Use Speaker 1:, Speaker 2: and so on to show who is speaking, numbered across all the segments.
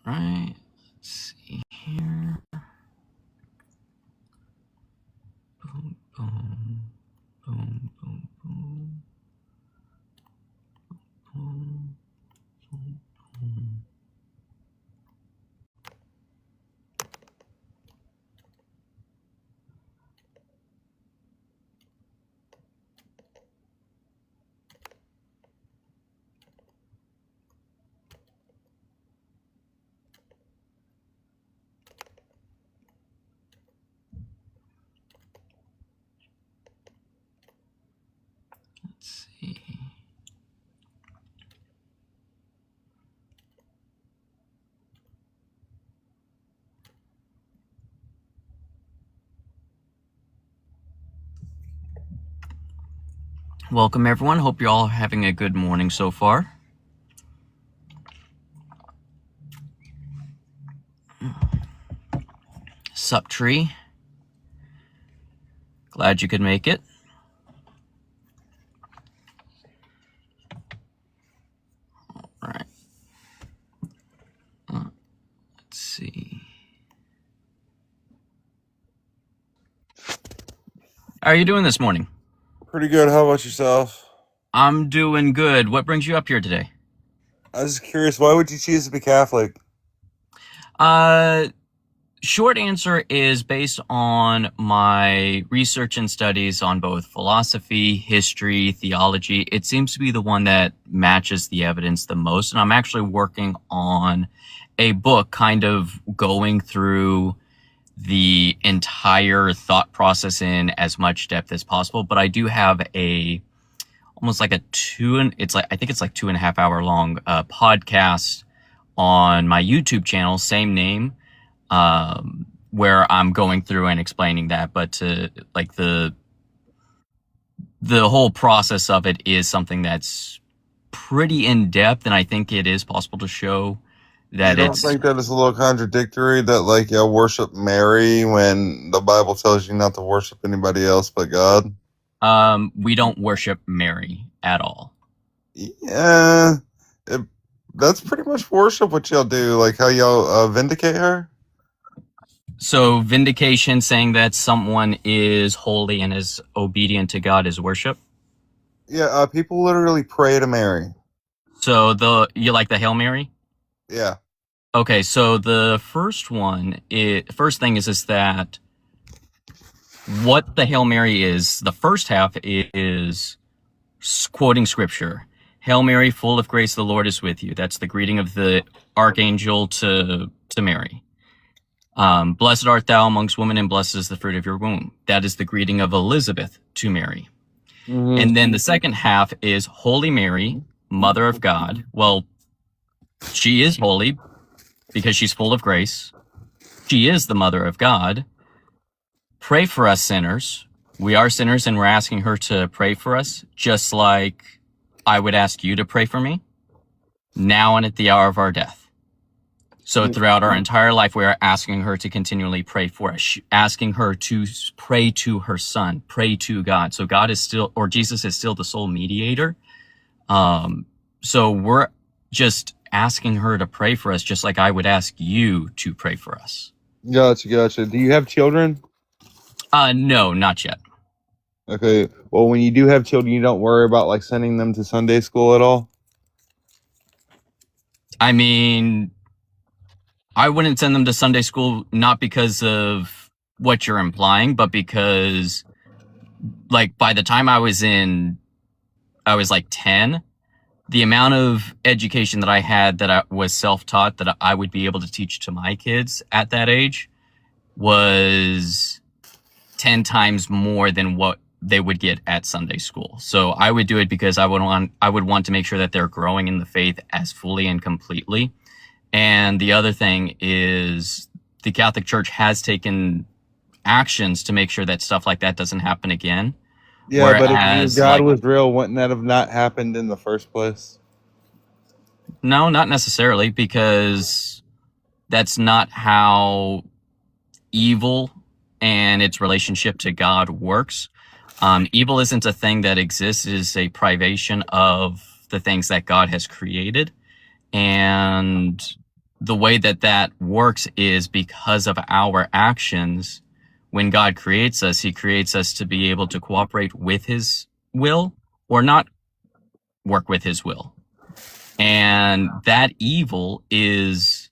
Speaker 1: Right. Let's see here. Boom, boom, boom, boom, boom, boom, boom, boom. Let's see. Welcome, everyone. Hope you're all having a good morning so far. Sup, Tree? Glad you could make it. All right. Let's see. How are you doing this morning?
Speaker 2: Pretty good. How about yourself?
Speaker 1: I'm doing good. What brings you up here today?
Speaker 2: I was just curious, why would you choose to be Catholic?
Speaker 1: Short answer is based on my research and studies on both philosophy, history, theology. It seems to be the one that matches the evidence the most. And I'm actually working on a book kind of going through the entire thought process in as much depth as possible. But I do have almost like I think it's like 2.5 hour long podcast on my YouTube channel, same name, where I'm going through and explaining that. But like the whole process of it is something that's pretty in depth, and I think it is possible to show that
Speaker 2: You don't
Speaker 1: it's.
Speaker 2: think that it's a little contradictory that, like, you worship Mary when the Bible tells you not to worship anybody else but God?
Speaker 1: We don't worship Mary at all.
Speaker 2: Yeah, that's pretty much worship what y'all do, like how y'all vindicate her.
Speaker 1: So vindication, saying that someone is holy and is obedient to God, is worship.
Speaker 2: Yeah, people literally pray to Mary.
Speaker 1: So you like the Hail Mary?
Speaker 2: Yeah.
Speaker 1: Okay, so the first thing is that what the Hail Mary is, the first half is quoting scripture. Hail Mary, full of grace, the Lord is with you. That's the greeting of the archangel to Mary. Blessed art thou amongst women, and blessed is the fruit of your womb. That is the greeting of Elizabeth to Mary. Mm-hmm. And then the second half is Holy Mary, Mother of God. Well, she is holy because she's full of grace. She is the Mother of God. Pray for us sinners. We are sinners, and we're asking her to pray for us, just like I would ask you to pray for me, now and at the hour of our death. So throughout our entire life, we are asking her to continually pray for us, asking her to pray to her Son, pray to God. So God is still, or Jesus is still the sole mediator. So we're just asking her to pray for us, just like I would ask you to pray for us.
Speaker 2: Gotcha. Do you have children?
Speaker 1: No, not yet.
Speaker 2: Okay. Well, when you do have children, you don't worry about like sending them to Sunday school at all?
Speaker 1: I mean, I wouldn't send them to Sunday school, not because of what you're implying, but because, like, by the time I was like 10, the amount of education that I had that I was self-taught that I would be able to teach to my kids at that age was 10 times more than what they would get at Sunday school. So I would do it because I would want to make sure that they're growing in the faith as fully and completely. And the other thing is the Catholic Church has taken actions to make sure that stuff like that doesn't happen again.
Speaker 2: Yeah, whereas, but if God was real, wouldn't that have not happened in the first place?
Speaker 1: No, not necessarily, because that's not how evil and its relationship to God works. Evil isn't a thing that exists. It is a privation of the things that God has created. And the way that that works is because of our actions. When God creates us, he creates us to be able to cooperate with his will or not work with his will. And that evil is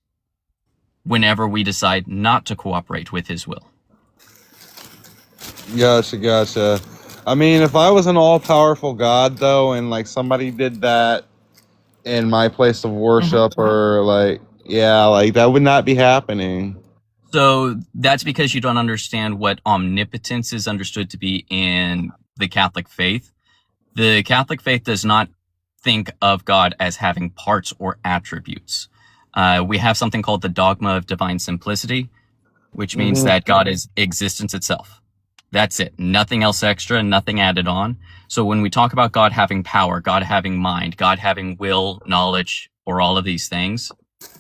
Speaker 1: whenever we decide not to cooperate with his will.
Speaker 2: Gotcha. I mean, if I was an all-powerful God, though, and like somebody did that in my place of worship, or like, yeah, like that would not be happening.
Speaker 1: So that's because you don't understand what omnipotence is understood to be in the Catholic faith. The Catholic faith does not think of God as having parts or attributes. We have something called the dogma of divine simplicity, which means that God is existence itself. That's it. Nothing else extra, nothing added on. So when we talk about God having power, God having mind, God having will, knowledge, or all of these things,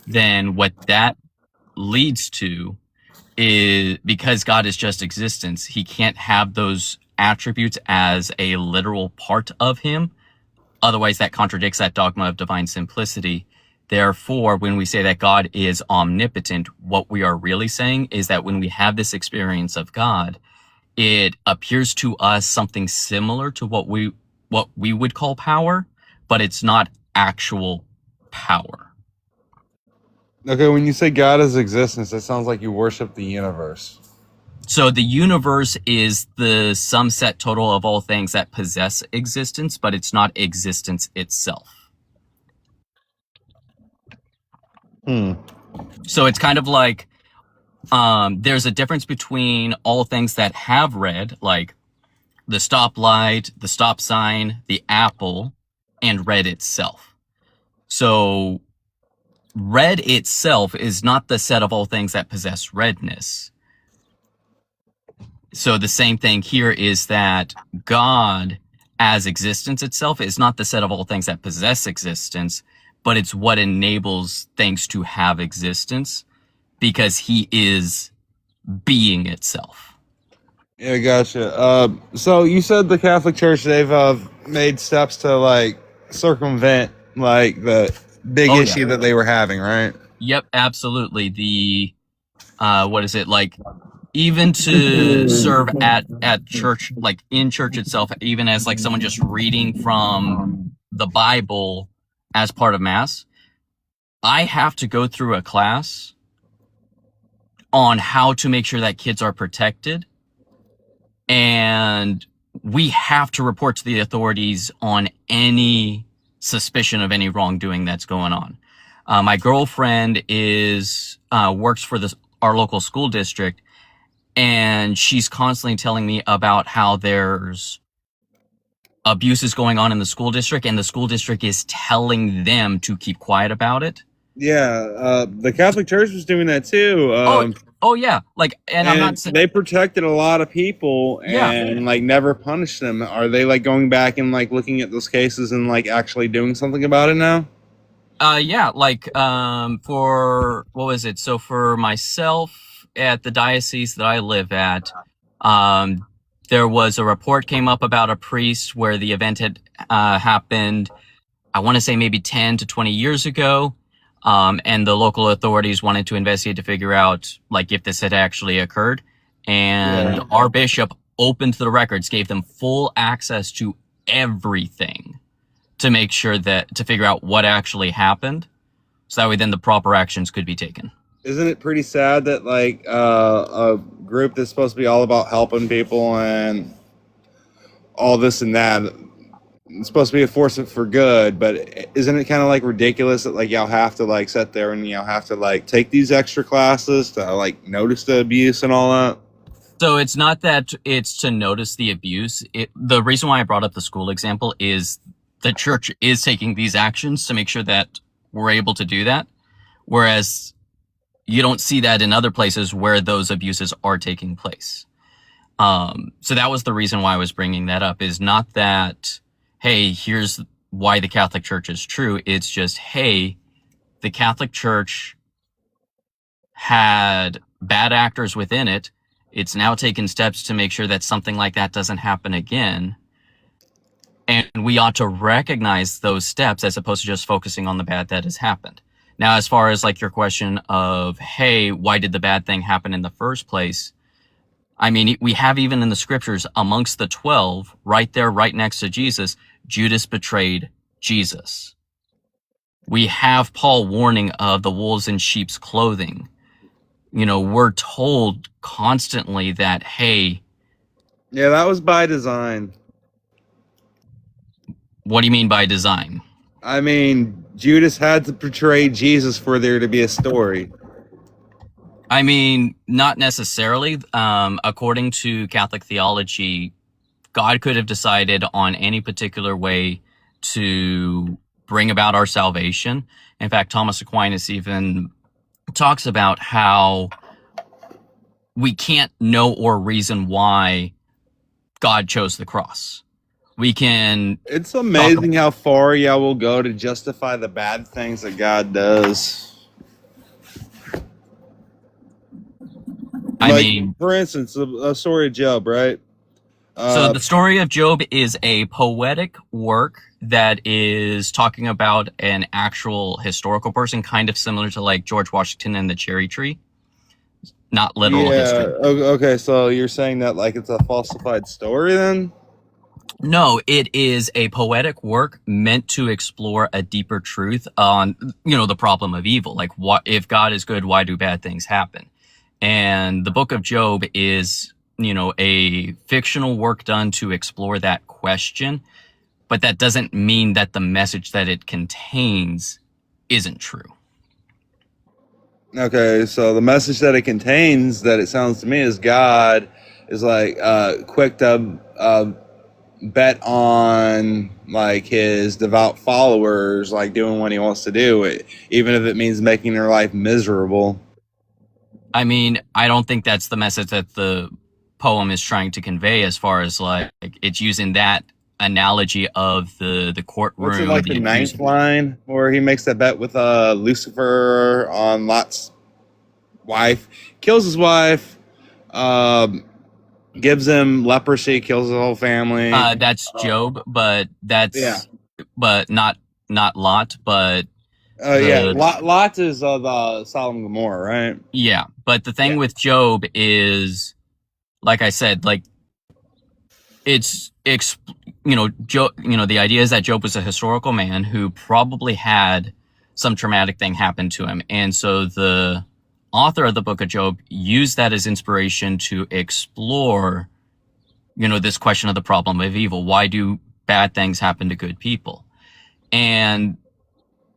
Speaker 1: then what that leads to is, because God is just existence, he can't have those attributes as a literal part of him. Otherwise, that contradicts that dogma of divine simplicity. Therefore, when we say that God is omnipotent, what we are really saying is that when we have this experience of God, it appears to us something similar to what we would call power, but it's not actual power.
Speaker 2: Okay, when you say God is existence, it sounds like you worship the universe.
Speaker 1: So the universe is the sum set total of all things that possess existence, but it's not existence itself. So it's kind of like, there's a difference between all things that have red, like the stoplight, the stop sign, the apple, and red itself. So red itself is not the set of all things that possess redness. So the same thing here is that God as existence itself is not the set of all things that possess existence, but it's what enables things to have existence, because he is being itself.
Speaker 2: Yeah, gotcha. So you said the Catholic Church, they've made steps to like circumvent like the big issue that they were having, right?
Speaker 1: Yep, absolutely. The what is it, like, even to serve at church, like in church itself, even as like someone just reading from the Bible as part of Mass, I have to go through a class on how to make sure that kids are protected, and we have to report to the authorities on any suspicion of any wrongdoing that's going on. My girlfriend is works for our local school district, and she's constantly telling me about how there's abuses going on in the school district, and the school district is telling them to keep quiet about it.
Speaker 2: Yeah, the Catholic Church was doing that too.
Speaker 1: Oh yeah, like, and I'm not saying
Speaker 2: they protected a lot of people and like never punished them. Are they like going back and like looking at those cases and like actually doing something about it now?
Speaker 1: Yeah, like for what was it? So for myself at the diocese that I live at, there was a report came up about a priest where the event had happened, I want to say maybe 10 to 20 years ago. And the local authorities wanted to investigate to figure out like if this had actually occurred. And our bishop opened the records, gave them full access to everything to make sure that, to figure out what actually happened, so that way then the proper actions could be taken.
Speaker 2: Isn't it pretty sad that like a group that's supposed to be all about helping people and all this and that, it's supposed to be a force for good, but isn't it kind of like ridiculous that like y'all have to like sit there and y'all have to like take these extra classes to like notice the abuse and all that?
Speaker 1: So it's not that it's to notice the abuse. The reason why I brought up the school example is the church is taking these actions to make sure that we're able to do that, whereas you don't see that in other places where those abuses are taking place. So that was the reason why I was bringing that up, is not that, hey, here's why the Catholic Church is true. It's just, hey, the Catholic Church had bad actors within it. It's now taken steps to make sure that something like that doesn't happen again. And we ought to recognize those steps as opposed to just focusing on the bad that has happened. Now, as far as like your question of, hey, why did the bad thing happen in the first place? I mean, we have even in the scriptures amongst the 12, right there, right next to Jesus, Judas betrayed Jesus. We have Paul warning of the wolves in sheep's clothing. You know, we're told constantly that, hey,
Speaker 2: Yeah, that was by design.
Speaker 1: what do you mean by design?
Speaker 2: I mean, Judas had to portray Jesus for there to be a story.
Speaker 1: I mean, not necessarily. According to Catholic theology, God could have decided on any particular way to bring about our salvation. In fact, Thomas Aquinas even talks about how we can't know or reason why God chose the cross. We can.
Speaker 2: It's amazing how far y'all will go to justify the bad things that God does.
Speaker 1: I mean,
Speaker 2: for instance, a story of Job, right?
Speaker 1: So the story of Job is a poetic work that is talking about an actual historical person, kind of similar to like George Washington and the cherry tree. Not literal history.
Speaker 2: Okay, so you're saying that like it's a falsified story then?
Speaker 1: No, it is a poetic work meant to explore a deeper truth on, you know, the problem of evil. Like, what if God is good, why do bad things happen? And the book of Job is, you know, a fictional work done to explore that question, but that doesn't mean that the message that it contains isn't true.
Speaker 2: Okay, so the message that it contains, that it sounds to me, is God is like quick to bet on like his devout followers, like doing what he wants to do, even if it means making their life miserable.
Speaker 1: I mean, I don't think that's the message that the poem is trying to convey, as far as like it's using that analogy of the courtroom.
Speaker 2: What's it like the ninth line where he makes that bet with Lucifer on Lot's wife, kills his wife, gives him leprosy, kills his whole family.
Speaker 1: That's Job, but but not Lot, but
Speaker 2: Lot is the Sodom and Gomorrah, right?
Speaker 1: Yeah, but the thing with Job is, like I said, like the idea is that Job was a historical man who probably had some traumatic thing happen to him, and so the author of the book of Job used that as inspiration to explore, this question of the problem of evil. Why do bad things happen to good people? And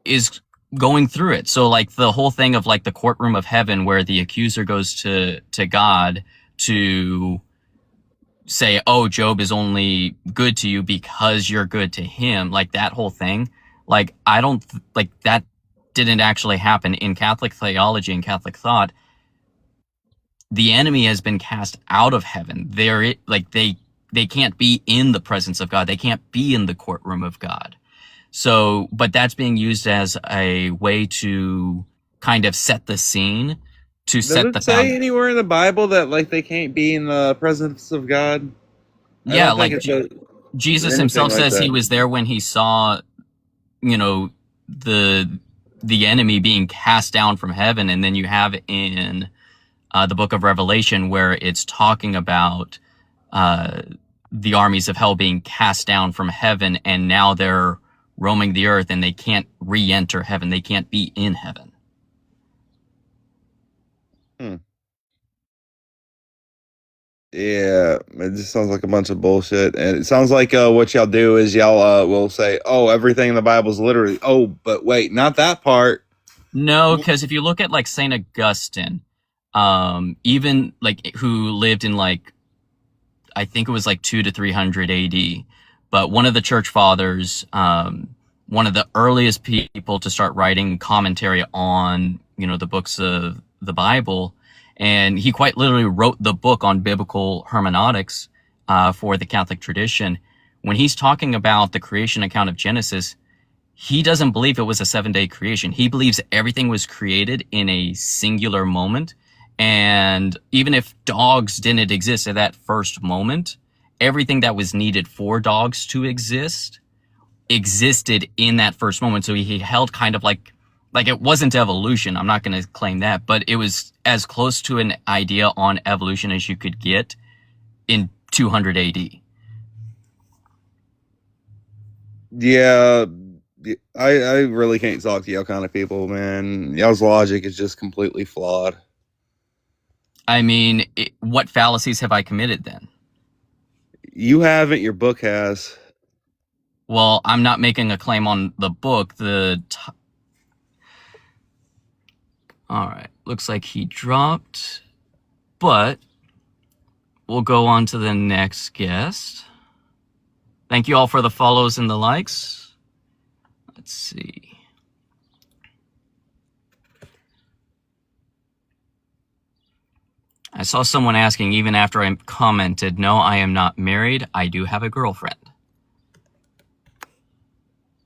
Speaker 1: is going through it. So like the whole thing of like the courtroom of heaven, where the accuser goes to God to say, oh, Job is only good to you because you're good to him. Like that whole thing, like that didn't actually happen in Catholic theology and Catholic thought. The enemy has been cast out of heaven. They can't be in the presence of God. They can't be in the courtroom of God. So, but that's being used as a way to kind of set the scene, to set the.
Speaker 2: Does it say anywhere in the Bible that like they can't be in the presence of God?
Speaker 1: Yeah, like Jesus himself says he was there when he saw, the enemy being cast down from heaven. And then you have in the book of Revelation where it's talking about the armies of hell being cast down from heaven, and now they're roaming the earth and they can't re-enter heaven. They can't be in heaven.
Speaker 2: Yeah, it just sounds like a bunch of bullshit. And it sounds like what y'all do is y'all will say, oh, everything in the Bible is literally, oh, but wait, not that part.
Speaker 1: No, because if you look at like St. Augustine, even like who lived in like, I think it was like 200 to 300 AD, but one of the church fathers, one of the earliest people to start writing commentary on, the books of the Bible. And he quite literally wrote the book on biblical hermeneutics for the Catholic tradition. When he's talking about the creation account of Genesis, he doesn't believe it was a 7-day creation. He believes everything was created in a singular moment. And even if dogs didn't exist at that first moment, everything that was needed for dogs to exist existed in that first moment. So he held kind of like like, it wasn't evolution. I'm not going to claim that, but it was as close to an idea on evolution as you could get in 200 AD.
Speaker 2: Yeah, I really can't talk to y'all kind of people, man. Y'all's logic is just completely flawed.
Speaker 1: I mean, what fallacies have I committed then?
Speaker 2: You haven't, your book has.
Speaker 1: Well, I'm not making a claim on the book. All right, looks like he dropped, but we'll go on to the next guest. Thank you all for the follows and the likes. Let's see. I saw someone asking, even after I commented, no, I am not married. I do have a girlfriend.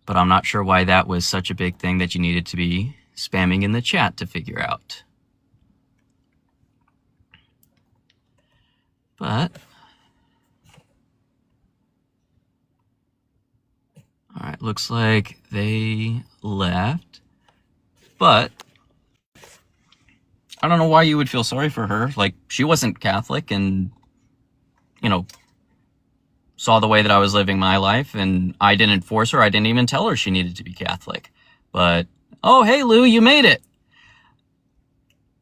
Speaker 1: But I'm not sure why that was such a big thing that you needed to be spamming in the chat to figure out. But, all right, looks like they left. But I don't know why you would feel sorry for her. Like, she wasn't Catholic and, you know, saw the way that I was living my life, and I didn't force her. I didn't even tell her she needed to be Catholic. But, oh, hey, Lou, you made it.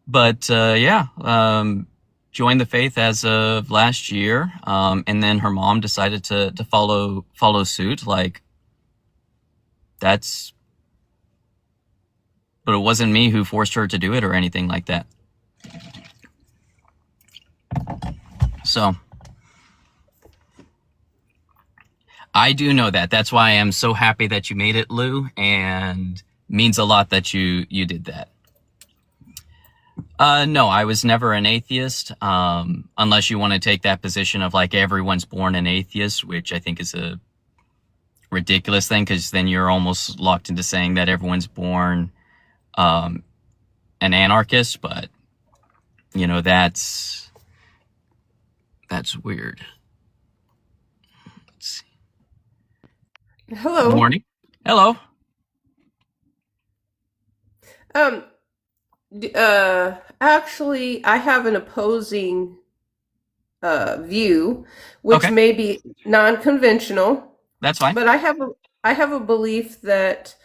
Speaker 1: But, yeah, joined the faith as of last year. And then her mom decided to follow suit. Like, but it wasn't me who forced her to do it or anything like that. So I do know that. That's why I am so happy that you made it, Lou, and means a lot that you did that. No, I was never an atheist, unless you want to take that position of like everyone's born an atheist, which I think is a ridiculous thing, because then you're almost locked into saying that everyone's born an anarchist. But you know, that's weird. Let's see.
Speaker 3: Hello.
Speaker 1: Good morning. Hello.
Speaker 3: Actually, I have an opposing view, which
Speaker 1: Okay.
Speaker 3: may be non-conventional,
Speaker 1: That's fine.
Speaker 3: but I have a belief that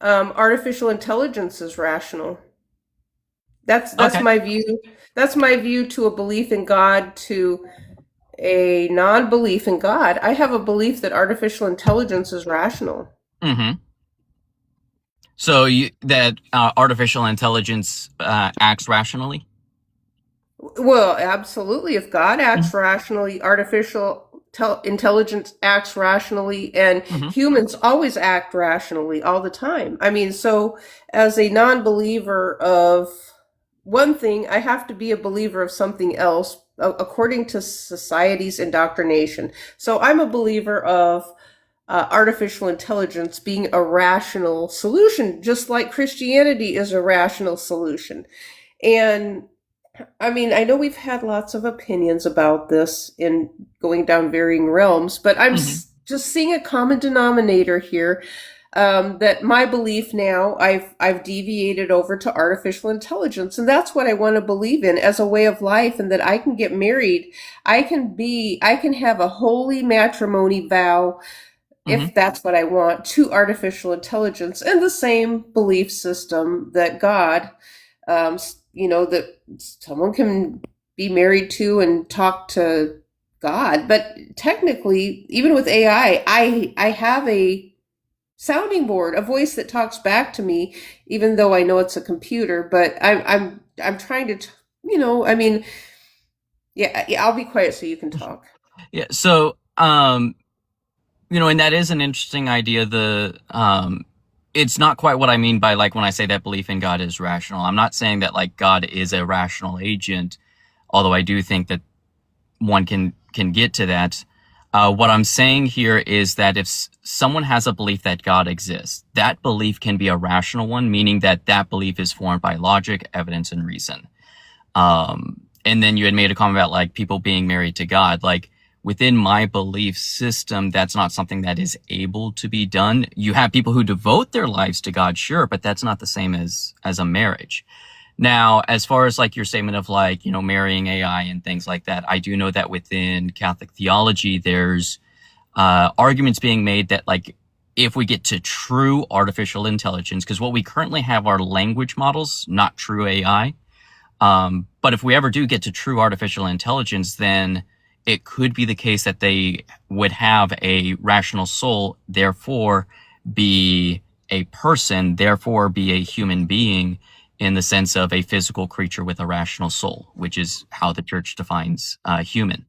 Speaker 3: artificial intelligence is rational. That's
Speaker 1: Okay.
Speaker 3: my view. That's my view to a belief in God, to a non-belief in God. I have a belief that artificial intelligence is rational.
Speaker 1: Mm-hmm. So that artificial intelligence acts rationally?
Speaker 3: Well, absolutely. If God acts rationally, artificial intelligence acts rationally, and humans always act rationally all the time. I mean, so as a non-believer of one thing, I have to be a believer of something else according to society's indoctrination. So I'm a believer of artificial intelligence being a rational solution, just like Christianity is a rational solution. And I mean, I know we've had lots of opinions about this in going down varying realms, but I'm just seeing a common denominator here. That my belief now, I've deviated over to artificial intelligence, and that's what I want to believe in as a way of life, and that I can get married. I can have a holy matrimony vow, if that's what I want, to artificial intelligence, and the same belief system that God, that someone can be married to and talk to God. But technically, even with AI, I have a sounding board, a voice that talks back to me, even though I know it's a computer. But I'm trying to, I mean, yeah, I'll be quiet so you can talk.
Speaker 1: Yeah. So, and that is an interesting idea. It's not quite what I mean by like when I say that belief in God is rational. I'm not saying that like God is a rational agent, although I do think that one can get to that. What I'm saying here is that if someone has a belief that God exists, that belief can be a rational one, meaning that that belief is formed by logic, evidence, and reason. And then you had made a comment about like people being married to God. Like within my belief system, that's not something that is able to be done. You have people who devote their lives to God, sure, but that's not the same as a marriage. Now, as far as like your statement of like, marrying AI and things like that, I do know that within Catholic theology, there's arguments being made that like, if we get to true artificial intelligence, because what we currently have are language models, not true AI. But if we ever do get to true artificial intelligence, then it could be the case that they would have a rational soul, therefore be a person, therefore be a human being, in the sense of a physical creature with a rational soul, which is how the church defines human.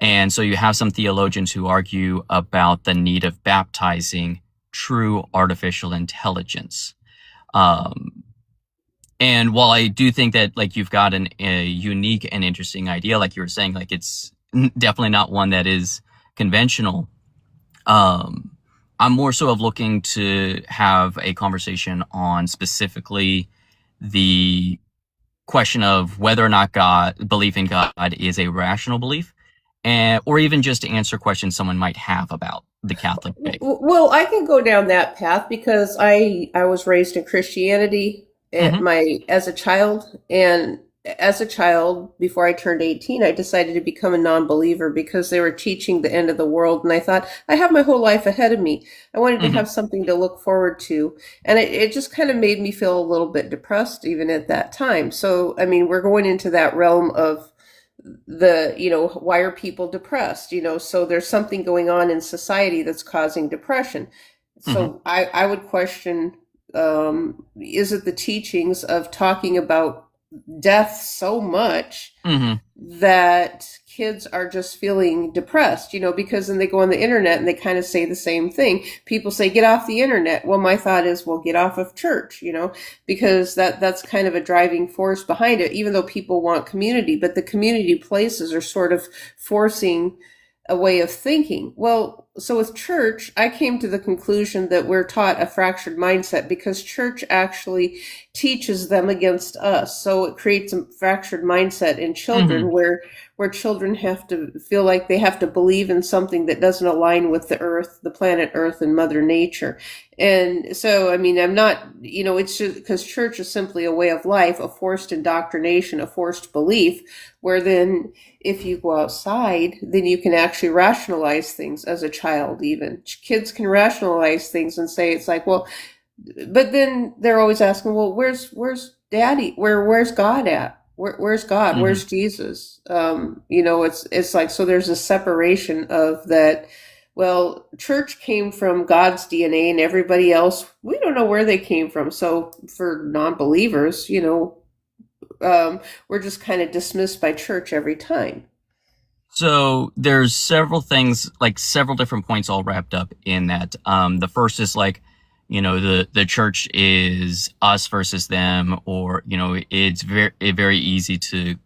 Speaker 1: And so you have some theologians who argue about the need of baptizing true artificial intelligence. And while I do think that like you've got a unique and interesting idea, like you were saying, like it's definitely not one that is conventional. I'm more so of looking to have a conversation on specifically the question of whether or not belief in God is a rational belief, or even just to answer questions someone might have about the Catholic faith.
Speaker 3: Well, I can go down that path because I was raised in Christianity as a child, and as a child, before I turned 18, I decided to become a non-believer because they were teaching the end of the world. And I thought, I have my whole life ahead of me. I wanted to have something to look forward to. And it just kind of made me feel a little bit depressed even at that time. So, I mean, we're going into that realm of why are people depressed? So there's something going on in society that's causing depression. So I would question, is it the teachings of talking about death so much that kids are just feeling depressed, because then they go on the internet and they kind of say the same thing. People say, get off the internet. Well, my thought is, well, get off of church, because that's kind of a driving force behind it, even though people want community, but the community places are sort of forcing a way of thinking. Well, so with church, I came to the conclusion that we're taught a fractured mindset because church actually teaches them against us. So it creates a fractured mindset in children where children have to feel like they have to believe in something that doesn't align with the earth, the planet Earth, and Mother Nature. And so, I mean, I'm not, it's just because church is simply a way of life, a forced indoctrination, a forced belief, where then if you go outside, then you can actually rationalize things as a child. Even kids can rationalize things and say, it's like, well, but then they're always asking, well, where's daddy? Where's God at? Where's God? Where's Jesus? It's like, so there's a separation of that. Well, church came from God's DNA and everybody else, we don't know where they came from. So for non-believers, we're just kind of dismissed by church every time.
Speaker 1: So there's several things, like several different points all wrapped up in that. The first is like, the church is us versus them, or, it's very easy to,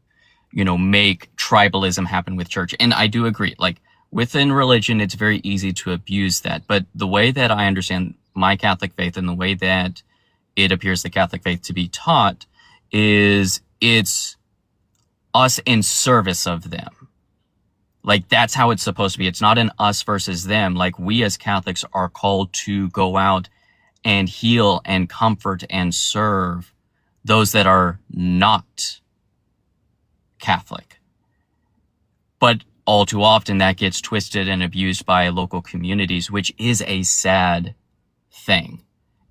Speaker 1: make tribalism happen with church. And I do agree, like within religion, it's very easy to abuse that. But the way that I understand my Catholic faith and the way that it appears the Catholic faith to be taught is it's us in service of them. Like that's how it's supposed to be. It's not an us versus them. Like we as Catholics are called to go out and heal and comfort and serve those that are not Catholic. But all too often that gets twisted and abused by local communities, which is a sad thing.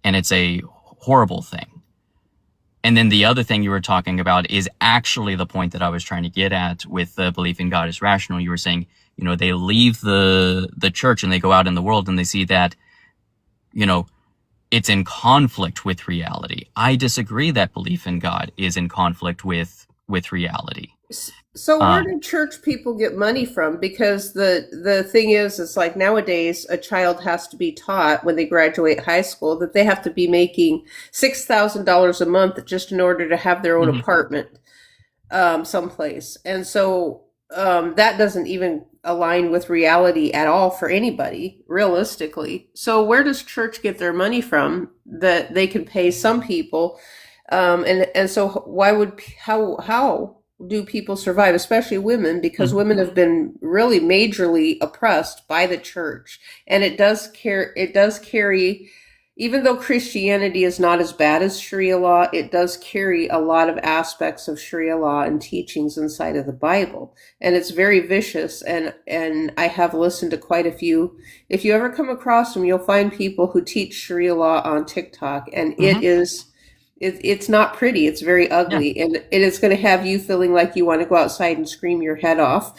Speaker 1: And it's a horrible thing. And then the other thing you were talking about is actually the point that I was trying to get at with the belief in God is rational. You were saying, they leave the church and they go out in the world and they see that, it's in conflict with reality. I disagree that belief in God is in conflict with reality.
Speaker 3: So where do church people get money from? Because the thing is, it's like nowadays a child has to be taught when they graduate high school that they have to be making $6,000 a month just in order to have their own apartment someplace. And so that doesn't even align with reality at all for anybody, realistically. So where does church get their money from that they can pay some people? And so how do people survive, especially women, because women have been really majorly oppressed by the church. And it does carry, even though Christianity is not as bad as Sharia law, it does carry a lot of aspects of Sharia law and teachings inside of the Bible. And it's very vicious. And I have listened to quite a few. If you ever come across them, you'll find people who teach Sharia law on TikTok, and it's not pretty. It's very
Speaker 1: Yeah.
Speaker 3: ugly, and it is going to have you feeling like you want to go outside and scream your head off,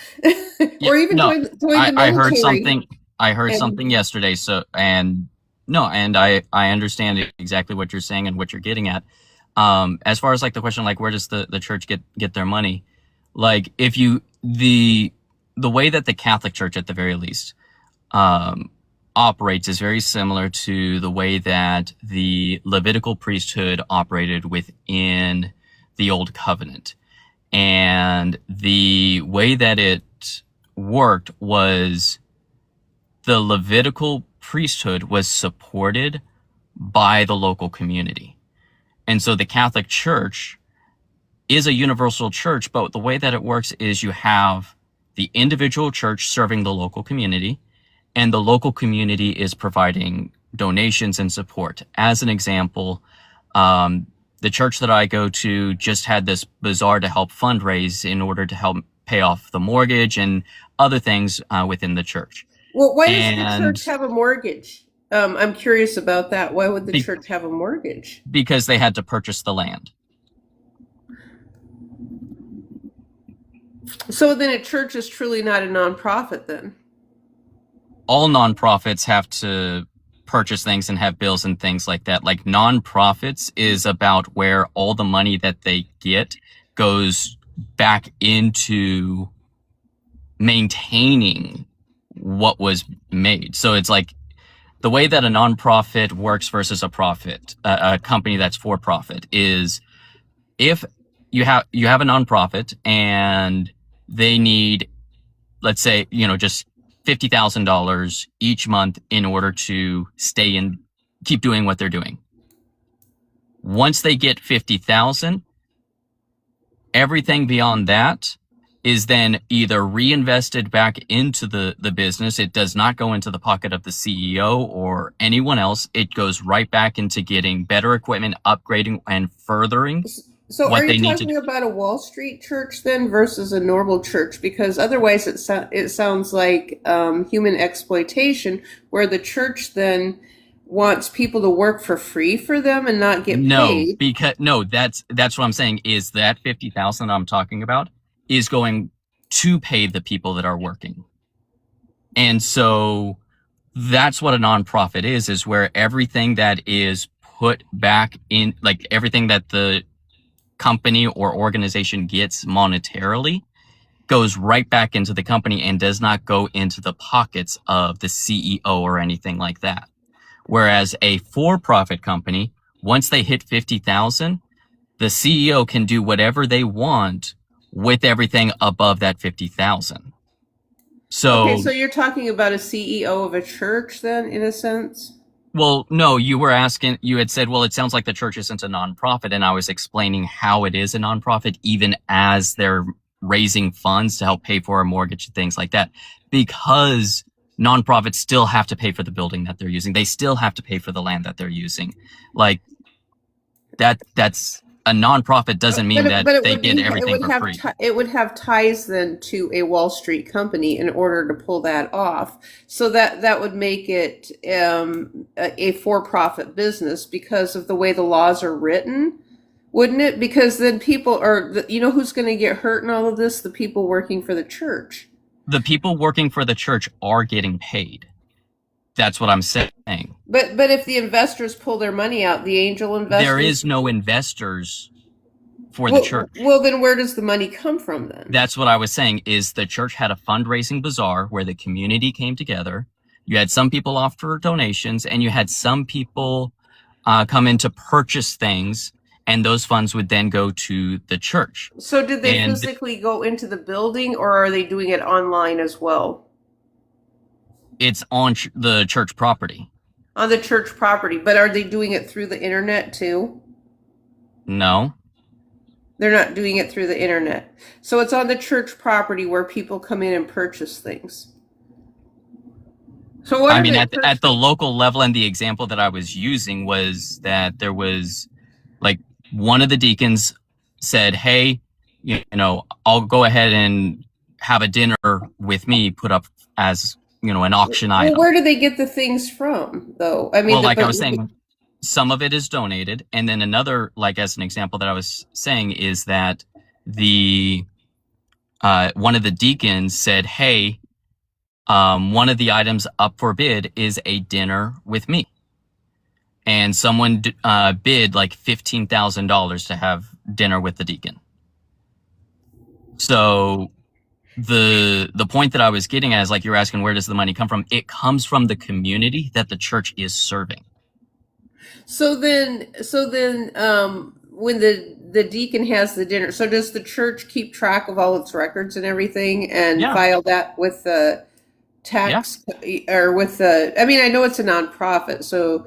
Speaker 1: Yeah.
Speaker 3: or even
Speaker 1: No,
Speaker 3: join the
Speaker 1: I heard
Speaker 3: military.
Speaker 1: something. I heard
Speaker 3: And
Speaker 1: something yesterday. So, and no, and I understand exactly what you're saying and what you're getting at. As far as like the question, like where does the church get their money? Like if you the way that the Catholic Church, at the very least, um, operates is very similar to the way that the Levitical priesthood operated within the Old Covenant. And the way that it worked was the Levitical priesthood was supported by the local community. And so the Catholic Church is a universal church, but the way that it works is you have the individual church serving the local community, and the local community is providing donations and support. As an example, the church that I go to just had this bazaar to help fundraise in order to help pay off the mortgage and other things within the church.
Speaker 3: well, why does the
Speaker 1: And
Speaker 3: church have a mortgage? I'm curious about that. Why would the
Speaker 1: be-
Speaker 3: church have a mortgage?
Speaker 1: because they had to purchase the land.
Speaker 3: So then a church is truly not a nonprofit then.
Speaker 1: All nonprofits have to purchase things and have bills and things like that. Like nonprofits is about where all the money that they get goes back into maintaining what was made. So it's like the way that a nonprofit works versus a company that's for profit is if you have a nonprofit and they need, let's say, just $50,000 each month in order to keep doing what they're doing. Once they get 50,000, everything beyond that is then either reinvested back into the business. It does not go into the pocket of the CEO or anyone else. It goes right back into getting better equipment, upgrading, and furthering
Speaker 3: So
Speaker 1: what
Speaker 3: are
Speaker 1: they
Speaker 3: you
Speaker 1: need to
Speaker 3: talking
Speaker 1: do.
Speaker 3: about a Wall Street church then versus a normal church? Because otherwise it sounds like human exploitation, where the church then wants people to work for free for them and not get
Speaker 1: No,
Speaker 3: paid.
Speaker 1: that's what I'm saying is that 50,000 I'm talking about is going to pay the people that are working. And so that's what a nonprofit is where everything that is put back in, like everything that the company or organization gets monetarily goes right back into the company and does not go into the pockets of the CEO or anything like that. Whereas a for-profit company, once they hit 50,000, the CEO can do whatever they want with everything above that 50,000.
Speaker 3: Okay,
Speaker 1: So,
Speaker 3: so you're talking about a CEO of a church then, in a sense?
Speaker 1: well, no, you had said, well, it sounds like the church isn't a nonprofit. And I was explaining how it is a nonprofit, even as they're raising funds to help pay for a mortgage and things like that, because nonprofits still have to pay for the building that they're using. They still have to pay for the land that they're using. Like that's a nonprofit doesn't mean that
Speaker 3: But it
Speaker 1: they
Speaker 3: would
Speaker 1: get
Speaker 3: be
Speaker 1: everything for free.
Speaker 3: it would have ties then to a Wall Street company in order to pull that off. So that would make it a for-profit business because of the way the laws are written, wouldn't it? Because then people who's going to get hurt in all of this? The people working for the church.
Speaker 1: The people working for the church are getting paid. That's what I'm saying.
Speaker 3: But if the investors pull their money out, the angel investors.
Speaker 1: There is no investors for the church.
Speaker 3: Well, then where does the money come from then?
Speaker 1: That's what I was saying is the church had a fundraising bazaar where the community came together. You had some people offer donations and you had some people come in to purchase things, and those funds would then go to the church.
Speaker 3: So did they
Speaker 1: And
Speaker 3: physically go into the building, or are they doing it online as well?
Speaker 1: it's on the church property.
Speaker 3: On the church property, but are they doing it through the internet too?
Speaker 1: No.
Speaker 3: They're not doing it through the internet. So it's on the church property where people come in and purchase things. So what
Speaker 1: I
Speaker 3: are
Speaker 1: mean,
Speaker 3: they
Speaker 1: at the
Speaker 3: purchasing?
Speaker 1: local level, and the example that I was using was that there was like one of the deacons said, "Hey, I'll go ahead and have a dinner with me put up as, an auction
Speaker 3: Well,
Speaker 1: item."
Speaker 3: where do they get the things from, though? I mean,
Speaker 1: Well, like I was saying, some of it is donated, and then another, like as an example that I was saying, is that the one of the deacons said, "Hey, one of the items up for bid is a dinner with me," and someone bid like $15,000 to have dinner with the deacon. So the point that I was getting at is, like, you're asking, where does the money come from? It comes from the community that the church is serving.
Speaker 3: When the deacon has the dinner, so does the church keep track of all its records and everything and
Speaker 1: Yeah,
Speaker 3: file that with the
Speaker 1: yeah.
Speaker 3: tax or with the? I mean, I know it's a nonprofit, so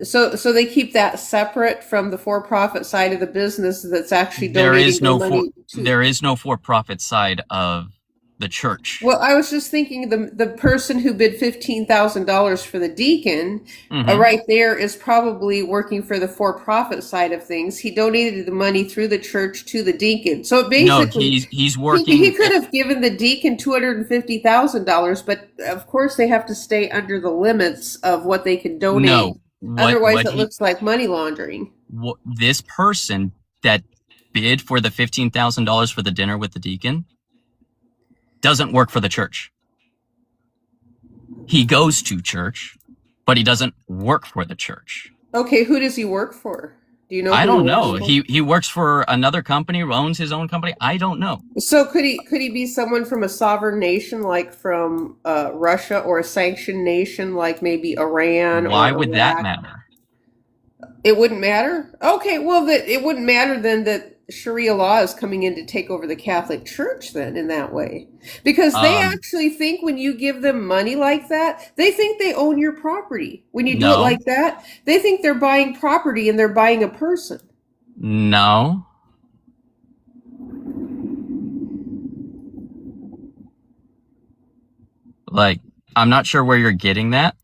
Speaker 3: so they keep that separate from the for-profit side of the business that's actually donating the money to.
Speaker 1: There is no for-profit side of the church.
Speaker 3: Well, I was just thinking the person who bid $15,000 for the deacon,
Speaker 1: Hmm.
Speaker 3: right there, is probably working for the for-profit side of things. He donated the money through the church to the deacon, so
Speaker 1: No,
Speaker 3: basically,
Speaker 1: he's
Speaker 3: he
Speaker 1: working.
Speaker 3: could have given the deacon $250,000, but of course they have to stay under the limits of what they can donate.
Speaker 1: No, what
Speaker 3: Otherwise,
Speaker 1: what
Speaker 3: it
Speaker 1: he
Speaker 3: looks like money laundering.
Speaker 1: what, this person that bid for the $15,000 for the dinner with the deacon doesn't work for the church. He goes to church, but he doesn't work for the church.
Speaker 3: Okay, who does he work for? Do you know
Speaker 1: I
Speaker 3: who he
Speaker 1: don't
Speaker 3: works
Speaker 1: know.
Speaker 3: for?
Speaker 1: He works for another company, owns his own company. I don't know.
Speaker 3: So could he be someone from a sovereign nation like from Russia, or a sanctioned nation like maybe Iran
Speaker 1: Why
Speaker 3: or
Speaker 1: would that
Speaker 3: Iraq?
Speaker 1: matter?
Speaker 3: It wouldn't matter. Okay, well that it wouldn't matter then that Sharia law is coming in to take over the Catholic Church then in that way. Because they
Speaker 1: Um,
Speaker 3: actually think when you give them money like that, they think they own your property. When you do it
Speaker 1: no,
Speaker 3: like that, they think they're buying property and they're buying a person.
Speaker 1: no. Like, I'm not sure where you're getting that.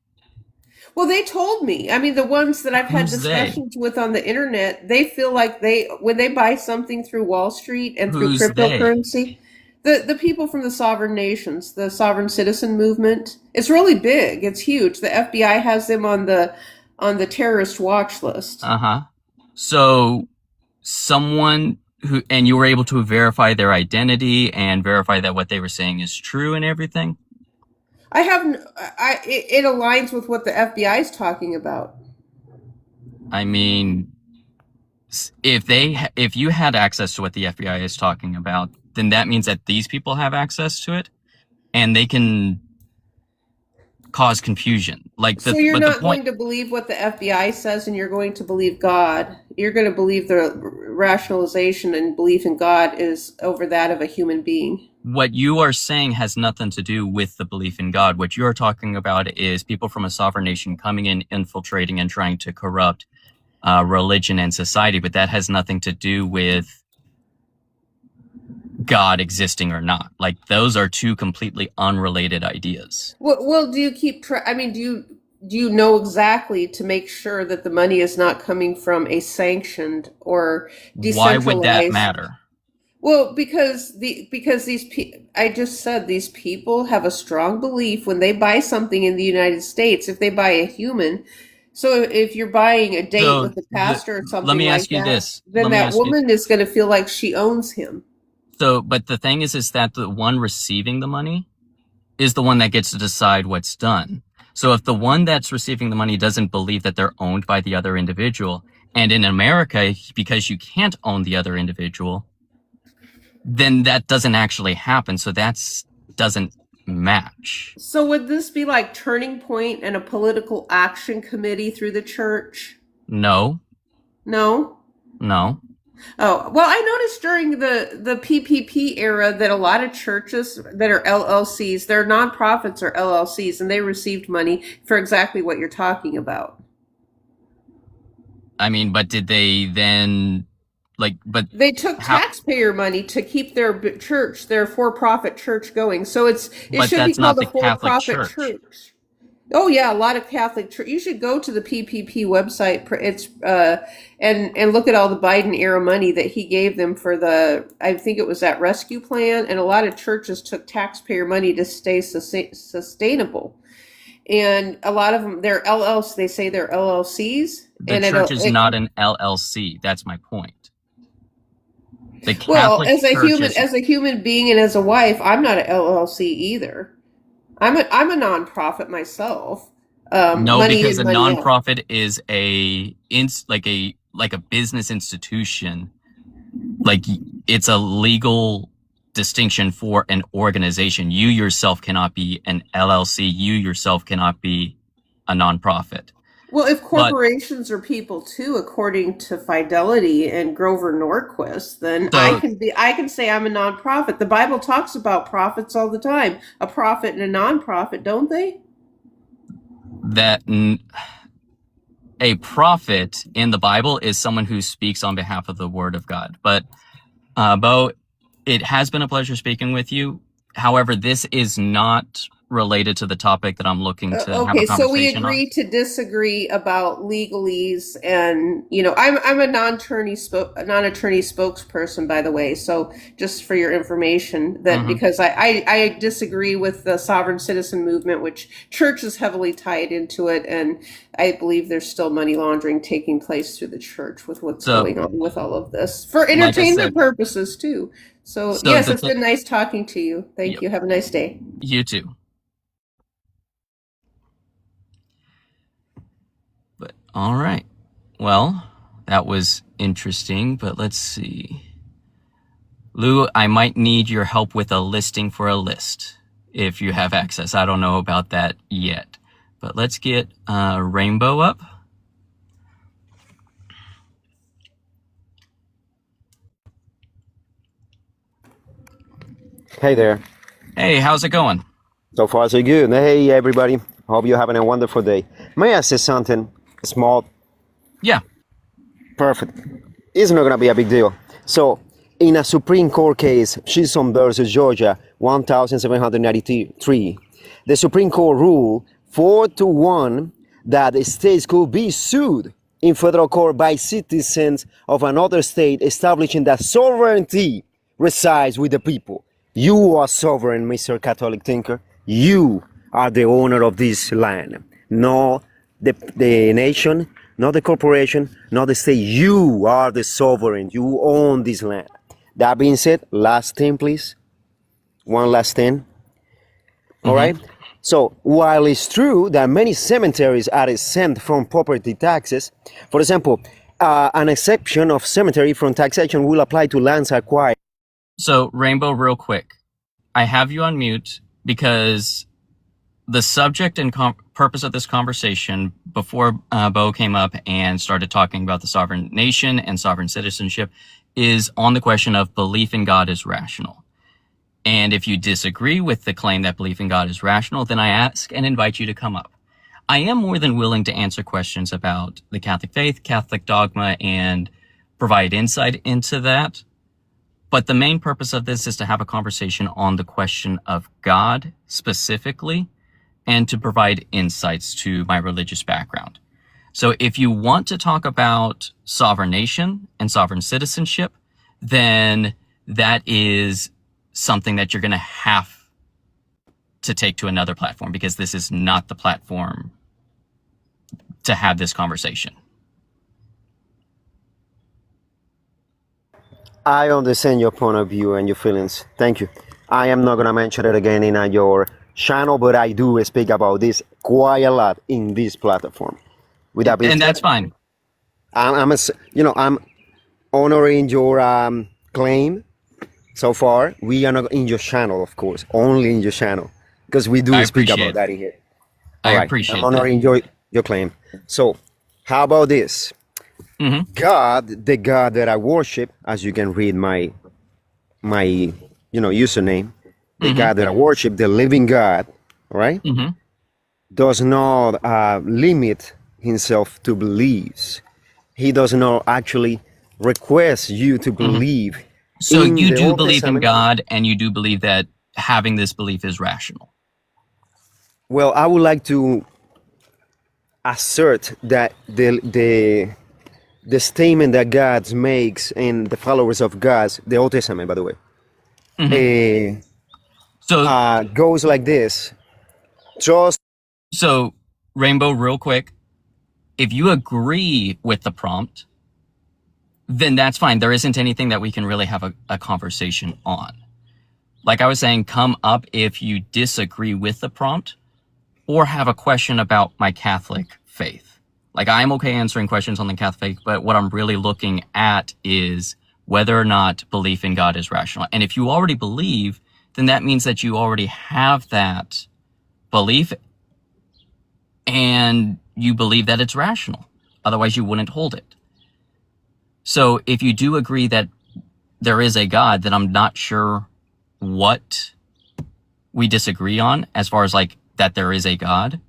Speaker 3: Well, they told me. I mean, the ones that I've had
Speaker 1: Who's they?
Speaker 3: discussions with on the internet, they feel like when they buy something through Wall Street and through
Speaker 1: Who's they?
Speaker 3: cryptocurrency, the people from the sovereign nations, the sovereign citizen movement, it's really big. It's huge. The FBI has them on the terrorist watch list.
Speaker 1: Uh-huh. So someone and you were able to verify their identity and verify that what they were saying is true and everything?
Speaker 3: I have it aligns with what the FBI is talking about.
Speaker 1: I mean, if you had access to what the FBI is talking about, then that means that these people have access to it, and they can cause confusion.
Speaker 3: So you're
Speaker 1: But the
Speaker 3: not
Speaker 1: point,
Speaker 3: going to believe what the FBI says, and you're going to believe God. You're going to believe the rationalization and belief in God is over that of a human being.
Speaker 1: what you are saying has nothing to do with the belief in God. What you're talking about is people from a sovereign nation coming in, infiltrating, and trying to corrupt religion and society, but that has nothing to do with God existing or not. Like, those are two completely unrelated ideas.
Speaker 3: Well, do you keep I mean, do you know exactly to make sure that the money is not coming from a sanctioned or
Speaker 1: Why would that
Speaker 3: decentralized?
Speaker 1: matter?
Speaker 3: Well, because I just said these people have a strong belief when they buy something in the United States, if they buy a human. So if you're buying a date
Speaker 1: So
Speaker 3: with a pastor or
Speaker 1: let
Speaker 3: something
Speaker 1: me
Speaker 3: like
Speaker 1: ask you
Speaker 3: that,
Speaker 1: this.
Speaker 3: then
Speaker 1: Let me
Speaker 3: that
Speaker 1: ask you.
Speaker 3: woman is going to feel like she owns him.
Speaker 1: So, but the thing is that the one receiving the money is the one that gets to decide what's done. So if the one that's receiving the money doesn't believe that they're owned by the other individual, and in America, because you can't own the other individual, then that doesn't actually happen. So that's doesn't match.
Speaker 3: So would this be like Turning Point and a political action committee through the church?
Speaker 1: No,
Speaker 3: No?
Speaker 1: no.
Speaker 3: Oh, well, I noticed during the PPP era that a lot of churches that are LLCs, their nonprofits are LLCs, and they received money for exactly what you're talking about.
Speaker 1: I mean, but did they then but
Speaker 3: They took
Speaker 1: how?
Speaker 3: taxpayer money to keep their church, their for-profit church going. So it
Speaker 1: But
Speaker 3: should be
Speaker 1: that's not
Speaker 3: called
Speaker 1: the
Speaker 3: a
Speaker 1: Catholic
Speaker 3: for-profit
Speaker 1: Church.
Speaker 3: church. Oh yeah, a lot of Catholic church. You should go to the PPP website. It's and look at all the Biden era money that he gave them for I think it was that rescue plan, and a lot of churches took taxpayer money to stay sustainable. And a lot of them, they're LLC. They say they're LLCs,
Speaker 1: The
Speaker 3: and
Speaker 1: church is not an LLC. That's my point. The
Speaker 3: well,
Speaker 1: Catholic Church is
Speaker 3: as a human being and as a wife, I'm not an LLC either. I'm a nonprofit myself.
Speaker 1: no,
Speaker 3: Money
Speaker 1: because
Speaker 3: in,
Speaker 1: a
Speaker 3: money out.
Speaker 1: nonprofit is like a business institution. Like it's a legal distinction for an organization. You yourself cannot be an LLC. You yourself cannot be a nonprofit.
Speaker 3: Well, if
Speaker 1: But
Speaker 3: corporations are people too, according to Fidelity and Grover Norquist, then
Speaker 1: so
Speaker 3: I can say I'm a nonprofit. The Bible talks about profits all the time. A profit and a nonprofit, don't they?
Speaker 1: that a prophet in the Bible is someone who speaks on behalf of the word of God. But Bo, it has been a pleasure speaking with you. However, this is not related to the topic that I'm looking to have a
Speaker 3: Okay, so we
Speaker 1: conversation on.
Speaker 3: agree to disagree about legalese, and I'm a non-attorney spokesperson, by the way. So just for your information, that
Speaker 1: Mhm.
Speaker 3: because I disagree with the sovereign citizen movement, which church is heavily tied into it, and I believe there's still money laundering taking place through the church with what's
Speaker 1: So,
Speaker 3: going on with all of this for
Speaker 1: like I
Speaker 3: entertainment
Speaker 1: said,
Speaker 3: purposes too. So
Speaker 1: so
Speaker 3: yes,
Speaker 1: the
Speaker 3: it's been nice talking to you. Thank
Speaker 1: yep,
Speaker 3: you. Have a nice day.
Speaker 1: you too. But all right. Well, that was interesting, but let's see. Lou, I might need your help with a listing for a list if you have access. I don't know about that yet. But let's get Rainbow up.
Speaker 4: Hey there.
Speaker 1: Hey, how's it going?
Speaker 4: So far, so good. Hey, everybody. Hope you're having a wonderful day. May I say something small?
Speaker 1: Yeah.
Speaker 4: Perfect. It's not going to be a big deal. So, in a Supreme Court case, Chisholm versus Georgia, 1793, the Supreme Court ruled 4-1 that the states could be sued in federal court by citizens of another state, establishing that sovereignty resides with the people. You are sovereign, Mr. Catholic thinker. You are the owner of this land, not the nation, not the corporation, not the state. You are the sovereign. You own this land. That being said, last thing, please. One last thing. All right. So while it's true that many cemeteries are exempt from property taxes, for example, an exception of cemetery from taxation will apply to lands acquired.
Speaker 1: So, Rainbow, real quick, I have you on mute because the subject and purpose of this conversation before Bo came up and started talking about the sovereign nation and sovereign citizenship is on the question of belief in God is rational. And if you disagree with the claim that belief in God is rational, then I ask and invite you to come up. I am more than willing to answer questions about the Catholic faith, Catholic dogma, and provide insight into that. But the main purpose of this is to have a conversation on the question of God specifically and to provide insights to my religious background. So if you want to talk about sovereign nation and sovereign citizenship, then that is something that you're going to have to take to another platform because this is not the platform to have this conversation.
Speaker 4: I understand your point of view and your feelings. Thank you. I am not going to mention it again in your channel, but I do speak about this quite a lot in this platform. With that being
Speaker 1: And
Speaker 4: said,
Speaker 1: that's fine.
Speaker 4: I'm honoring your claim so far. We are not in your channel, of course, only in your channel, because we do
Speaker 1: I
Speaker 4: speak
Speaker 1: appreciate
Speaker 4: about that in here.
Speaker 1: I
Speaker 4: All right,
Speaker 1: appreciate
Speaker 4: I'm honoring your claim. So, how about this?
Speaker 1: Mm-hmm.
Speaker 4: God, the God that I worship, as you can read my username, the God that I worship, the living God, all right, does not limit himself to beliefs. He does not actually requests you to believe
Speaker 1: So
Speaker 4: in
Speaker 1: you
Speaker 4: the
Speaker 1: do
Speaker 4: Old
Speaker 1: believe in
Speaker 4: Testament.
Speaker 1: God, and you do believe that having this belief is rational.
Speaker 4: Well, I would like to assert that the statement that God makes in the followers of God, the Old Testament, by the way,
Speaker 1: So,
Speaker 4: goes like this: trust.
Speaker 1: so Rainbow, real quick, if you agree with the prompt, then that's fine. There isn't anything that we can really have a conversation on. Like I was saying, come up if you disagree with the prompt or have a question about my Catholic faith. Like, I'm okay answering questions on the Catholic faith, but what I'm really looking at is whether or not belief in God is rational. And if you already believe, then that means that you already have that belief and you believe that it's rational. Otherwise, you wouldn't hold it. So if you do agree that there is a God, then I'm not sure what we disagree on as far as like that there is a God.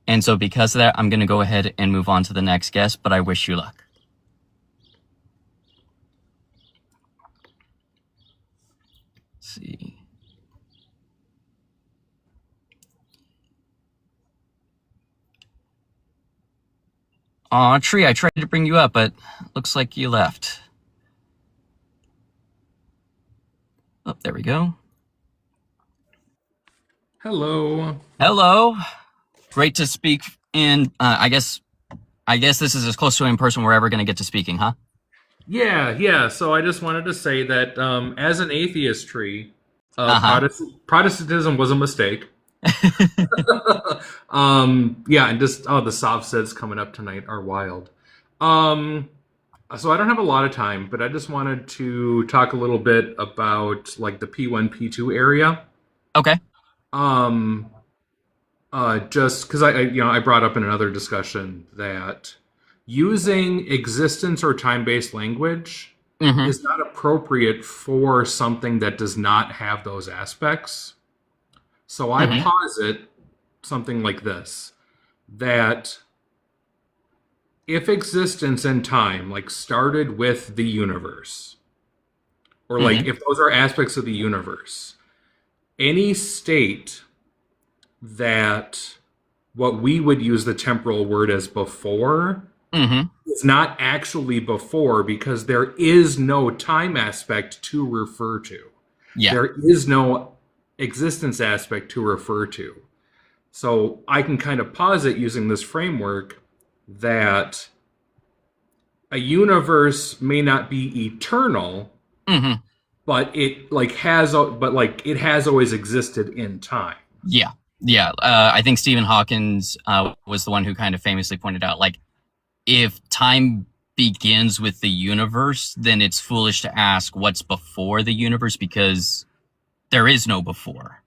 Speaker 1: And so because of that, I'm going to go ahead and move on to the next guest, but I wish you luck. Let's see. Aw, Tree, I tried to bring you up, but looks like you left. Oh, there we go.
Speaker 5: Hello.
Speaker 1: Hello. Great to speak in, I guess this is as close to in person we're ever going to get to speaking, huh?
Speaker 5: Yeah. So I just wanted to say that as an atheist tree, Protestantism was a mistake. And just the soft sets coming up tonight are wild. So I don't have a lot of time, but I just wanted to talk a little bit about like the P1, P2 area.
Speaker 1: Okay.
Speaker 5: Just because I brought up in another discussion that using existence or time-based language is not appropriate for something that does not have those aspects. So I posit something like this, that if existence and time like started with the universe, or like if those are aspects of the universe, any state that what we would use the temporal word as before is not actually before, because there is no time aspect to refer to.
Speaker 1: Yeah.
Speaker 5: There is no existence aspect to refer to. So I can kind of posit using this framework that a universe may not be eternal, but it has always existed in time.
Speaker 1: Yeah. I think Stephen Hawkins was the one who kind of famously pointed out, like, if time begins with the universe, then it's foolish to ask what's before the universe, because there is no before.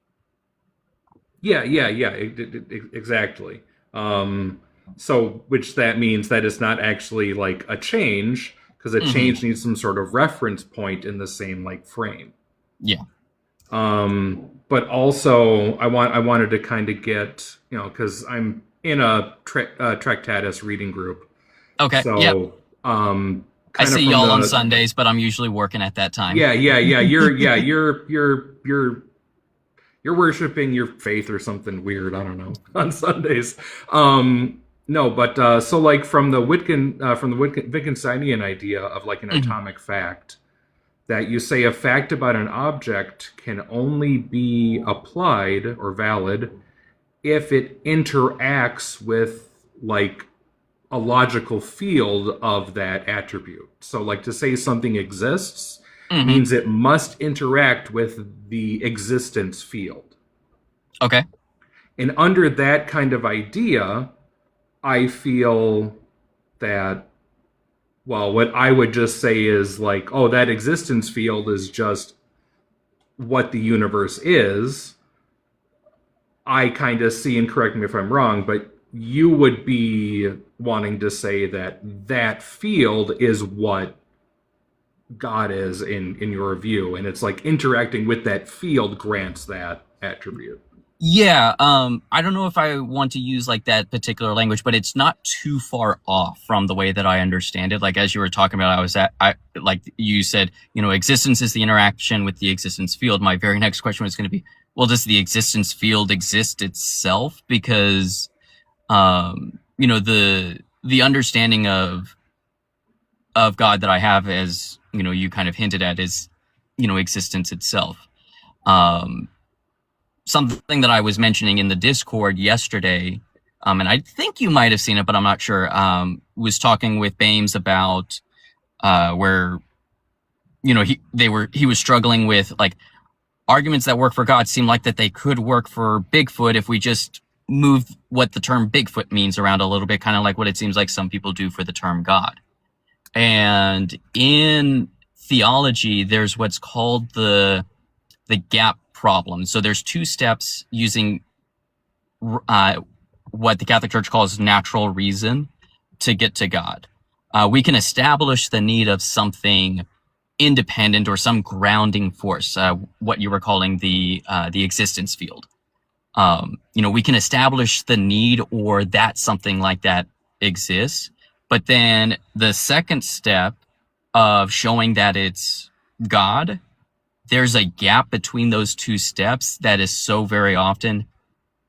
Speaker 5: Yeah, exactly. So, which that means that it's not actually like a change, because a change needs some sort of reference point in the same like frame.
Speaker 1: Yeah.
Speaker 5: But also I wanted to kind of get, because I'm in a Tractatus reading group.
Speaker 1: Okay.
Speaker 5: So,
Speaker 1: yep. I see
Speaker 5: from
Speaker 1: y'all on Sundays, but I'm usually working at that time.
Speaker 5: Yeah. You're worshiping your faith or something weird. I don't know, on Sundays. No, but so like from the Wittgensteinian idea of like an atomic fact, that you say a fact about an object can only be applied or valid if it interacts with like a logical field of that attribute. So like to say something exists means it must interact with the existence field.
Speaker 1: Okay.
Speaker 5: And under that kind of idea, I feel that, well, what I would just say is like, oh, that existence field is just what the universe is. I kind of see, and correct me if I'm wrong, but you would be wanting to say that that field is what God is in your view, and it's like interacting with that field grants that attribute.
Speaker 1: Yeah, I don't know if I want to use like that particular language, but it's not too far off from the way that I understand it. Like as you were talking about, like you said, existence is the interaction with the existence field. My very next question was going to be, well, does the existence field exist itself? Because, the understanding of God that I have, as, you kind of hinted at, is, existence itself. Something that I was mentioning in the Discord yesterday, and I think you might have seen it, but I'm not sure, was talking with Bames about where, he was struggling with like arguments that work for God seem like that they could work for Bigfoot if we just move what the term Bigfoot means around a little bit, kind of like what it seems like some people do for the term God. And in theology, there's what's called the gap problem. So there's two steps using what the Catholic Church calls natural reason to get to God. We can establish the need of something independent or some grounding force, what you were calling the existence field. We can establish the need or that something like that exists. But then the second step of showing that it's God, there's a gap between those two steps that is so very often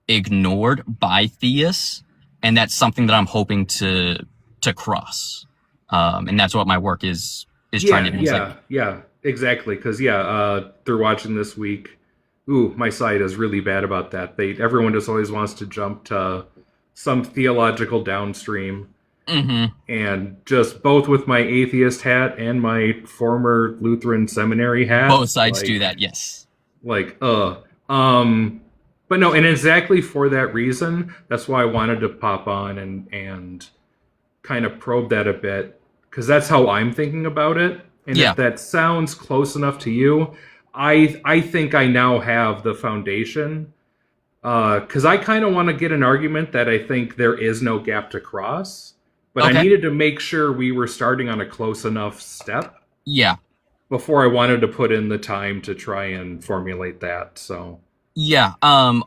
Speaker 1: ignored by theists, and that's something that I'm hoping to cross. And that's what my work is trying to do.
Speaker 5: Yeah, exactly. Because they're watching this week. Ooh, my site is really bad about that. Everyone just always wants to jump to some theological downstream. Mm-hmm. And just both with my atheist hat and my former Lutheran seminary hat.
Speaker 1: Both sides do that, yes.
Speaker 5: But no, and exactly for that reason, that's why I wanted to pop on and kind of probe that a bit, because that's how I'm thinking about it. And if that sounds close enough to you, I think I now have the foundation, because I kind of want to get an argument that I think there is no gap to cross. But okay. I needed to make sure we were starting on a close enough step.
Speaker 1: Yeah.
Speaker 5: Before I wanted to put in the time to try and formulate that. So.
Speaker 1: Yeah. I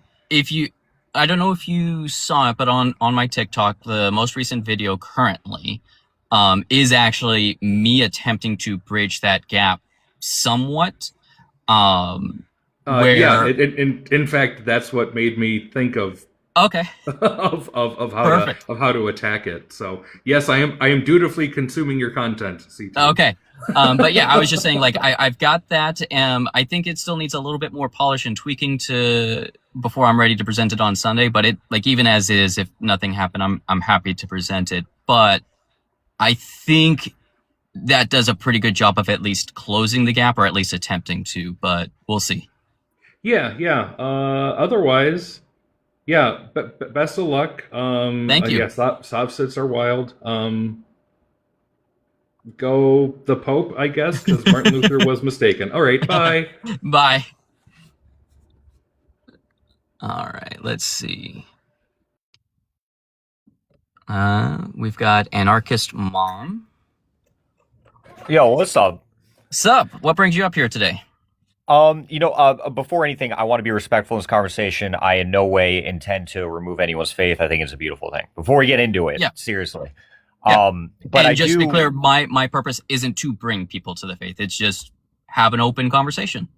Speaker 1: don't know if you saw it, but on my TikTok, the most recent video currently, is actually me attempting to bridge that gap somewhat. In
Speaker 5: fact, that's what made me think of.
Speaker 1: Okay.
Speaker 5: of how to attack it. So yes, I am dutifully consuming your content. CT.
Speaker 1: Okay. But yeah, I was just saying, like, I've got that. I think it still needs a little bit more polish and tweaking before I'm ready to present it on Sunday. But it, like, even as is, if nothing happened, I'm happy to present it. But I think that does a pretty good job of at least closing the gap, or at least attempting to. But we'll see.
Speaker 5: Yeah. Otherwise. Yeah, but best of luck.
Speaker 1: Thank you.
Speaker 5: Yeah, Sovsits are wild. Go the Pope, I guess, because Martin Luther was mistaken. All right, bye.
Speaker 1: Bye. All right, let's see. We've got Anarchist Mom.
Speaker 6: Yo, what's up?
Speaker 1: Sup? What brings you up here today?
Speaker 6: Before anything, I want to be respectful in this conversation. I in no way intend to remove anyone's faith. I think it's a beautiful thing. Before we get into it, seriously.
Speaker 1: Yeah.
Speaker 6: But
Speaker 1: and just to be clear, my purpose isn't to bring people to the faith. It's just have an open conversation.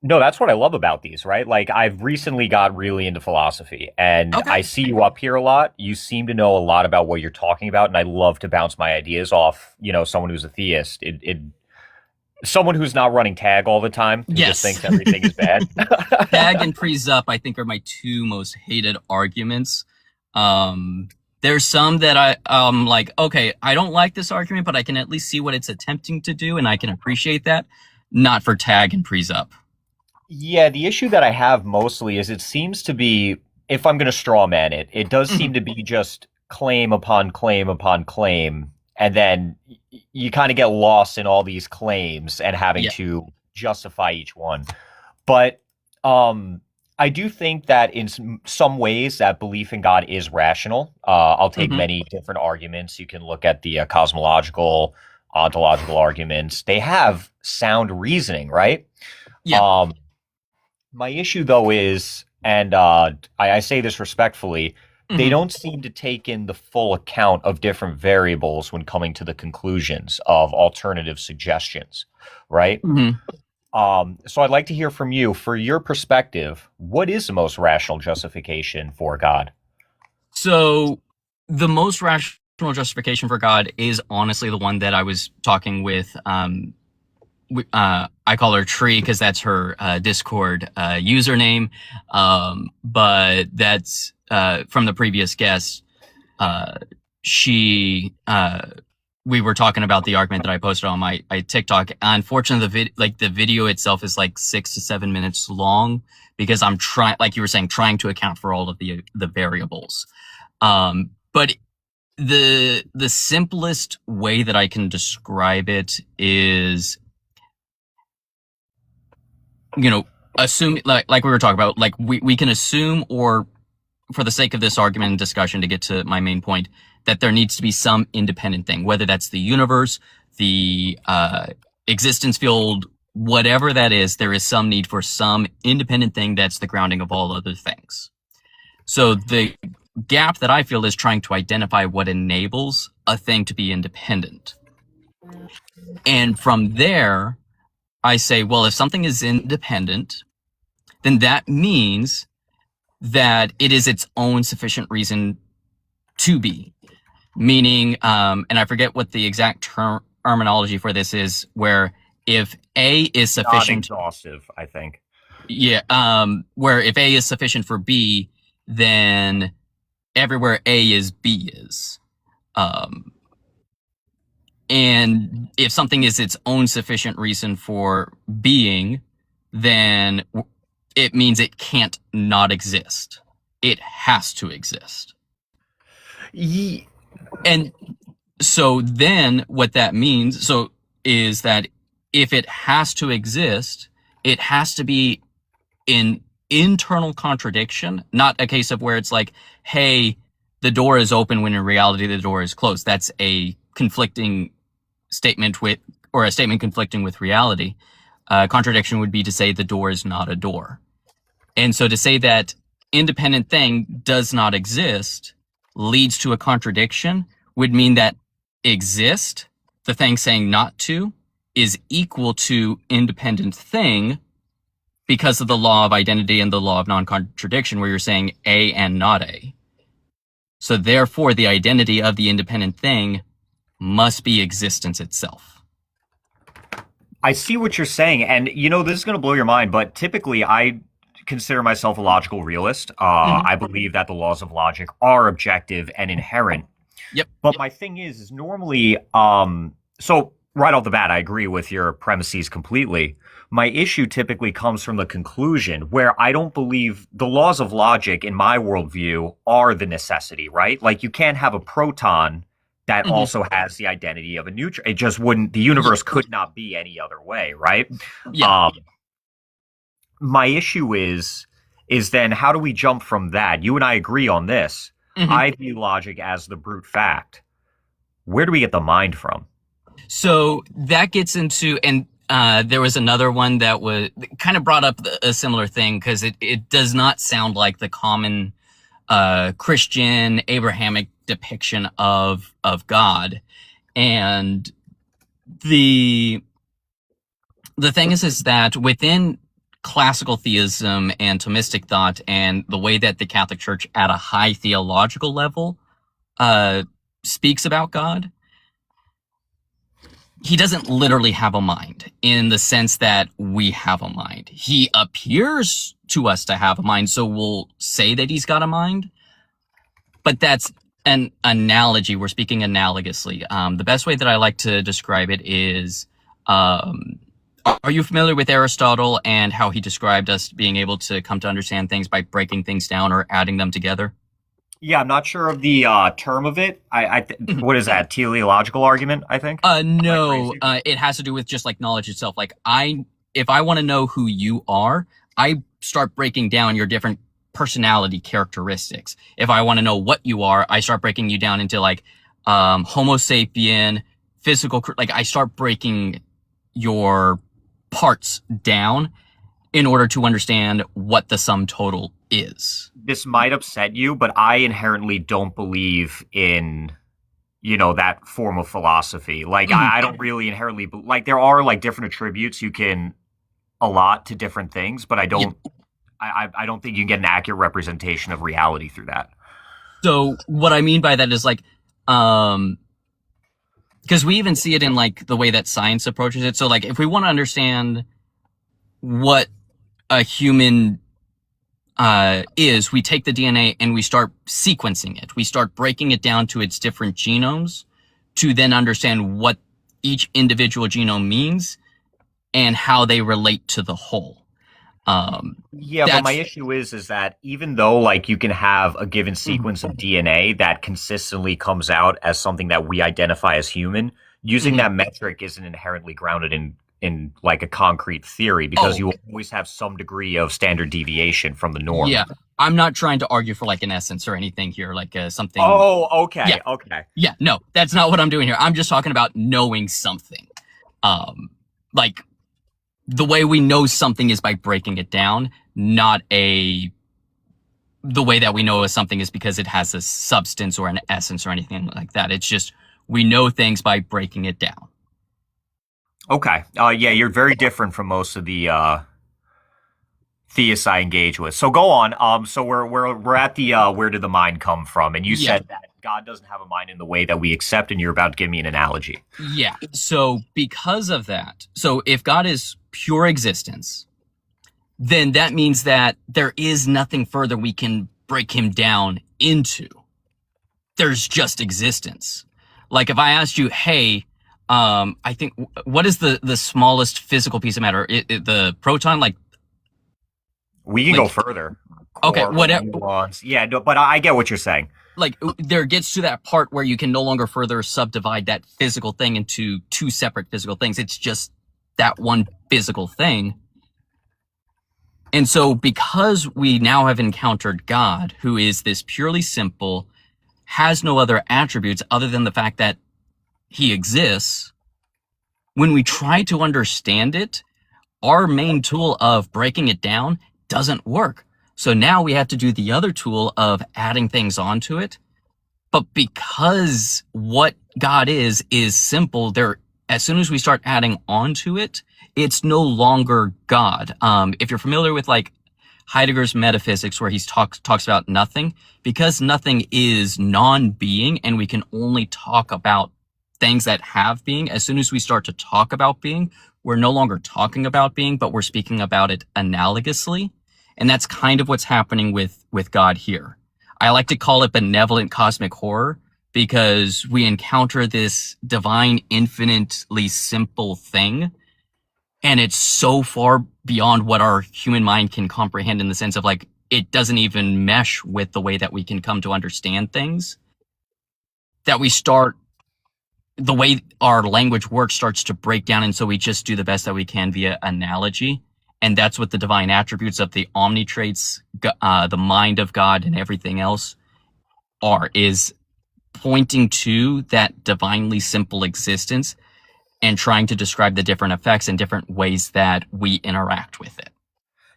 Speaker 6: No, that's what I love about these, right? Like, I've recently got really into philosophy, and I see you up here a lot. You seem to know a lot about what you're talking about, and I love to bounce my ideas off, someone who's a theist. Someone who's not running tag all the time, who just thinks everything is bad.
Speaker 1: Tag and Pre-Zup, I think, are my two most hated arguments. There's some that I'm like, okay, I don't like this argument, but I can at least see what it's attempting to do, and I can appreciate that. Not for Tag and Pre-Zup.
Speaker 6: Yeah, the issue that I have mostly is it seems to be, if I'm going to straw man it, it does seem to be just claim upon claim upon claim. And then you kind of get lost in all these claims and having to justify each one. But I do think that in some ways that belief in God is rational. I'll take many different arguments. You can look at the cosmological, ontological arguments. They have sound reasoning, right?
Speaker 1: Yeah.
Speaker 6: My issue, though, is, and I say this respectfully, they don't seem to take in the full account of different variables when coming to the conclusions of alternative suggestions, right? So I'd like to hear from you, for your perspective, what is the most rational justification for God?
Speaker 1: So the most rational justification for God is honestly the one that I was talking with. I call her Tree because that's her Discord username, but that's from the previous guest. We were talking about the argument that I posted on my TikTok. Unfortunately, the video itself is like 6 to 7 minutes long because I'm trying, like you were saying, trying to account for all of the variables. But the simplest way that I can describe it is, assume like we were talking about, like we can assume, or for the sake of this argument and discussion, to get to my main point, that there needs to be some independent thing, whether that's the universe, the existence field, whatever that is, there is some need for some independent thing that's the grounding of all other things. So the gap that I feel is trying to identify what enables a thing to be independent. And from there, I say, well, if something is independent, then that means that it is its own sufficient reason to be. Meaning, and I forget what the exact terminology for this is, where if A is sufficient,
Speaker 6: not exhaustive, I think.
Speaker 1: Yeah, where if A is sufficient for B, then everywhere A is, B is. And if something is its own sufficient reason for being, then it means it can't not exist. It has to exist. And so then what that means is that if it has to exist, it has to be in internal contradiction, not a case of where it's like, hey, the door is open when in reality the door is closed. That's a conflicting statement or a statement conflicting with reality. Contradiction would be to say the door is not a door. And so to say that independent thing does not exist leads to a contradiction would mean that exist, the thing saying not to, is equal to independent thing because of the law of identity and the law of non-contradiction, where you're saying A and not A. So therefore, the identity of the independent thing must be existence itself.
Speaker 6: I see what you're saying, and this is going to blow your mind, but typically I consider myself a logical realist. I believe that the laws of logic are objective and inherent.
Speaker 1: Yep.
Speaker 6: But my thing is normally, so right off the bat, I agree with your premises completely. My issue typically comes from the conclusion, where I don't believe the laws of logic in my worldview are the necessity, right? Like you can't have a proton that also has the identity of a neutron. It just wouldn't, the universe could not be any other way, right?
Speaker 1: Yeah.
Speaker 6: My issue is then how do we jump from that? You and I agree on this. I view logic as the brute fact. Where do we get the mind from?
Speaker 1: So that gets into, and there was another one that was kind of brought up a similar thing, because it does not sound like the common Christian Abrahamic depiction of God. And the thing is that within classical theism and Thomistic thought, and the way that the Catholic Church at a high theological level speaks about God, he doesn't literally have a mind in the sense that we have a mind. He appears to us to have a mind, so we'll say that he's got a mind, but that's an analogy. We're speaking analogously. The best way that I like to describe it is, are you familiar with Aristotle and how he described us being able to come to understand things by breaking things down or adding them together?
Speaker 6: Yeah, I'm not sure of the term of it. What is that? Teleological argument, I think?
Speaker 1: No, it has to do with just like knowledge itself. Like if I want to know who you are, I start breaking down your different personality characteristics. If I want to know what you are, I start breaking you down into like Homo sapien, physical, like I start breaking your parts down in order to understand what the sum total is.
Speaker 6: This might upset you, but I inherently don't believe in, that form of philosophy. Like, I don't really inherently, like, there are, like, different attributes you can allot to different things, but I don't, I don't think you can get an accurate representation of reality through that.
Speaker 1: So what I mean by that is like, because we even see it in like the way that science approaches it. So like, if we want to understand what a human is, we take the DNA and we start sequencing it. We start breaking it down to its different genomes to then understand what each individual genome means and how they relate to the whole.
Speaker 6: But my issue is that even though like you can have a given sequence of DNA that consistently comes out as something that we identify as human, using that metric isn't inherently grounded in like a concrete theory, because you will always have some degree of standard deviation from the norm.
Speaker 1: Yeah, I'm not trying to argue for like an essence or anything here, like something.
Speaker 6: Oh, okay,
Speaker 1: yeah.
Speaker 6: Okay.
Speaker 1: Yeah, no, that's not what I'm doing here. I'm just talking about knowing something. Like the way we know something is by breaking it down, not the way that we know something is because it has a substance or an essence or anything like that. It's just we know things by breaking it down.
Speaker 6: Okay. Yeah, you're very different from most of the theists I engage with. So go on. So we're at the where did the mind come from? And you said that God doesn't have a mind in the way that we accept, and you're about to give me an analogy.
Speaker 1: Yeah. So because of that, so if God is pure existence, then that means that there is nothing further we can break him down into. There's just existence. Like if I asked you, hey, I think what is the smallest physical piece of matter? The proton, like
Speaker 6: we can go further.
Speaker 1: Okay, whatever.
Speaker 6: Yeah, no, but I get what you're saying.
Speaker 1: Like there gets to that part where you can no longer further subdivide that physical thing into two separate physical things. It's just that one physical thing. And so because we now have encountered God, who is this purely simple, has no other attributes other than the fact that he exists, when we try to understand it, our main tool of breaking it down doesn't work. So now we have to do the other tool of adding things onto it. But because what God is simple, as soon as we start adding onto it, it's no longer God. If you're familiar with like Heidegger's metaphysics, where he talks about nothing, because nothing is non-being and we can only talk about things that have being, as soon as we start to talk about being, we're no longer talking about being, but we're speaking about it analogously. And that's kind of what's happening with God here. I like to call it benevolent cosmic horror, because we encounter this divine, infinitely simple thing. And it's so far beyond what our human mind can comprehend, in the sense of like, it doesn't even mesh with the way that we can come to understand things, that we start, the way our language works starts to break down. And so we just do the best that we can via analogy. And that's what the divine attributes of the omni traits, the mind of God and everything else is pointing to that divinely simple existence and trying to describe the different effects and different ways that we interact with it.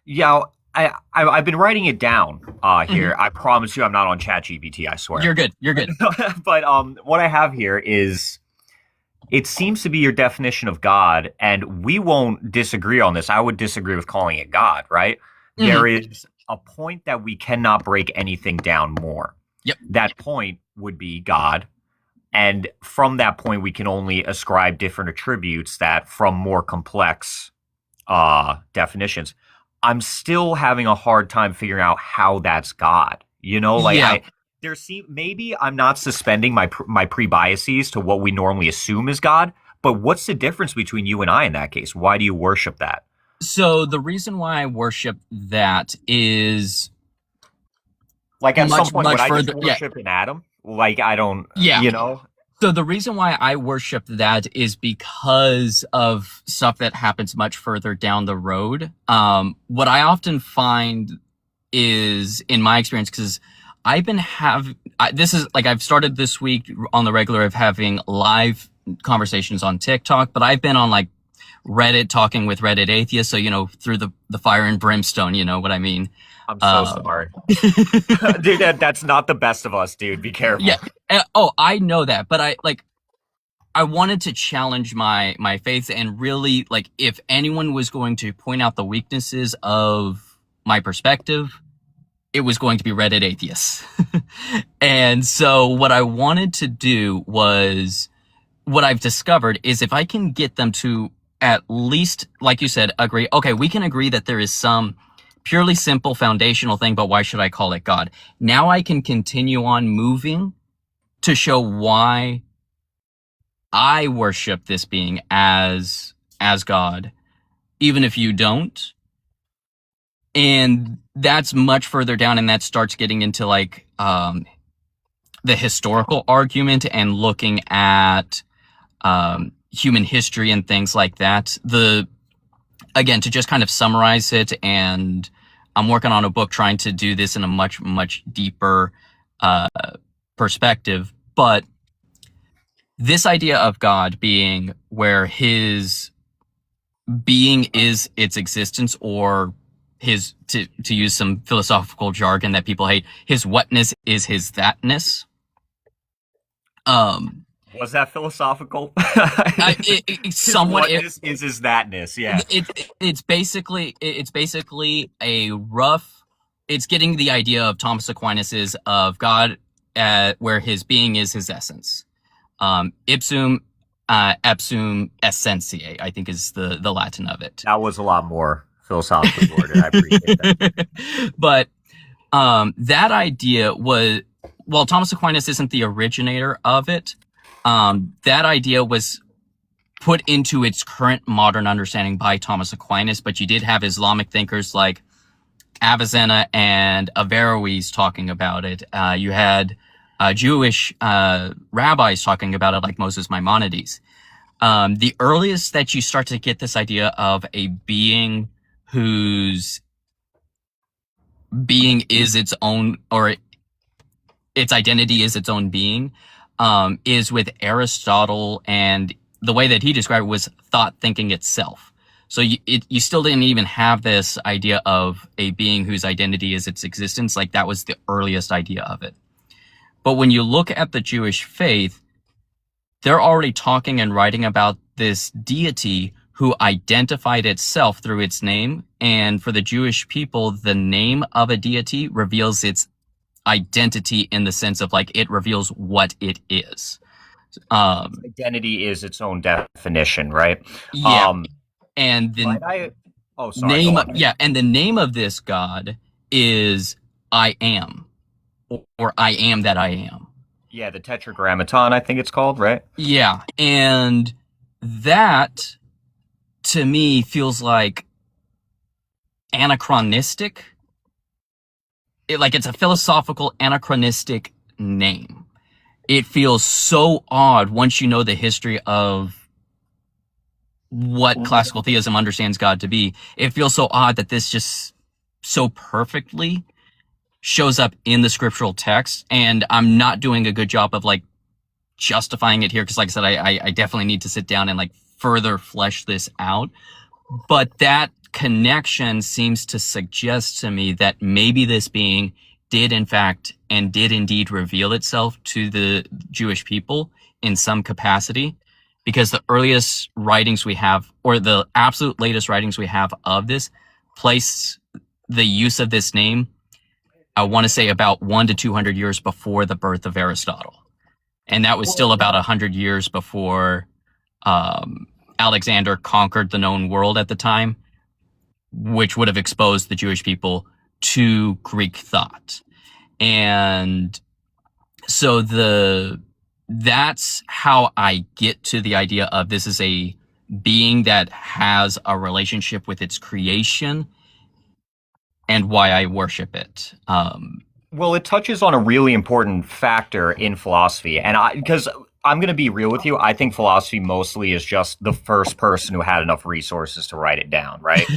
Speaker 6: Yeah, I've been writing it down here. I promise you I'm not on ChatGPT, I swear.
Speaker 1: You're good. You're good.
Speaker 6: But what I have here is, it seems to be your definition of God, and we won't disagree on this. I would disagree with calling it God, right? Mm-hmm. There is a point that we cannot break anything down more.
Speaker 1: Yep.
Speaker 6: That point would be God. And from that point, we can only ascribe different attributes that from more complex definitions. I'm still having a hard time figuring out how that's God. Maybe I'm not suspending my pre-biases to what we normally assume is God, but what's the difference between you and I in that case? Why do you worship that?
Speaker 1: So the reason why I worship that is,
Speaker 6: like, at some point, would I just worship an atom? Like, I don't,
Speaker 1: So the reason why I worship that is because of stuff that happens much further down the road. What I often find is, in my experience, because I've started this week on the regular of having live conversations on TikTok, but I've been on like Reddit talking with Reddit atheists. So, through the fire and brimstone, you know what I mean?
Speaker 6: I'm so
Speaker 1: Um,
Speaker 6: smart. Dude, that's not the best of us, dude. Be careful.
Speaker 1: yeah. I know that, but I wanted to challenge my faith and really, like, if anyone was going to point out the weaknesses of my perspective, it was going to be Reddit atheists. And so what I wanted to do was, what I've discovered is if I can get them to at least, like you said, agree, okay, we can agree that there is some purely simple foundational thing, but why should I call it God? Now I can continue on moving to show why I worship this being as God, even if you don't. And that's much further down, and that starts getting into like the historical argument and looking at human history and things like that. Again, to just kind of summarize it, and I'm working on a book trying to do this in a much deeper perspective, but this idea of God being where his being is its existence, or his, to use some philosophical jargon that people hate, his whatness is his thatness.
Speaker 6: Was that philosophical?
Speaker 1: Somewhat
Speaker 6: is his thatness, yeah.
Speaker 1: It's basically a rough. It's getting the idea of Thomas Aquinas's of God, where his being is his essence. Ipsum essentiae, I think is the Latin of it.
Speaker 6: That was a lot more philosophically worded. I appreciate that.
Speaker 1: But that idea was, well, Thomas Aquinas isn't the originator of it. That idea was put into its current modern understanding by Thomas Aquinas, but you did have Islamic thinkers like Avicenna and Averroes talking about it. You had Jewish rabbis talking about it, like Moses Maimonides. The earliest that you start to get this idea of a being whose being is its own, or its identity is its own being, is with Aristotle, and the way that he described it was thought thinking itself. So you still didn't even have this idea of a being whose identity is its existence. Like, that was the earliest idea of it. But when you look at the Jewish faith, they're already talking and writing about this deity who identified itself through its name. And for the Jewish people, the name of a deity reveals its identity in the sense of, like, it reveals what it is.
Speaker 6: Identity is its own definition, right?
Speaker 1: Yeah. And the name, and the name of this God is I am, or I am that I am.
Speaker 6: Yeah, the Tetragrammaton, I think it's called, right?
Speaker 1: Yeah, and that, to me, feels like anachronistic. It's a philosophical anachronistic name. It feels so odd once you know the history of what classical theism understands God to be. It feels so odd that this just so perfectly shows up in the scriptural text, and I'm not doing a good job of like justifying it here, because like I said, I definitely need to sit down and like further flesh this out. But that connection seems to suggest to me that maybe this being did in fact and did indeed reveal itself to the Jewish people in some capacity, because the earliest writings we have, or the absolute latest writings we have of this, place the use of this name, I want to say, about 100 to 200 years before the birth of Aristotle. And that was still about 100 years before Alexander conquered the known world at the time, which would have exposed the Jewish people to Greek thought. And so that's how I get to the idea of this is a being that has a relationship with its creation, and why I worship it.
Speaker 6: Well, it touches on a really important factor in philosophy. And because I'm going to be real with you, I think philosophy mostly is just the first person who had enough resources to write it down, right?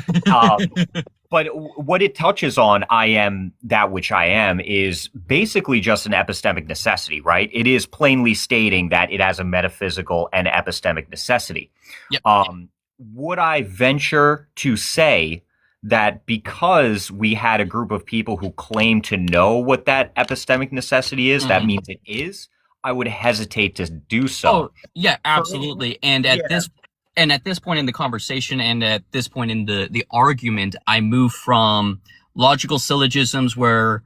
Speaker 6: But what it touches on, I am that which I am, is basically just an epistemic necessity, right? It is plainly stating that it has a metaphysical and epistemic necessity.
Speaker 1: Yep.
Speaker 6: Would I venture to say that because we had a group of people who claim to know what that epistemic necessity is, that means it is, I would hesitate to do so.
Speaker 1: Oh, yeah, absolutely. And at this point in the conversation and at this point in the argument, I move from logical syllogisms where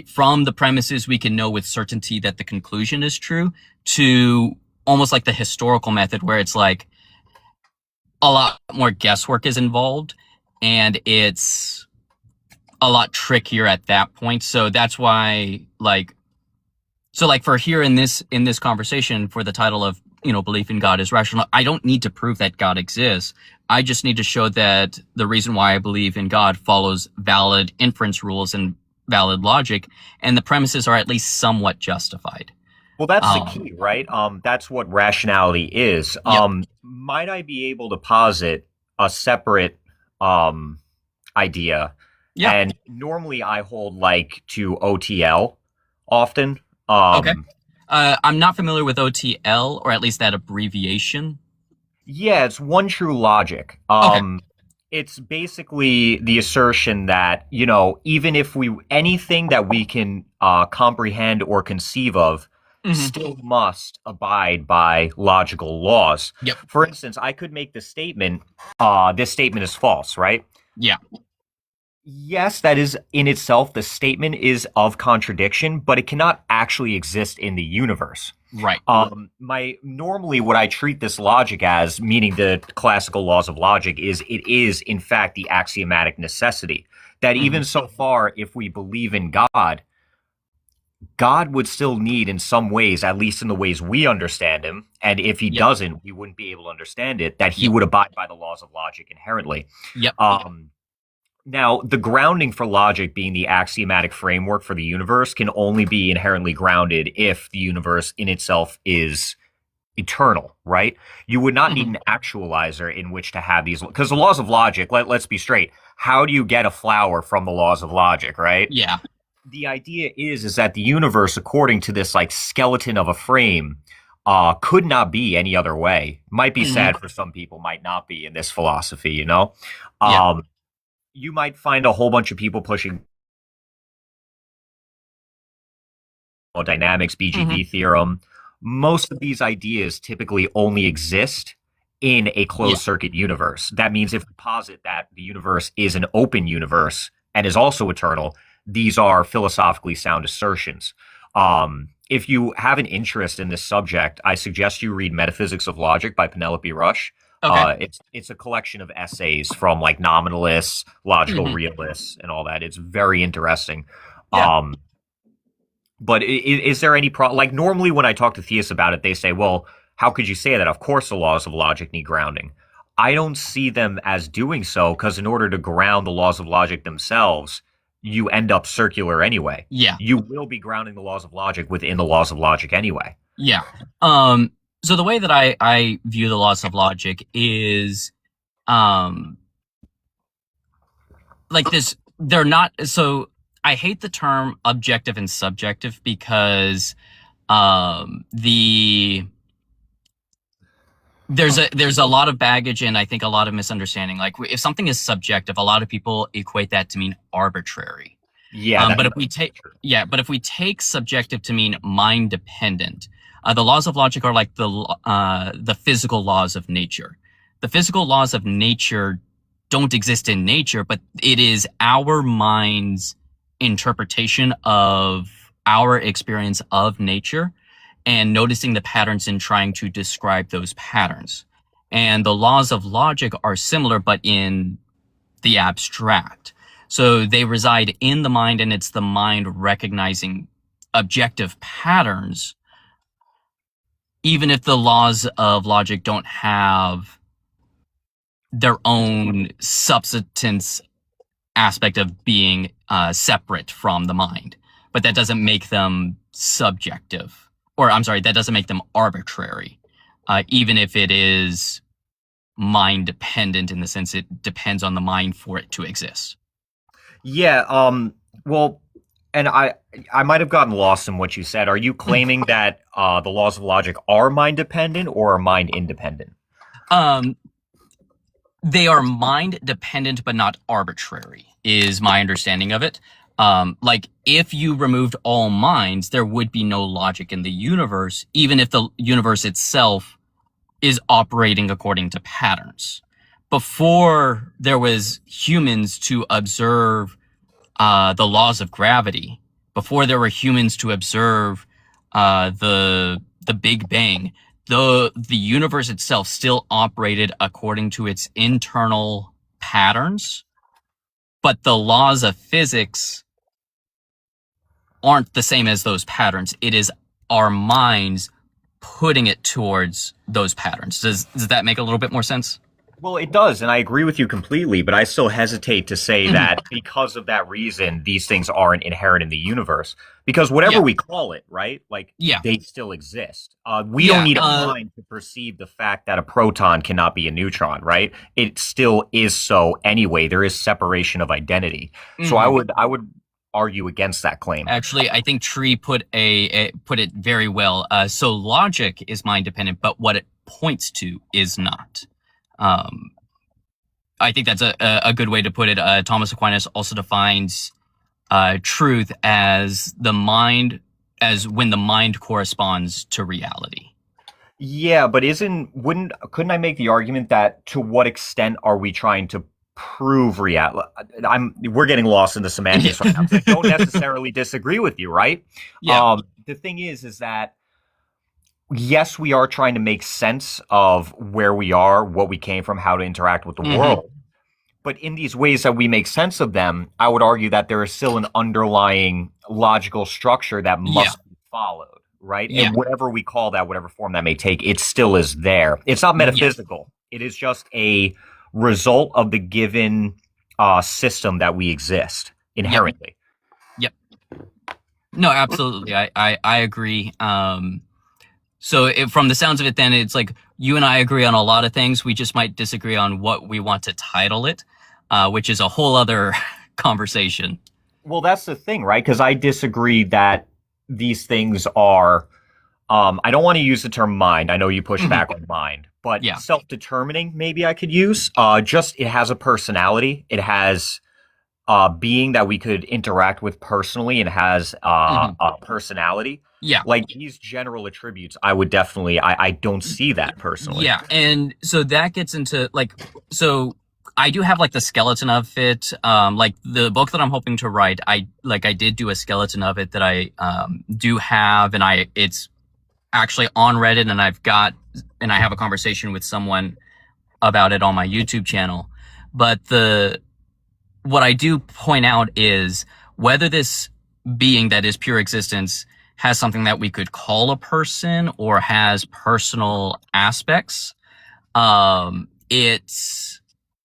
Speaker 1: from the premises we can know with certainty that the conclusion is true, to almost like the historical method where it's like a lot more guesswork is involved and it's a lot trickier at that point. So that's why for here in this conversation, for the title of, belief in God is rational, I don't need to prove that God exists. I just need to show that the reason why I believe in God follows valid inference rules and valid logic, and the premises are at least somewhat justified.
Speaker 6: Well, that's the key, right? That's what rationality is. Might I be able to posit a separate idea? Yeah. And normally I hold to OTL often.
Speaker 1: Okay. I'm not familiar with OTL, or at least that abbreviation.
Speaker 6: Yeah, it's one true logic.
Speaker 1: Okay.
Speaker 6: It's basically the assertion that, even if anything that we can comprehend or conceive of still must abide by logical laws.
Speaker 1: Yep.
Speaker 6: For instance, I could make the statement, this statement is false, right?
Speaker 1: Yeah.
Speaker 6: Yes, that is in itself, the statement is of contradiction, but it cannot actually exist in the universe.
Speaker 1: Right.
Speaker 6: Normally what I treat this logic as, meaning the classical laws of logic, is it is in fact the axiomatic necessity that even so far, if we believe in God, God would still need in some ways, at least in the ways we understand him, and if he doesn't, we wouldn't be able to understand it, that he would abide by the laws of logic inherently.
Speaker 1: Yep.
Speaker 6: Now, the grounding for logic being the axiomatic framework for the universe can only be inherently grounded if the universe in itself is eternal, right? You would not need an actualizer in which to have these, because the laws of logic, let's be straight, how do you get a flower from the laws of logic, right?
Speaker 1: Yeah.
Speaker 6: The idea is that the universe, according to this skeleton of a frame, could not be any other way. Might be sad for some people, might not be in this philosophy, You might find a whole bunch of people pushing dynamics, BGP theorem. Most of these ideas typically only exist in a closed circuit universe. That means if we posit that the universe is an open universe and is also eternal, these are philosophically sound assertions. If you have an interest in this subject, I suggest you read Metaphysics of Logic by Penelope Rush. Okay. It's a collection of essays from nominalists, logical realists, and all that. It's very interesting. Yeah. But is there any problem? Normally when I talk to theists about it, they say, well, how could you say that? Of course the laws of logic need grounding. I don't see them as doing so, because in order to ground the laws of logic themselves, you end up circular anyway.
Speaker 1: Yeah.
Speaker 6: You will be grounding the laws of logic within the laws of logic anyway.
Speaker 1: Yeah. So the way that I view the laws of logic is, this, they're not, so I hate the term objective and subjective because, there's a lot of baggage and I think a lot of misunderstanding. If something is subjective, a lot of people equate that to mean arbitrary.
Speaker 6: Yeah.
Speaker 1: But if we take subjective to mean mind dependent, the laws of logic are like the physical laws of nature. The physical laws of nature don't exist in nature, but it is our mind's interpretation of our experience of nature and noticing the patterns and trying to describe those patterns. And the laws of logic are similar, but in the abstract. So they reside in the mind, and it's the mind recognizing objective patterns, even if the laws of logic don't have their own substance aspect of being separate from the mind. But that doesn't make them subjective. Or, I'm sorry, that doesn't make them arbitrary, even if it is mind dependent in the sense it depends on the mind for it to exist.
Speaker 6: Yeah, well, and I might have gotten lost in what you said. Are you claiming that the laws of logic are mind dependent or are mind independent?
Speaker 1: They are mind dependent, but not arbitrary, is my understanding of it. Like, if you removed all minds, there would be no logic in the universe, even if the universe itself is operating according to patterns. Before there was humans to observe the laws of gravity, before there were humans to observe the Big Bang, the universe itself still operated according to its internal patterns, but the laws of physics aren't the same as those patterns. It is our minds putting it towards those patterns. Does that make a little bit more sense?
Speaker 6: Well, it does, and I agree with you completely, but I still hesitate to say that because of that reason, these things aren't inherent in the universe. Because whatever we call it, right? Like, they still exist. We don't need a mind to perceive the fact that a proton cannot be a neutron, right? It still is so anyway. There is separation of identity. So I would argue against that claim.
Speaker 1: Actually, I think Tree put it very well. So logic is mind dependent, but what it points to is not. I think that's a good way to put it. Thomas Aquinas also defines truth as when the mind corresponds to reality.
Speaker 6: Yeah, but couldn't I make the argument that to what extent are we trying to prove reality? We're getting lost in the semantics right now. I don't necessarily disagree with you, right?
Speaker 1: Yeah.
Speaker 6: The thing is that yes, we are trying to make sense of where we are, what we came from, how to interact with the world. But in these ways that we make sense of them, I would argue that there is still an underlying logical structure that must be followed, right? And whatever we call that, whatever form that may take, it still is there. It's not metaphysical. It is just a result of the given system that we exist inherently.
Speaker 1: Yep. No, absolutely. I agree. So from the sounds of it, then it's like you and I agree on a lot of things. We just might disagree on what we want to title it, which is a whole other conversation.
Speaker 6: Well, that's the thing, right? Because I disagree that these things are, I don't want to use the term mind. I know you push back on mind, but self-determining maybe I could use. Just it has a personality. It has being that we could interact with personally and has a personality.
Speaker 1: Yeah.
Speaker 6: Like these general attributes, I would definitely, I don't see that personally.
Speaker 1: Yeah. And so that gets into so I do have like the skeleton of it. Like the book that I'm hoping to write, I did do a skeleton of it that I do have, and it's actually on Reddit, and I have a conversation with someone about it on my YouTube channel. But what I do point out is whether this being that is pure existence has something that we could call a person or has personal aspects. It's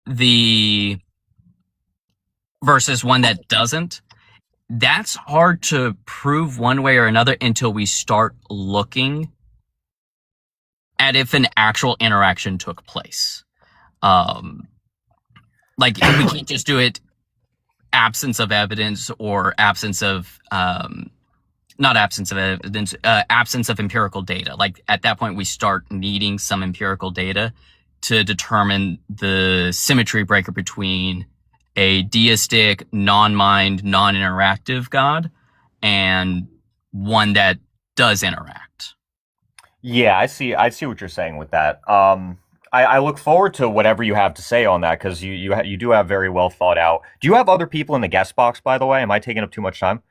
Speaker 1: the versus one that doesn't. That's hard to prove one way or another until we start looking at if an actual interaction took place. Like we can't just do it absence of evidence or absence of not absence of evidence, absence of empirical data. Like at that point, we start needing some empirical data to determine the symmetry breaker between a deistic, non-mind, non-interactive God and one that does interact.
Speaker 6: Yeah, I see what you're saying with that. I look forward to whatever you have to say on that because you do have very well thought out. Do you have other people in the guest box, by the way? Am I taking up too much time?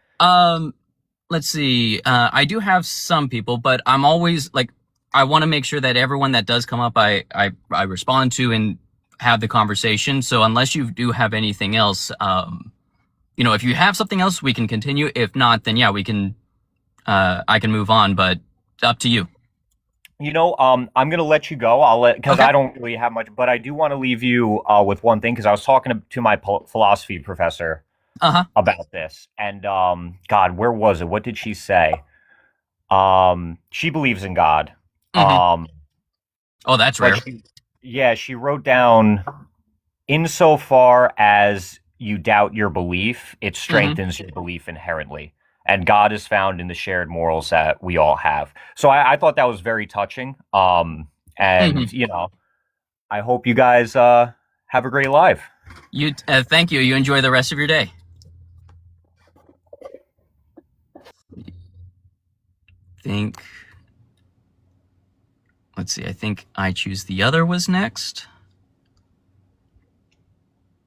Speaker 1: Let's see. I do have some people, but I'm always I want to make sure that everyone that does come up, I respond to and have the conversation. So unless you do have anything else, if you have something else, we can continue. If not, then we can, I can move on, but up to you.
Speaker 6: I'm going to let you go. Because I don't really have much, but I do want to leave you with one thing because I was talking to my philosophy professor about this. And, God, where was it? What did she say? She believes in God.
Speaker 1: Oh, that's rare.
Speaker 6: She wrote down, insofar as you doubt your belief, it strengthens your belief inherently. And God is found in the shared morals that we all have. So I thought that was very touching. I hope you guys Have a great live.
Speaker 1: You thank you. You enjoy the rest of your day. Let's see. I think I choose the other was next.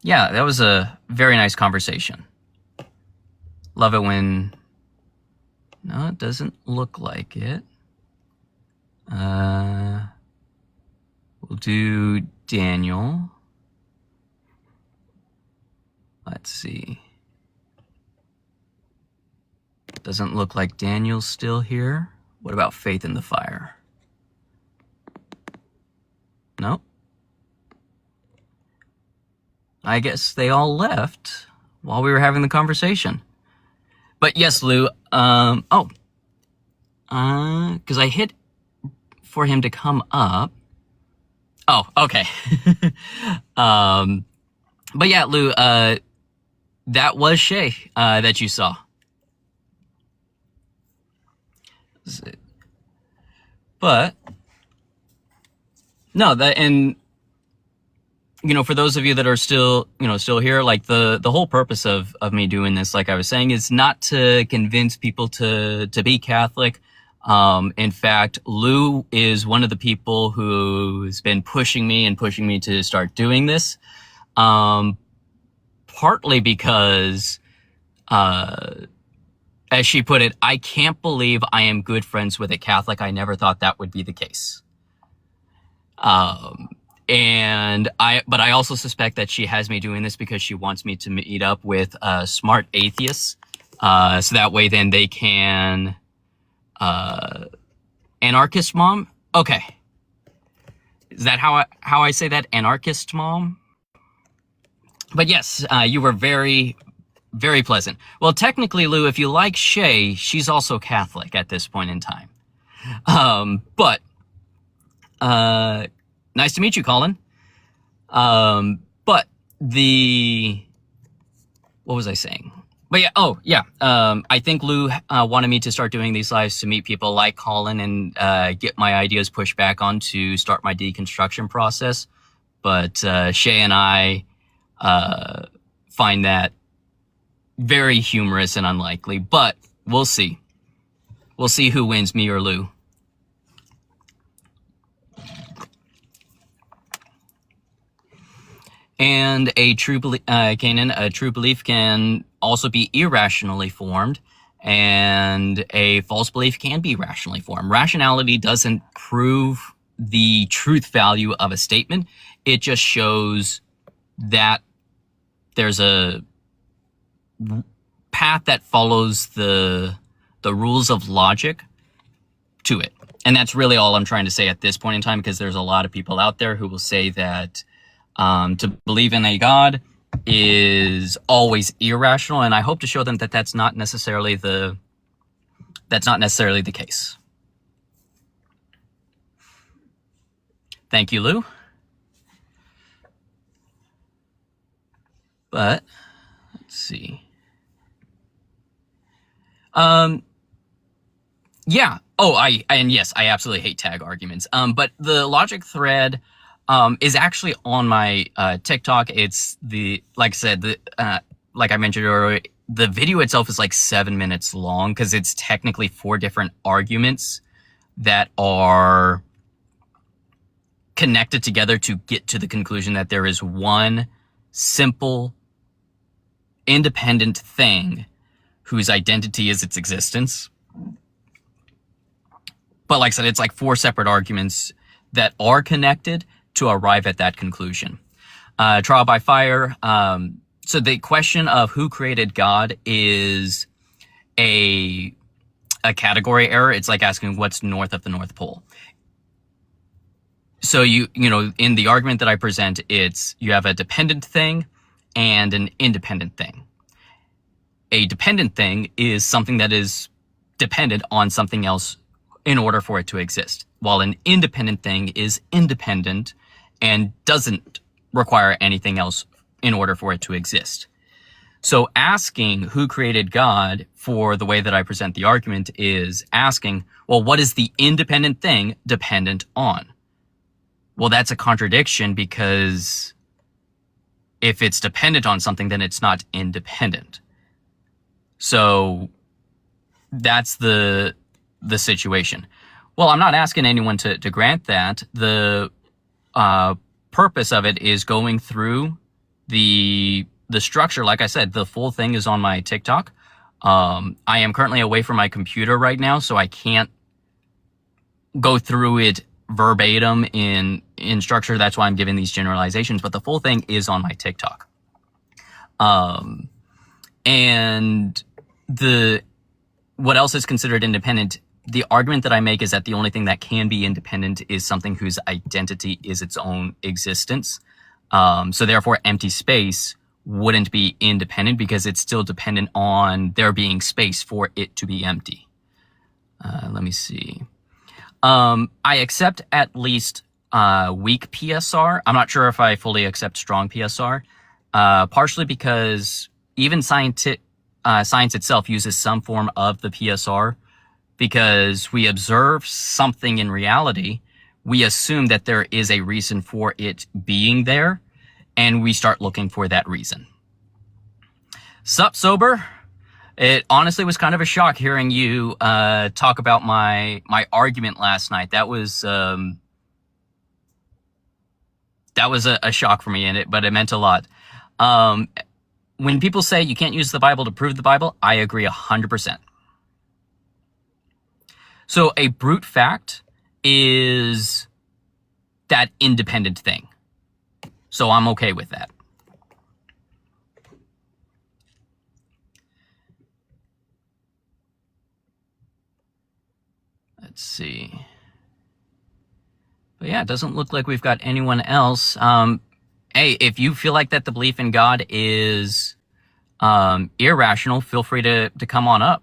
Speaker 1: Yeah, that was a very nice conversation. Love it when... No, it doesn't look like it. We'll do Daniel. Let's see. Doesn't look like Daniel's still here. What about Faith in the Fire? Nope. I guess they all left while we were having the conversation. But yes, Lou, because I hit for him to come up. Oh, okay. But yeah, Lou, that was Shay, that you saw. But, no, and, for those of you that are still here, like the whole purpose of me doing this, like I was saying, is not to convince people to be Catholic. In fact, Lou is one of the people who's been pushing me to start doing this. Partly because, as she put it, I can't believe I am good friends with a Catholic. I never thought that would be the case. But I also suspect that she has me doing this because she wants me to meet up with smart atheists, so that way then they can anarchist mom. Okay, is that how I say that? Anarchist mom. But yes, you were very, very pleasant. Well, technically, Lou, if you like Shay, she's also Catholic at this point in time. But nice to meet you, Colin. But what was I saying? But yeah, I think Lou wanted me to start doing these lives to meet people like Colin and get my ideas pushed back on to start my deconstruction process. But Shay and I find that very humorous and unlikely. But we'll see. We'll see who wins, me or Lou. And a true belief, Kanan, a true belief can also be irrationally formed, and a false belief can be rationally formed. Rationality doesn't prove the truth value of a statement. It just shows that there's a path that follows the rules of logic to it. And that's really all I'm trying to say at this point in time, because there's a lot of people out there who will say that to believe in a God is always irrational, and I hope to show them that that's not necessarily the case. Thank you, Lou. But let's see. Yeah. Oh, yes, I absolutely hate tag arguments. But the logic thread is actually on my TikTok. It's like I said, like I mentioned earlier, the video itself is like 7 minutes long because it's technically 4 different arguments that are connected together to get to the conclusion that there is one simple, independent thing whose identity is its existence. But like I said, it's like 4 separate arguments that are connected to arrive at that conclusion. Trial by fire. So the question of who created God is a category error. It's like asking what's north of the North Pole. So you know, in the argument that I present, you have a dependent thing and an independent thing. A dependent thing is something that is dependent on something else in order for it to exist, while an independent thing is independent and doesn't require anything else in order for it to exist. So asking who created God for the way that I present the argument is asking, well, what is the independent thing dependent on? Well, that's a contradiction because if it's dependent on something, then it's not independent. So that's the situation. Well, I'm not asking anyone to grant that. The purpose of it is going through the structure. Like I said, the full thing is on my TikTok. I am currently away from my computer right now, so I can't go through it verbatim in structure. That's why I'm giving these generalizations, but the full thing is on my TikTok. And what else is considered independent? The argument that I make is that the only thing that can be independent is something whose identity is its own existence. So therefore, empty space wouldn't be independent because it's still dependent on there being space for it to be empty. Let me see. I accept at least weak PSR. I'm not sure if I fully accept strong PSR, partially because even science itself uses some form of the PSR. Because we observe something in reality, we assume that there is a reason for it being there, and we start looking for that reason. Sup, Sober? It honestly was kind of a shock hearing you talk about my argument last night. That was a shock for me, but it meant a lot. When people say you can't use the Bible to prove the Bible, I agree 100%. So a brute fact is that independent thing. So I'm okay with that. Let's see. But yeah, it doesn't look like we've got anyone else. Hey, if you feel like that the belief in God is irrational, feel free to come on up.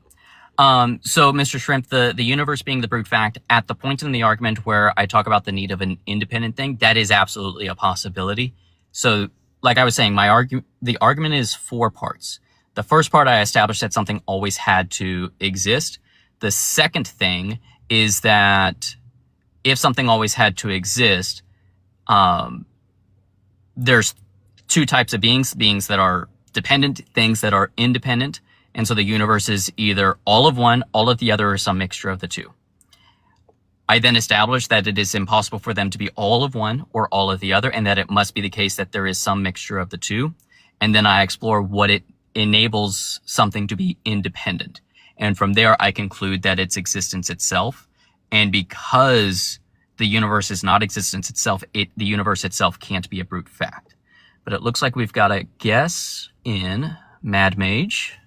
Speaker 1: So, Mr. Shrimp, the universe being the brute fact, at the point in the argument where I talk about the need of an independent thing, that is absolutely a possibility. So, like I was saying, the argument is 4 parts. The first part, I established that something always had to exist. The second thing is that if something always had to exist, there's 2 types of beings that are dependent, things that are independent. And so the universe is either all of one, all of the other, or some mixture of the 2. I then established that it is impossible for them to be all of one or all of the other, and that it must be the case that there is some mixture of the 2. And then I explore what it enables something to be independent. And from there, I conclude that it's existence itself. And because the universe is not existence itself, the universe itself can't be a brute fact. But it looks like we've got a guess in Mad Mage.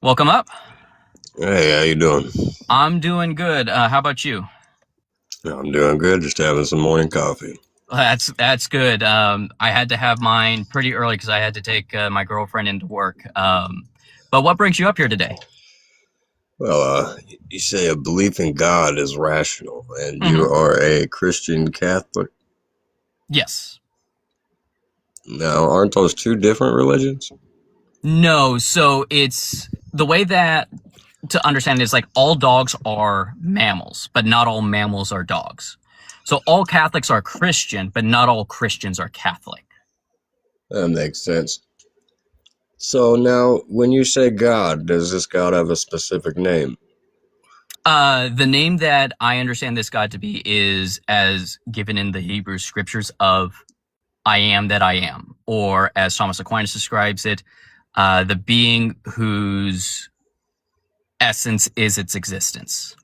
Speaker 1: Welcome up.
Speaker 7: Hey, how you doing?
Speaker 1: I'm doing good. How about you?
Speaker 7: I'm doing good. Just having some morning coffee.
Speaker 1: That's good. I had to have mine pretty early because I had to take my girlfriend into work. But what brings you up here today?
Speaker 7: Well, you say a belief in God is rational, and you are a Christian Catholic?
Speaker 1: Yes.
Speaker 7: Now, aren't those 2 different religions?
Speaker 1: No, so it's the way that to understand it is like all dogs are mammals, but not all mammals are dogs. So all Catholics are Christian, but not all Christians are Catholic.
Speaker 7: That makes sense. So now, when you say God, does this God have a specific name?
Speaker 1: The name that I understand this God to be is as given in the Hebrew scriptures of I am that I am, or as Thomas Aquinas describes it, the being whose essence is its existence.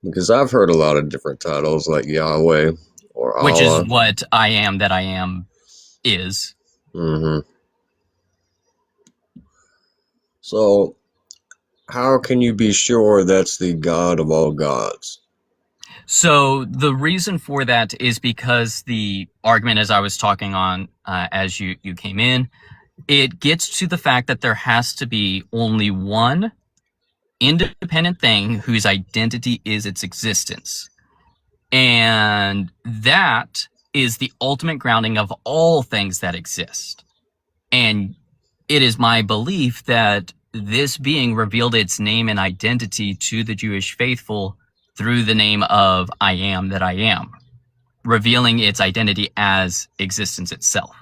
Speaker 7: Because I've heard a lot of different titles like Yahweh or Allah.
Speaker 1: Which is what I am that I am is.
Speaker 7: So, how can you be sure that's the God of all gods?
Speaker 1: So the reason for that is because the argument, as I was talking on, as you came in, it gets to the fact that there has to be only one independent thing whose identity is its existence. And that is the ultimate grounding of all things that exist. And it is my belief that this being revealed its name and identity to the Jewish faithful through the name of I am that I am, revealing its identity as existence itself.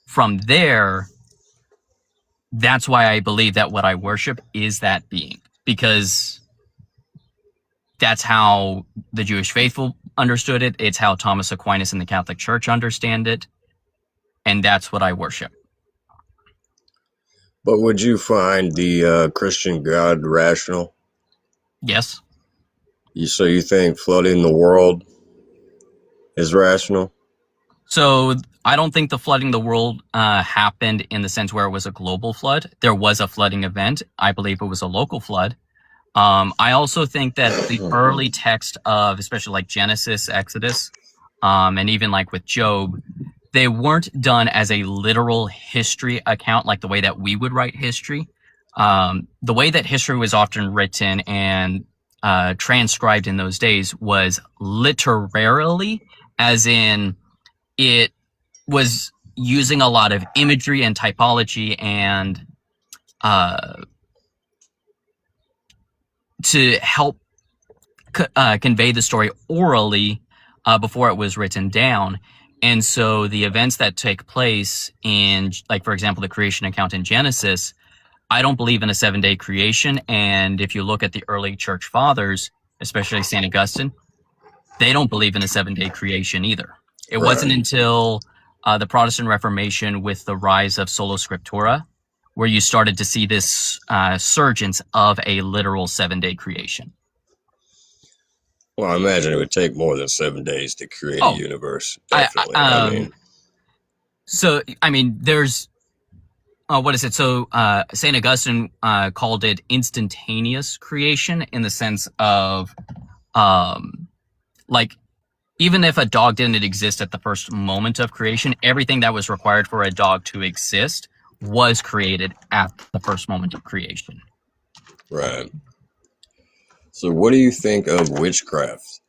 Speaker 1: From there, that's why I believe that what I worship is that being, because that's how the Jewish faithful understood it. It's how Thomas Aquinas and the Catholic Church understand it. And that's what I worship.
Speaker 7: But would you find the Christian God rational?
Speaker 1: Yes.
Speaker 7: So you think flooding the world is rational?
Speaker 1: So I don't think the flooding the world happened in the sense where it was a global flood. There was a flooding event. I believe it was a local flood. I also think that the early text of, especially like Genesis, Exodus, and even like with Job, they weren't done as a literal history account like the way that we would write history. The way that history was often written and transcribed in those days was literarily, as in it was using a lot of imagery and typology and to help convey the story orally before it was written down. And so the events that take place in, like, for example, the creation account in Genesis, I don't believe in a 7-day creation. And if you look at the early church fathers, especially St. Augustine, they don't believe in a 7-day creation either. It wasn't until the Protestant Reformation with the rise of sola scriptura where you started to see this surgence of a literal 7-day creation.
Speaker 7: Well, I imagine it would take more than 7 days to create a universe. Definitely.
Speaker 1: So, I mean, there's, what is it? So, St. Augustine called it instantaneous creation in the sense of, like, even if a dog didn't exist at the first moment of creation, everything that was required for a dog to exist was created at the first moment of creation.
Speaker 7: Right. So what do you think of witchcraft?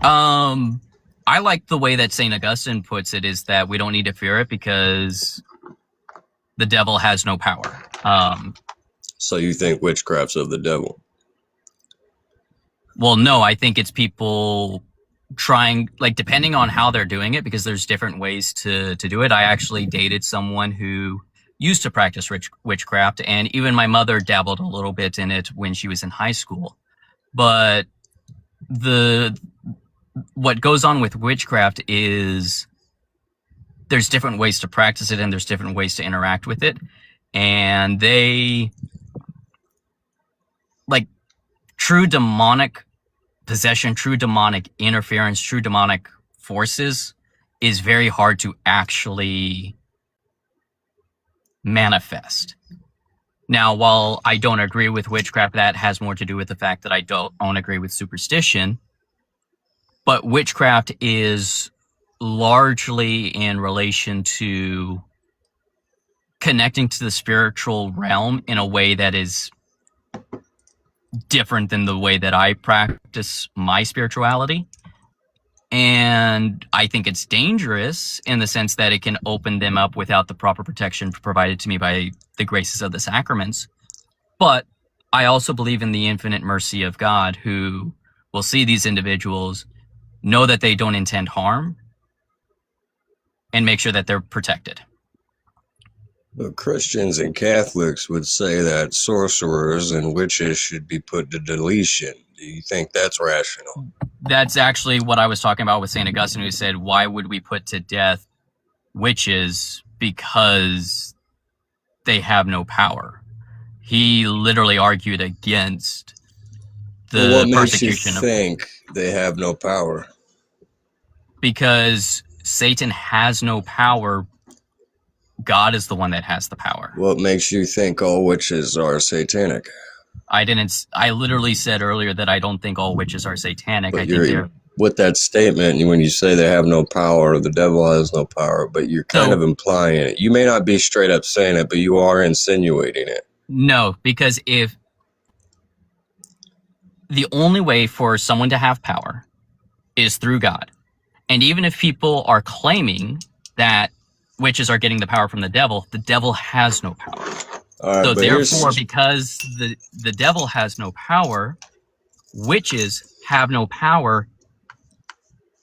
Speaker 1: I like the way that St. Augustine puts it, is that we don't need to fear it because the devil has no power.
Speaker 7: So you think witchcraft's of the devil?
Speaker 1: Well, no, I think it's people trying, like, depending on how they're doing it, because there's different ways to do it. I actually dated someone who used to practice witchcraft, and even my mother dabbled a little bit in it when she was in high school. But what goes on with witchcraft is there's different ways to practice it and there's different ways to interact with it. And they, like, true demonic possession, true demonic interference, true demonic forces is very hard to actually manifest. Now, while I don't agree with witchcraft, that has more to do with the fact that I don't agree with superstition. But witchcraft is largely in relation to connecting to the spiritual realm in a way that is different than the way that I practice my spirituality. And I think it's dangerous in the sense that it can open them up without the proper protection provided to me by the graces of the sacraments. But I also believe in the infinite mercy of God, who will see these individuals, know that they don't intend harm, and make sure that they're protected.
Speaker 7: Well, Christians and Catholics would say that sorcerers and witches should be put to deletion. Do you think that's rational?
Speaker 1: That's actually what I was talking about with St. Augustine, who said, why would we put to death witches? Because they have no power. He literally argued against the persecution.
Speaker 7: What makes you think they have no power?
Speaker 1: Because Satan has no power. God is the one that has the power.
Speaker 7: What makes you think all witches are satanic?
Speaker 1: I literally said earlier that I don't think all witches are satanic.
Speaker 7: But
Speaker 1: I think they're,
Speaker 7: with that statement, when you say they have no power, the devil has no power, but you're kind of implying it. You may not be straight up saying it, but you are insinuating it.
Speaker 1: No, because if the only way for someone to have power is through God, and even if people are claiming that witches are getting the power from the devil has no power.
Speaker 7: All right,
Speaker 1: So
Speaker 7: but
Speaker 1: therefore, because the devil has no power, witches have no power,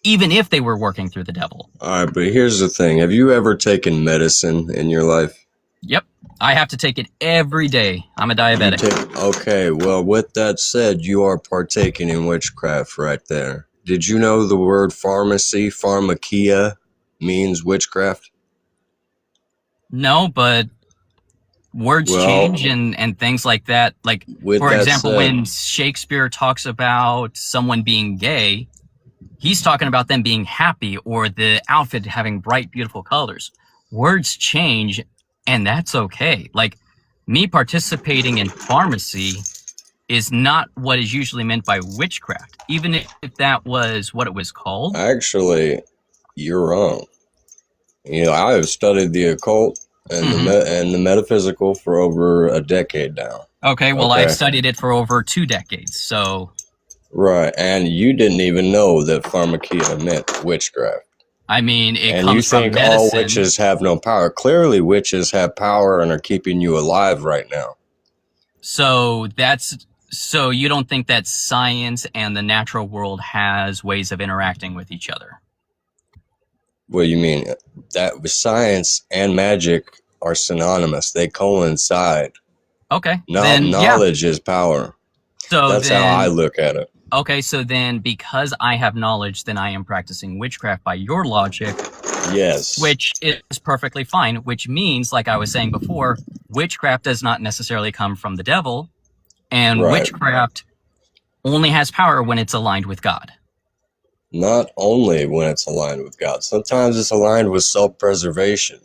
Speaker 1: even if they were working through the devil.
Speaker 7: all right, but here's the thing. Have you ever taken medicine in your life?
Speaker 1: Yep. I have to take it every day. I'm a
Speaker 7: You
Speaker 1: diabetic.
Speaker 7: okay, well, with that said, you are partaking in witchcraft right there. Did you know the word pharmacy, pharmakia, means witchcraft?
Speaker 1: No, but words
Speaker 7: Well,
Speaker 1: change and things like that. Like,
Speaker 7: with
Speaker 1: for
Speaker 7: that
Speaker 1: example,
Speaker 7: said,
Speaker 1: when Shakespeare talks about someone being gay, he's talking about them being happy or the outfit having bright, beautiful colors. Words change, and that's okay. Like, me participating in pharmacy is not what is usually meant by witchcraft, even if that was what it was called.
Speaker 7: actually, you're wrong. You know, I have studied the occult and the metaphysical for over a decade now.
Speaker 1: Okay, well,
Speaker 7: Okay.
Speaker 1: I've studied it for over 2 decades, so
Speaker 7: Right, and you didn't even know that pharmakia meant witchcraft.
Speaker 1: I mean, it
Speaker 7: And you
Speaker 1: comes from
Speaker 7: think all
Speaker 1: medicine.
Speaker 7: witches have no power. Clearly, witches have power and are keeping you alive right now.
Speaker 1: So you don't think that science and the natural world has ways of interacting with each other?
Speaker 7: What do you mean? That science and magic are synonymous. They coincide.
Speaker 1: Okay, then yeah.
Speaker 7: Knowledge is power.
Speaker 1: So
Speaker 7: That's
Speaker 1: then,
Speaker 7: how I look at it.
Speaker 1: okay, so then because I have knowledge, then I am practicing witchcraft by your logic,
Speaker 7: Yes.
Speaker 1: which is perfectly fine, which means, like I was saying before, witchcraft does not necessarily come from the devil, and
Speaker 7: Right.
Speaker 1: witchcraft only has power when it's aligned with God.
Speaker 7: Not only when it's aligned with God. Sometimes it's aligned with self-preservation.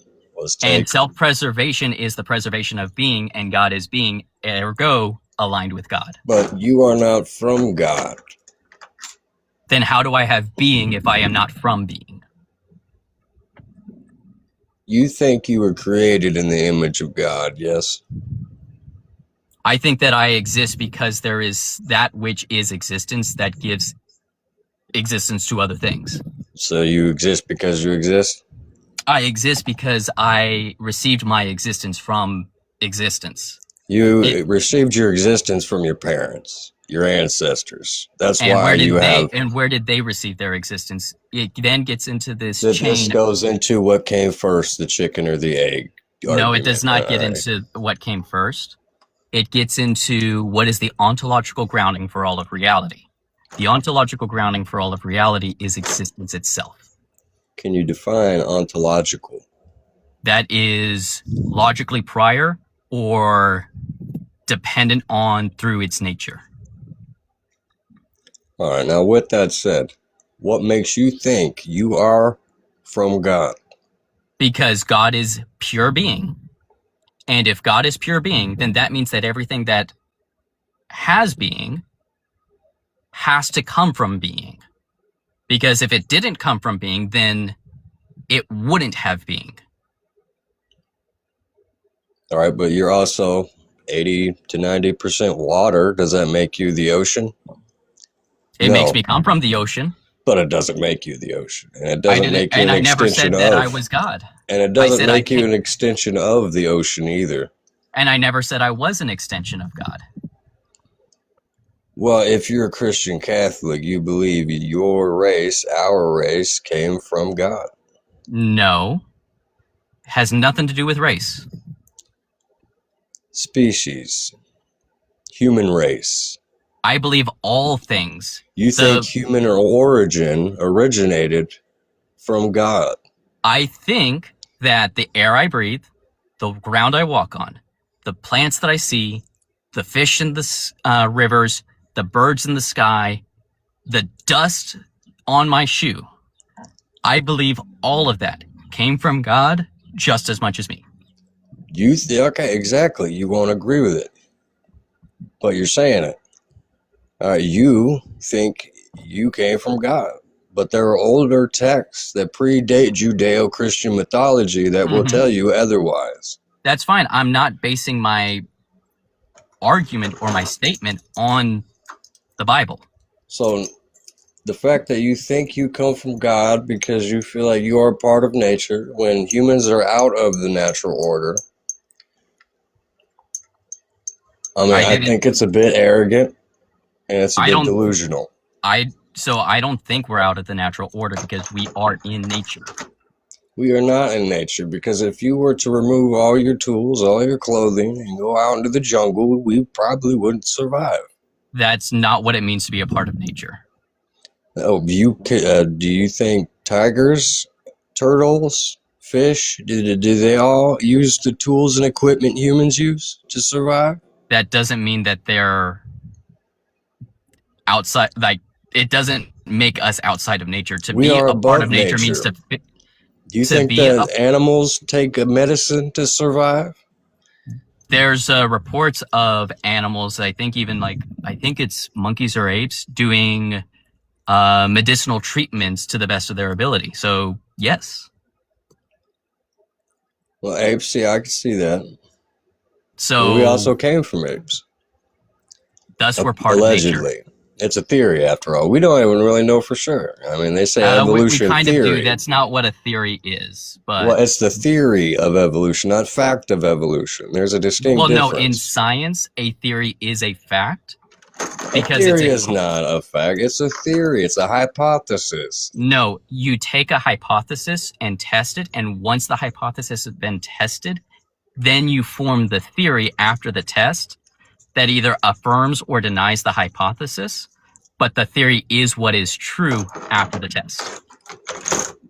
Speaker 1: And self-preservation is the preservation of being, and God is being, ergo aligned with God.
Speaker 7: But you are not from God.
Speaker 1: Then how do I have being if I am not from being?
Speaker 7: You think you were created in the image of God, yes?
Speaker 1: I think that I exist because there is that which is existence that gives existence to other things.
Speaker 7: So you exist because you exist?
Speaker 1: I exist because I received my existence from existence.
Speaker 7: You received your existence from your parents, your ancestors. That's
Speaker 1: And
Speaker 7: why
Speaker 1: where did
Speaker 7: you
Speaker 1: they
Speaker 7: have...
Speaker 1: and where did they receive their existence? It then gets into this
Speaker 7: This
Speaker 1: chain.
Speaker 7: goes into what came first, the chicken or the egg.
Speaker 1: No, it does not get
Speaker 7: argument.
Speaker 1: into what came first. It gets into what is the ontological grounding for all of reality. The ontological grounding for all of reality is existence itself.
Speaker 7: Can you define ontological?
Speaker 1: That is logically prior or dependent on through its nature.
Speaker 7: All right, now with that said, what makes you think you are from God?
Speaker 1: Because God is pure being. And if God is pure being, then that means that everything that has being has to come from being. Because if it didn't come from being, then it wouldn't have being.
Speaker 7: All right, but you're also 80 to 90% water. Does that make you the ocean?
Speaker 1: It
Speaker 7: No.
Speaker 1: makes me come from the ocean.
Speaker 7: But it doesn't make you the ocean. And it
Speaker 1: I
Speaker 7: doesn't
Speaker 1: didn't,
Speaker 7: make you
Speaker 1: and
Speaker 7: an
Speaker 1: I never
Speaker 7: extension
Speaker 1: said that I
Speaker 7: of.
Speaker 1: was God.
Speaker 7: And it doesn't
Speaker 1: said I
Speaker 7: make you
Speaker 1: can't-
Speaker 7: an extension of the ocean either.
Speaker 1: And I never said I was an extension of God.
Speaker 7: Well, if you're a Christian Catholic, you believe your race, our race, came from God.
Speaker 1: No. Has nothing to do with race.
Speaker 7: Species. Human race.
Speaker 1: I believe all things.
Speaker 7: You think human origin originated from God.
Speaker 1: I think that the air I breathe, the ground I walk on, the plants that I see, the fish in the rivers, the birds in the sky, the dust on my shoe, I believe all of that came from God just as much as me.
Speaker 7: Okay, exactly. You won't agree with it. But you're saying it. You think you came from God. But there are older texts that predate Judeo-Christian mythology that will tell you otherwise.
Speaker 1: That's fine. I'm not basing my argument or my statement on the Bible.
Speaker 7: So the fact that you think you come from God because you feel like you are part of nature when humans are out of the natural order, I mean, I
Speaker 1: didn't.
Speaker 7: think it's a bit arrogant and it's a
Speaker 1: I
Speaker 7: bit
Speaker 1: don't.
Speaker 7: delusional.
Speaker 1: So I don't think we're out of the natural order because we are in nature.
Speaker 7: We are not in nature because if you were to remove all your tools, all your clothing, and go out into the jungle, we probably wouldn't survive.
Speaker 1: That's not what it means to be a part of nature.
Speaker 7: Oh, do you think tigers, turtles, fish, do they all use the tools and equipment humans use to survive?
Speaker 1: That doesn't mean that they're outside. Like, it doesn't make us outside of nature. To
Speaker 7: We
Speaker 1: be
Speaker 7: are
Speaker 1: a part
Speaker 7: above
Speaker 1: of nature means
Speaker 7: nature.
Speaker 1: to.
Speaker 7: Do you
Speaker 1: To
Speaker 7: think
Speaker 1: be
Speaker 7: that animals take a medicine to survive?
Speaker 1: There's reports of animals. I think it's monkeys or apes doing medicinal treatments to the best of their ability. So yes.
Speaker 7: Well, apes, yeah, I can see that.
Speaker 1: So
Speaker 7: But we also came from apes.
Speaker 1: thus we're part of nature.
Speaker 7: Allegedly. It's a theory, after all. We don't even really know for sure. I mean, they say
Speaker 1: We
Speaker 7: evolution
Speaker 1: kind
Speaker 7: theory.
Speaker 1: of do. That's not what a theory is. But
Speaker 7: Well, it's the theory of evolution, not fact of evolution. There's a distinct difference.
Speaker 1: no, in science, a theory is a fact because
Speaker 7: theory
Speaker 1: it's
Speaker 7: is not a fact. It's a theory. It's a hypothesis.
Speaker 1: No, you take a hypothesis and test it, and once the hypothesis has been tested, then you form the theory after the test that either affirms or denies the hypothesis, but the theory is what is true after the test.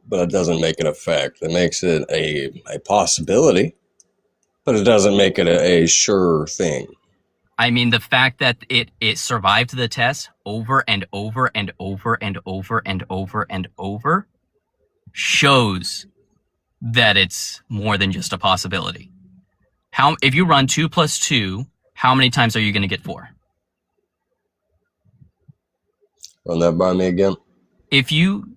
Speaker 7: But it doesn't make it a fact. It makes it a possibility, but it doesn't make it a sure thing.
Speaker 1: I mean, the fact that it survived the test over and over and over and over and over and over shows that it's more than just a possibility. If you run 2 + 2, how many times are you going to get 4?
Speaker 7: Run that by me again.
Speaker 1: If you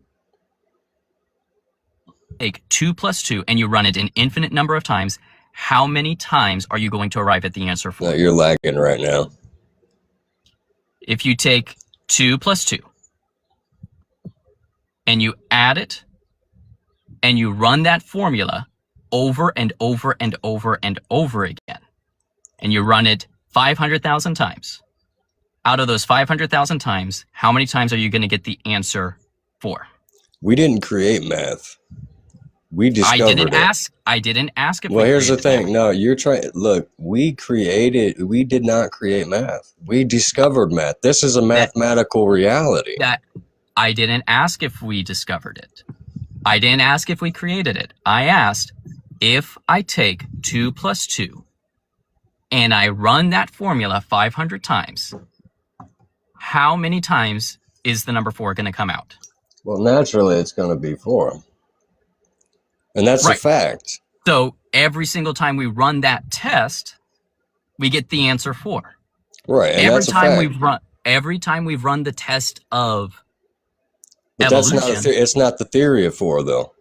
Speaker 1: take 2 + 2 and you run it an infinite number of times, how many times are you going to arrive at the answer 4?
Speaker 7: No, you're lagging right now.
Speaker 1: If you take 2 + 2 and you add it and you run that formula over and over and over and over again, and you run it 500,000 times, out of those 500,000 times, how many times are you going to get the answer 4?
Speaker 7: We didn't create math. We discovered
Speaker 1: I didn't ask if
Speaker 7: Well,
Speaker 1: we
Speaker 7: here's the
Speaker 1: created
Speaker 7: thing.
Speaker 1: math.
Speaker 7: No, you're trying. Look, we did not create math. We discovered math. This is a mathematical reality.
Speaker 1: That I didn't ask if we discovered it. I didn't ask if we created it. I asked if I take 2 + 2 and I run that formula 500 times, how many times is the number 4 going to come out?
Speaker 7: Well, naturally, it's going to be 4. And that's a
Speaker 1: Right.
Speaker 7: fact.
Speaker 1: So every single time we run that test, we get the answer 4.
Speaker 7: Right. And
Speaker 1: Every
Speaker 7: that's a
Speaker 1: time
Speaker 7: fact.
Speaker 1: every time we've run the test of
Speaker 7: But that's
Speaker 1: evolution,
Speaker 7: not it's not the theory of 4, though.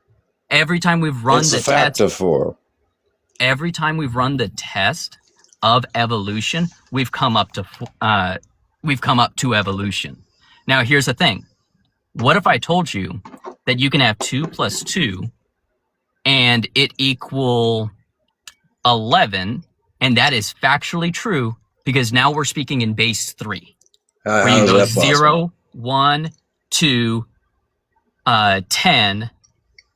Speaker 1: every time we've run
Speaker 7: It's
Speaker 1: the
Speaker 7: the fact
Speaker 1: test,
Speaker 7: of 4.
Speaker 1: every time we've run the test of evolution, we've come up to evolution. Now, here's the thing. What if I told you that you can have 2 + 2 and it equal 11, and that is factually true because now we're speaking in base 3, where
Speaker 7: How
Speaker 1: you
Speaker 7: is
Speaker 1: go
Speaker 7: that possible?
Speaker 1: 0, 1, 2, 10,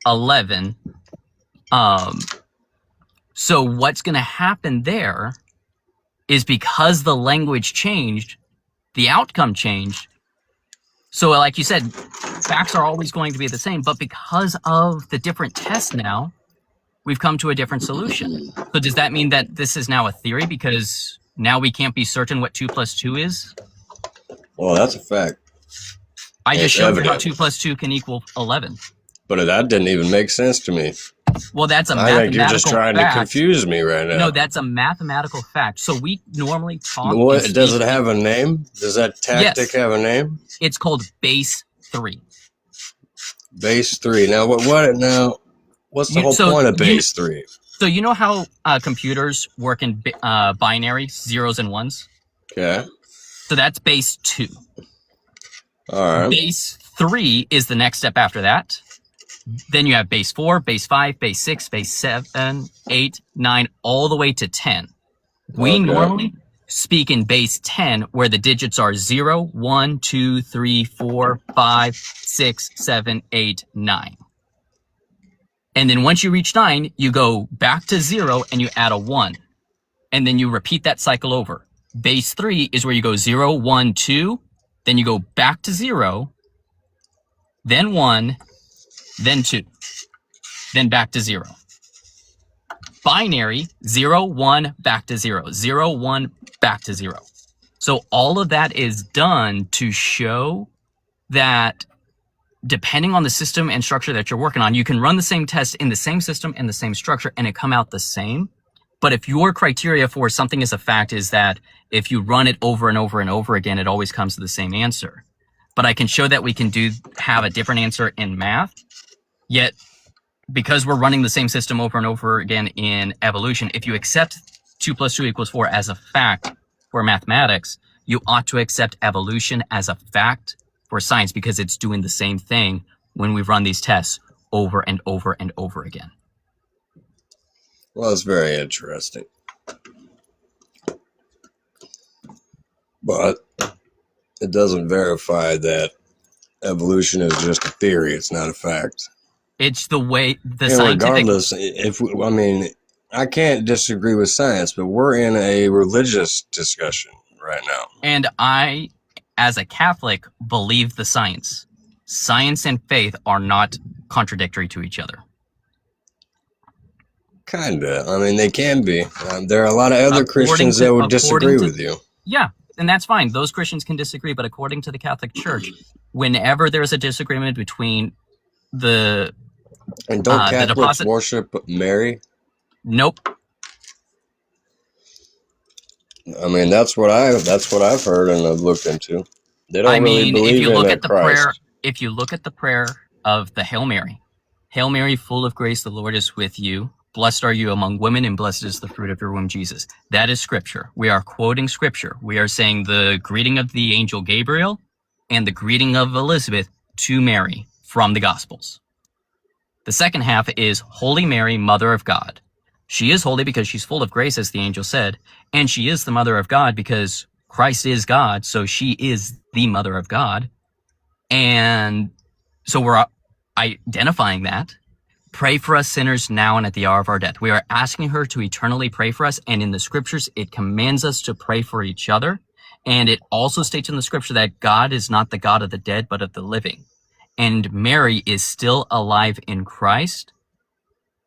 Speaker 1: 11. So what's going to happen there is because the language changed, the outcome changed. So like you said, facts are always going to be the same, but because of the different tests now, we've come to a different solution. So does that mean that this is now a theory because now we can't be certain what 2 + 2 is?
Speaker 7: Well, that's a fact.
Speaker 1: I just
Speaker 7: It's
Speaker 1: showed you how
Speaker 7: evident.
Speaker 1: 2 + 2 can equal 11.
Speaker 7: But that didn't even make sense to me.
Speaker 1: Well, that's a
Speaker 7: I
Speaker 1: mathematical
Speaker 7: think you're just trying
Speaker 1: fact.
Speaker 7: to confuse me right now.
Speaker 1: No, that's a mathematical fact. So we normally talk.
Speaker 7: What,
Speaker 1: and
Speaker 7: does
Speaker 1: speak-
Speaker 7: it have a name? Does that tactic
Speaker 1: Yes.
Speaker 7: have a name?
Speaker 1: It's called base 3.
Speaker 7: Base 3. Now, what's the whole point of base 3?
Speaker 1: So you know how computers work in binary, zeros and ones?
Speaker 7: Okay.
Speaker 1: So that's base 2.
Speaker 7: All right.
Speaker 1: Base 3 is the next step after that. Then you have base 4, base 5, base 6, base 7, 8, 9, all the way to 10. We
Speaker 7: Okay.
Speaker 1: normally speak in base 10 where the digits are 0, 1, 2, 3, 4, 5, 6, 7, 8, 9. And then once you reach 9, you go back to 0 and you add a 1. And then you repeat that cycle over. Base 3 is where you go 0, 1, 2, then you go back to 0, then 1, then 2, then back to 0. Binary, 0, 1, back to 0, 0, 1, back to 0. So all of that is done to show that depending on the system and structure that you're working on, you can run the same test in the same system and the same structure and it come out the same. But if your criteria for something is a fact is that if you run it over and over and over again, it always comes to the same answer. But I can show that we can have a different answer in math, yet because we're running the same system over and over again in evolution, if you accept 2 + 2 = 4 as a fact for mathematics, you ought to accept evolution as a fact for science because it's doing the same thing when we run these tests over and over and over again.
Speaker 7: Well, it's very interesting. But it doesn't verify that evolution is just a theory. It's not a fact.
Speaker 1: It's the way the
Speaker 7: And
Speaker 1: scientific...
Speaker 7: regardless, I can't disagree with science, but we're in a religious discussion right now.
Speaker 1: And I, as a Catholic, believe the science. Science and faith are not contradictory to each other.
Speaker 7: Kinda. I mean, they can be. There are a lot of other Christians that would disagree with you.
Speaker 1: Yeah, and that's fine. Those Christians can disagree, but according to the Catholic Church, whenever there's a disagreement between the...
Speaker 7: And don't Catholics worship Mary?
Speaker 1: Nope.
Speaker 7: I mean, that's what I've heard and I've looked into. They don't really believe
Speaker 1: if you look
Speaker 7: in
Speaker 1: at the
Speaker 7: Christ.
Speaker 1: prayer, if you look at the prayer of the Hail Mary, Hail Mary, full of grace, the Lord is with you. Blessed are you among women, and blessed is the fruit of your womb, Jesus. That is scripture. We are quoting scripture. We are saying the greeting of the angel Gabriel and the greeting of Elizabeth to Mary from the Gospels. The second half is Holy Mary, Mother of God. She is holy because she's full of grace, as the angel said, and she is the Mother of God because Christ is God, so she is the Mother of God. And so we're identifying that. Pray for us sinners now and at the hour of our death. We are asking her to eternally pray for us, and in the scriptures, it commands us to pray for each other. And it also states in the scripture that God is not the God of the dead, but of the living. And Mary is still alive in Christ.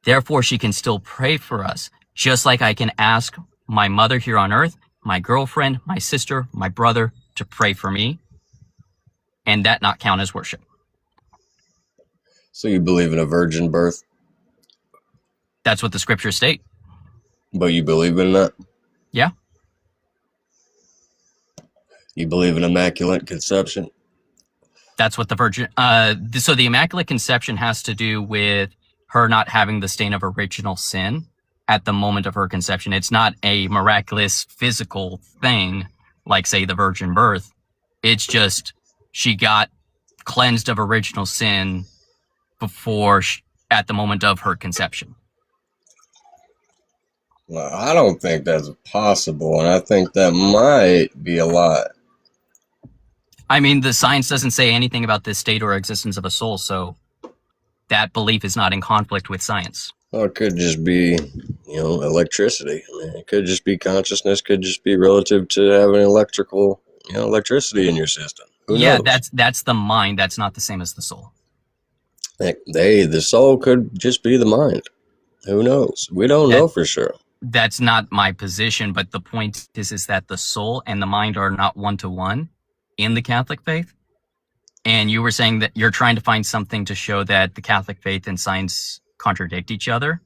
Speaker 1: Therefore, she can still pray for us, just like I can ask my mother here on earth, my girlfriend, my sister, my brother to pray for me, and that not count as worship.
Speaker 7: So you believe in a virgin birth?
Speaker 1: That's what the scriptures state.
Speaker 7: But you believe in that?
Speaker 1: Yeah.
Speaker 7: You believe in immaculate conception?
Speaker 1: That's what the virgin... so the Immaculate Conception has to do with her not having the stain of original sin at the moment of her conception. It's not a miraculous physical thing like, say, the virgin birth. It's just she got cleansed of original sin at the moment of her conception.
Speaker 7: Well, I don't think that's possible, and I think that might be a lot.
Speaker 1: I mean, the science doesn't say anything about this state or existence of a soul, so that belief is not in conflict with science.
Speaker 7: Well, it could just be, electricity. I mean, it could just be consciousness, could just be relative to having electricity in your system. Who knows?
Speaker 1: That's the mind. That's not the same as the soul.
Speaker 7: The soul could just be the mind. Who knows? We don't know for sure.
Speaker 1: That's not my position, but the point is that the soul and the mind are not one-to-one in the Catholic faith. And you were saying that you're trying to find something to show that the Catholic faith and science contradict each other.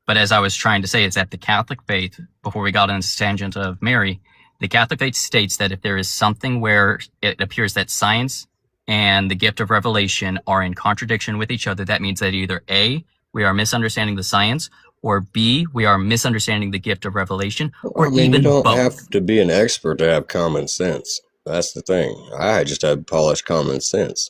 Speaker 1: But as I was trying to say, it's that the Catholic faith, before we got into the tangent of Mary, the Catholic faith states that if there is something where it appears that science and the gift of revelation are in contradiction with each other, that means that either A, we are misunderstanding the science, or B, we are misunderstanding the gift of revelation, or even
Speaker 7: you don't
Speaker 1: both.
Speaker 7: have to be an expert to have common sense. That's the thing. I just have polished common sense.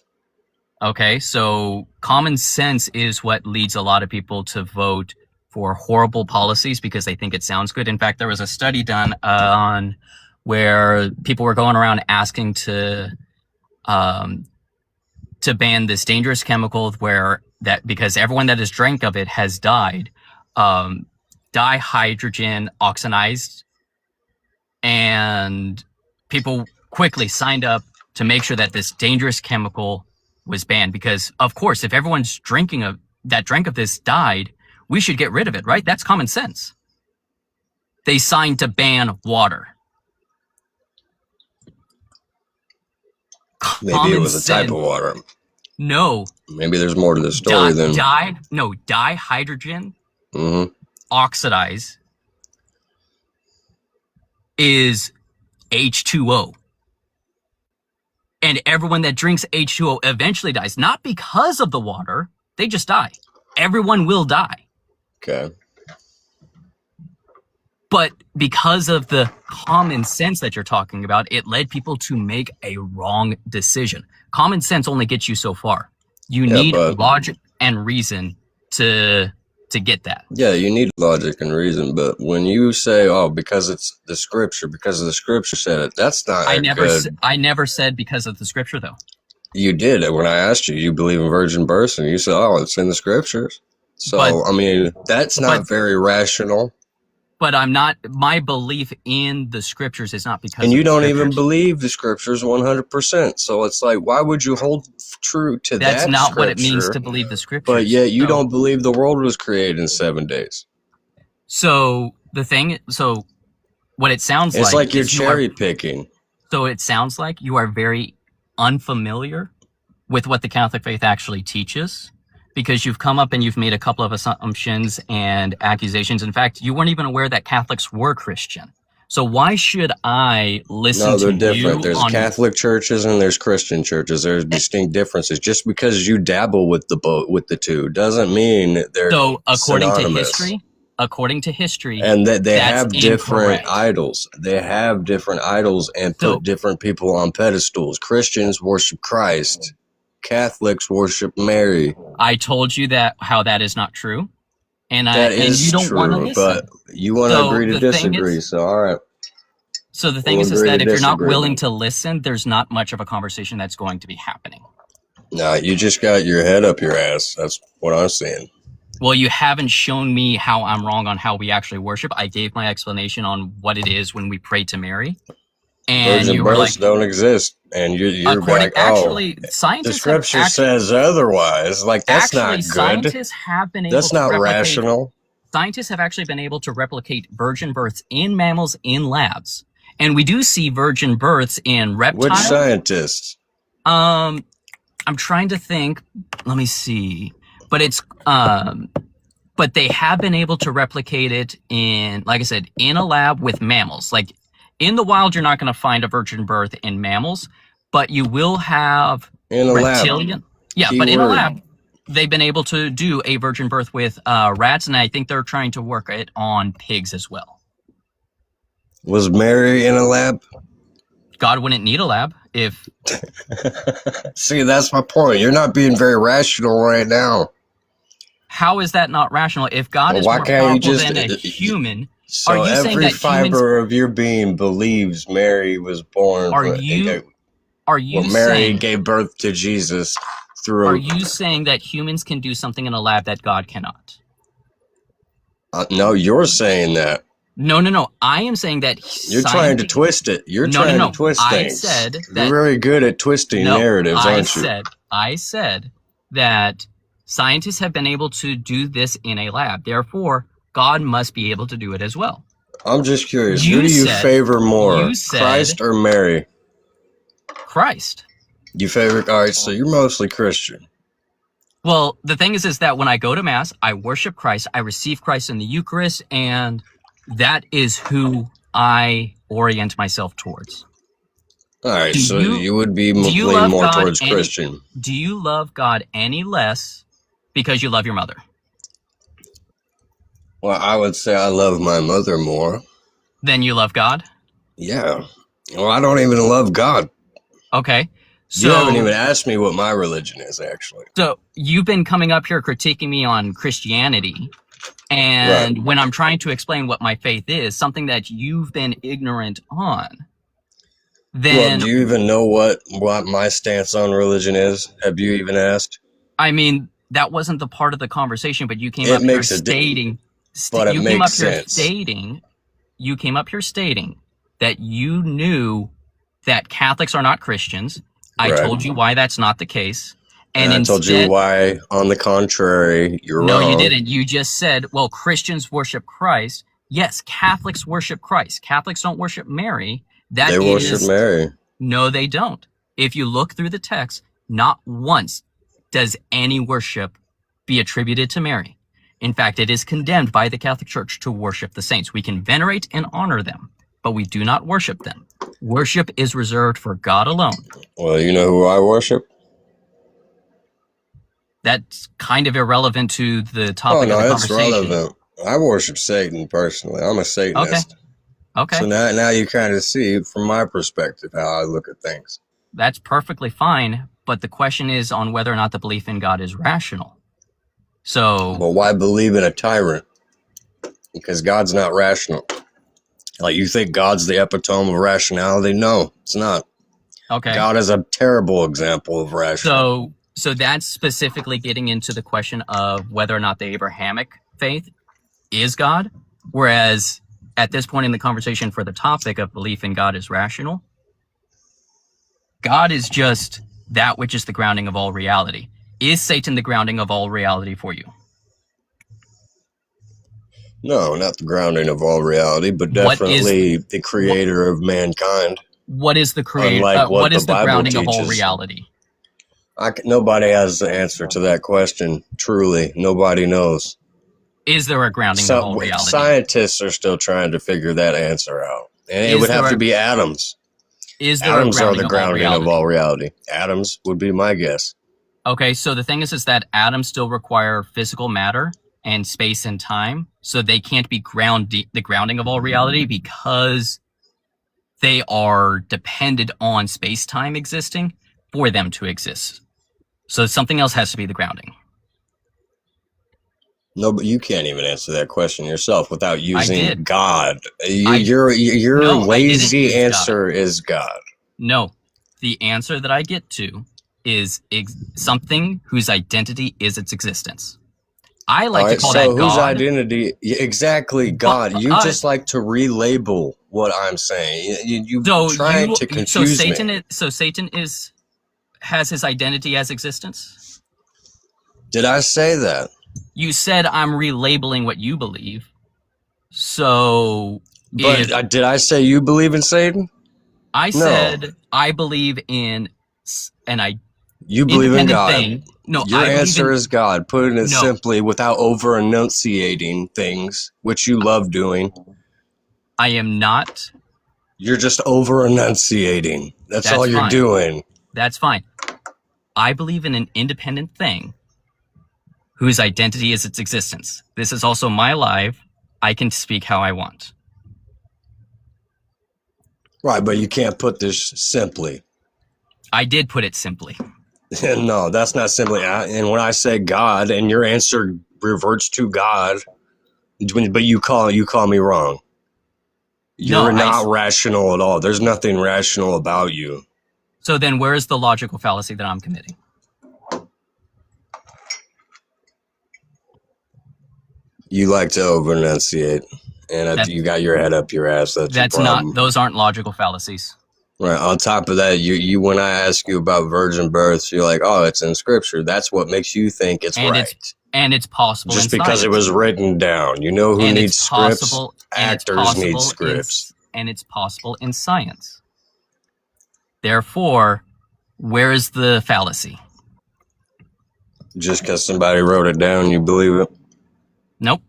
Speaker 1: Okay, so common sense is what leads a lot of people to vote for horrible policies because they think it sounds good. In fact, there was a study done on where people were going around asking to ban this dangerous chemical because everyone that has drank of it has died. Dihydrogen oxidized, and people quickly signed up to make sure that this dangerous chemical was banned, because of course, if everyone's drank of this died, we should get rid of it, right? That's common sense. They signed to ban water.
Speaker 7: Maybe it was a type of water.
Speaker 1: No.
Speaker 7: Maybe there's more to the story than
Speaker 1: dihydrogen oxidize is H2O. And everyone that drinks H2O eventually dies, not because of the water, they just die. Everyone will die.
Speaker 7: Okay.
Speaker 1: But because of the common sense that you're talking about, it led people to make a wrong decision. Common sense only gets you so far. You need logic and reason to get that.
Speaker 7: Yeah, you need logic and reason, but when you say, "Oh, because it's the scripture, because of the scripture said it," that's not.
Speaker 1: I never said because of the scripture, though.
Speaker 7: You did when I asked you. You believe in virgin birth, and you said, "Oh, it's in the scriptures." So I mean, that's not very rational.
Speaker 1: But I'm not. My belief in the scriptures is not because.
Speaker 7: And you don't even
Speaker 1: scriptures.
Speaker 7: believe the scriptures 100%. So it's like, why would you hold true to that?
Speaker 1: That's not what it means to believe the scriptures.
Speaker 7: But yet you don't believe the world was created in 7 days.
Speaker 1: So what it sounds like.
Speaker 7: It's like you're cherry picking.
Speaker 1: So it sounds like you are very unfamiliar with what the Catholic faith actually teaches, because you've come up and you've made a couple of assumptions and accusations. In fact, you weren't even aware that Catholics were Christian. So why should I listen to you?
Speaker 7: No, they're different. There's Catholic churches and there's Christian churches. There's distinct differences. Just because you dabble with the two doesn't mean they're synonymous.
Speaker 1: According to history,
Speaker 7: and that they have different
Speaker 1: incorrect.
Speaker 7: idols. They have different idols and put different people on pedestals. Christians worship Christ. Catholics worship Mary.
Speaker 1: I told you how that is not true, and you don't
Speaker 7: true,
Speaker 1: want to listen.
Speaker 7: But you want to agree to disagree. So all right.
Speaker 1: So the thing is that if you're not willing to listen, there's not much of a conversation that's going to be happening.
Speaker 7: No, you just got your head up your ass. That's what I'm saying.
Speaker 1: Well, you haven't shown me how I'm wrong on how we actually worship. I gave my explanation on what it is when we pray to Mary. And
Speaker 7: virgin
Speaker 1: you were
Speaker 7: births don't exist. And you're like, the scripture says otherwise. Like, that's not good.
Speaker 1: Scientists have been able
Speaker 7: that's not rational.
Speaker 1: Scientists have actually been able to replicate virgin births in mammals in labs. And we do see virgin births in reptiles.
Speaker 7: Which scientists?
Speaker 1: I'm trying to think. Let me see. But it's but they have been able to replicate it in, like I said, in a lab with mammals. Like in the wild, you're not going to find a virgin birth in mammals, but you will have
Speaker 7: in a
Speaker 1: reptilian.
Speaker 7: Lab.
Speaker 1: Yeah, but in a lab, they've been able to do a virgin birth with rats, and I think they're trying to work it on pigs as well.
Speaker 7: Was Mary in a lab?
Speaker 1: God wouldn't need a lab if.
Speaker 7: See, that's my point. You're not being very rational right now.
Speaker 1: How is that not rational? If God is more powerful than a human,
Speaker 7: so
Speaker 1: are you saying
Speaker 7: every
Speaker 1: that
Speaker 7: fiber of your being believes Mary was born? Mary gave birth to Jesus through?
Speaker 1: Are you saying that humans can do something in a lab that God cannot?
Speaker 7: No, you're saying that.
Speaker 1: No. I am saying that
Speaker 7: you're trying to twist it. You're trying to twist things.
Speaker 1: I said that,
Speaker 7: you're very good at twisting narratives, aren't you?
Speaker 1: I said that scientists have been able to do this in a lab. Therefore, God must be able to do it as well.
Speaker 7: I'm just curious. Who do you favor more, Christ or Mary?
Speaker 1: Christ.
Speaker 7: You favor? All right, so you're mostly Christian.
Speaker 1: Well, the thing is that when I go to Mass, I worship Christ, I receive Christ in the Eucharist, and that is who I orient myself towards.
Speaker 7: All right, so you would be lean more towards Christian.
Speaker 1: Do you love God any less because you love your mother?
Speaker 7: Well, I would say I love my mother more.
Speaker 1: Then you love God?
Speaker 7: Yeah. Well, I don't even love God.
Speaker 1: Okay. So,
Speaker 7: you haven't even asked me what my religion is, actually.
Speaker 1: So you've been coming up here critiquing me on Christianity. And when I'm trying to explain what my faith is, something that you've been ignorant on, then
Speaker 7: do you even know what my stance on religion is? Have you even asked?
Speaker 1: I mean, that wasn't the part of the conversation, but you came
Speaker 7: It
Speaker 1: up here
Speaker 7: makes a
Speaker 1: stating,
Speaker 7: but it
Speaker 1: you came up
Speaker 7: makes
Speaker 1: here
Speaker 7: sense.
Speaker 1: stating, you came up here stating that you knew that Catholics are not Christians. I
Speaker 7: Right.
Speaker 1: told you why that's not the case.
Speaker 7: And I told you why, on the contrary, you're
Speaker 1: No,
Speaker 7: wrong.
Speaker 1: you didn't. You just said, well, Christians worship Christ. Yes, Catholics worship Christ. Catholics don't worship Mary.
Speaker 7: They worship Mary.
Speaker 1: No, they don't. If you look through the text, not once does any worship be attributed to Mary. In fact, it is condemned by the Catholic Church to worship the saints. We can venerate and honor them, but we do not worship them. Worship is reserved for God alone.
Speaker 7: Well, you know who I worship?
Speaker 1: That's kind of irrelevant to the topic
Speaker 7: Oh,
Speaker 1: of
Speaker 7: no,
Speaker 1: the
Speaker 7: it's
Speaker 1: conversation.
Speaker 7: relevant. I worship Satan personally. I'm a Satanist.
Speaker 1: Okay.
Speaker 7: So now you kind of see from my perspective how I look at things.
Speaker 1: That's perfectly fine, but the question is on whether or not the belief in God is rational. So,
Speaker 7: Well, why believe in a tyrant? Because God's not rational. Like, you think God's the epitome of rationality? No, it's not.
Speaker 1: okay.
Speaker 7: God is a terrible example of rational.
Speaker 1: So that's specifically getting into the question of whether or not the Abrahamic faith is God, whereas at this point in the conversation for the topic of belief in God is rational, God is just that which is the grounding of all reality. Is Satan the grounding of all reality for you?
Speaker 7: No, not the grounding of all reality, but
Speaker 1: What is-
Speaker 7: definitely the creator of mankind.
Speaker 1: What is the creator?
Speaker 7: Unlike what
Speaker 1: What is
Speaker 7: the
Speaker 1: the
Speaker 7: Bible
Speaker 1: grounding of all
Speaker 7: teaches.
Speaker 1: reality?
Speaker 7: Nobody has the answer to that question. Truly, nobody knows.
Speaker 1: Is there a grounding of all reality?
Speaker 7: Scientists are still trying to figure that answer out. And it
Speaker 1: Is
Speaker 7: would have
Speaker 1: there
Speaker 7: to
Speaker 1: a-
Speaker 7: be atoms.
Speaker 1: Is there
Speaker 7: Atoms
Speaker 1: a
Speaker 7: are
Speaker 1: grounding
Speaker 7: the
Speaker 1: of all
Speaker 7: grounding
Speaker 1: reality?
Speaker 7: of all reality. Atoms would be my guess.
Speaker 1: Okay, so the thing is that atoms still require physical matter and space and time, so they can't be the grounding of all reality because they are dependent on space-time existing for them to exist. So something else has to be the grounding.
Speaker 7: No, but you can't even answer that question yourself without using
Speaker 1: did.
Speaker 7: God.
Speaker 1: No,
Speaker 7: Your
Speaker 1: I didn't
Speaker 7: lazy
Speaker 1: use
Speaker 7: answer is God.
Speaker 1: No, the answer that I get to is something whose identity is its existence. I like to call that
Speaker 7: so whose
Speaker 1: God.
Speaker 7: identity? Exactly, God. You just like to relabel what I'm saying. You trying to confuse me.
Speaker 1: So Satan has his identity as existence.
Speaker 7: Did I say that?
Speaker 1: You said I'm relabeling what you believe. So,
Speaker 7: But did I say you believe in Satan?
Speaker 1: I said I believe in
Speaker 7: You believe in God.
Speaker 1: thing. No,
Speaker 7: Your
Speaker 1: I believe
Speaker 7: answer is God. Putting it
Speaker 1: No.
Speaker 7: simply, without over enunciating things, which you love doing.
Speaker 1: I am not.
Speaker 7: You're just over enunciating. That's all you're
Speaker 1: fine.
Speaker 7: doing.
Speaker 1: That's fine. I believe in an independent thing whose identity is its existence. This is also my life. I can speak how I want.
Speaker 7: Right, but you can't put this simply.
Speaker 1: I did put it simply.
Speaker 7: No, that's not simply. And when I say God, and your answer reverts to God, but you call me wrong. You're not rational at all. There's nothing rational about you.
Speaker 1: So then where is the logical fallacy that I'm committing?
Speaker 7: You like to over enunciate, and you got your head up your ass. That's your problem.
Speaker 1: Those aren't logical fallacies.
Speaker 7: Right. On top of that, you when I ask you about virgin births, you're like, oh, it's in scripture. That's what makes you think it's right.
Speaker 1: And it's possible.
Speaker 7: Just because it was written down. You know who needs scripts? Actors need scripts.
Speaker 1: And it's possible in science. Therefore, where is the fallacy?
Speaker 7: Just because somebody wrote it down, you believe it?
Speaker 1: Nope.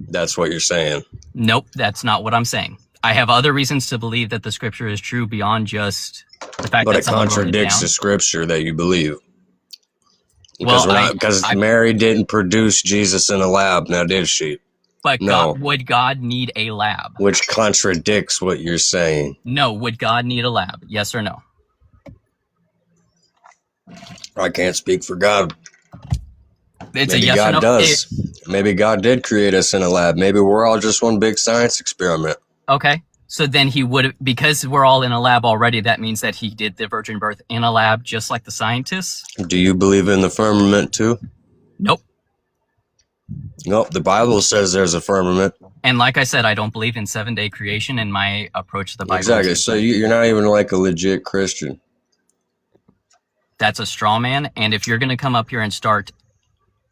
Speaker 7: That's what you're saying.
Speaker 1: Nope, that's not what I'm saying. I have other reasons to believe that the scripture is true beyond just the fact that someone wrote it
Speaker 7: contradicts
Speaker 1: down.
Speaker 7: the scripture that you believe. Because Mary didn't produce Jesus in a lab, now did she?
Speaker 1: But
Speaker 7: no.
Speaker 1: Would God need a lab?
Speaker 7: Which contradicts what you're saying.
Speaker 1: No, would God need a lab? Yes or no?
Speaker 7: I can't speak for God.
Speaker 1: It's
Speaker 7: Maybe
Speaker 1: a yes
Speaker 7: God
Speaker 1: or no.
Speaker 7: does. Maybe God did create us in a lab. Maybe we're all just one big science experiment.
Speaker 1: Okay, So then he would, because we're all in a lab already, that means that he did the virgin birth in a lab, just like the scientists?
Speaker 7: Do you believe in the firmament too?
Speaker 1: Nope.
Speaker 7: Nope. The Bible says there's a firmament.
Speaker 1: And like I said, I don't believe in 7-day creation, and my approach to the Bible.
Speaker 7: Exactly. So you're not even like a legit Christian.
Speaker 1: That's a straw man. And if you're going to come up here and start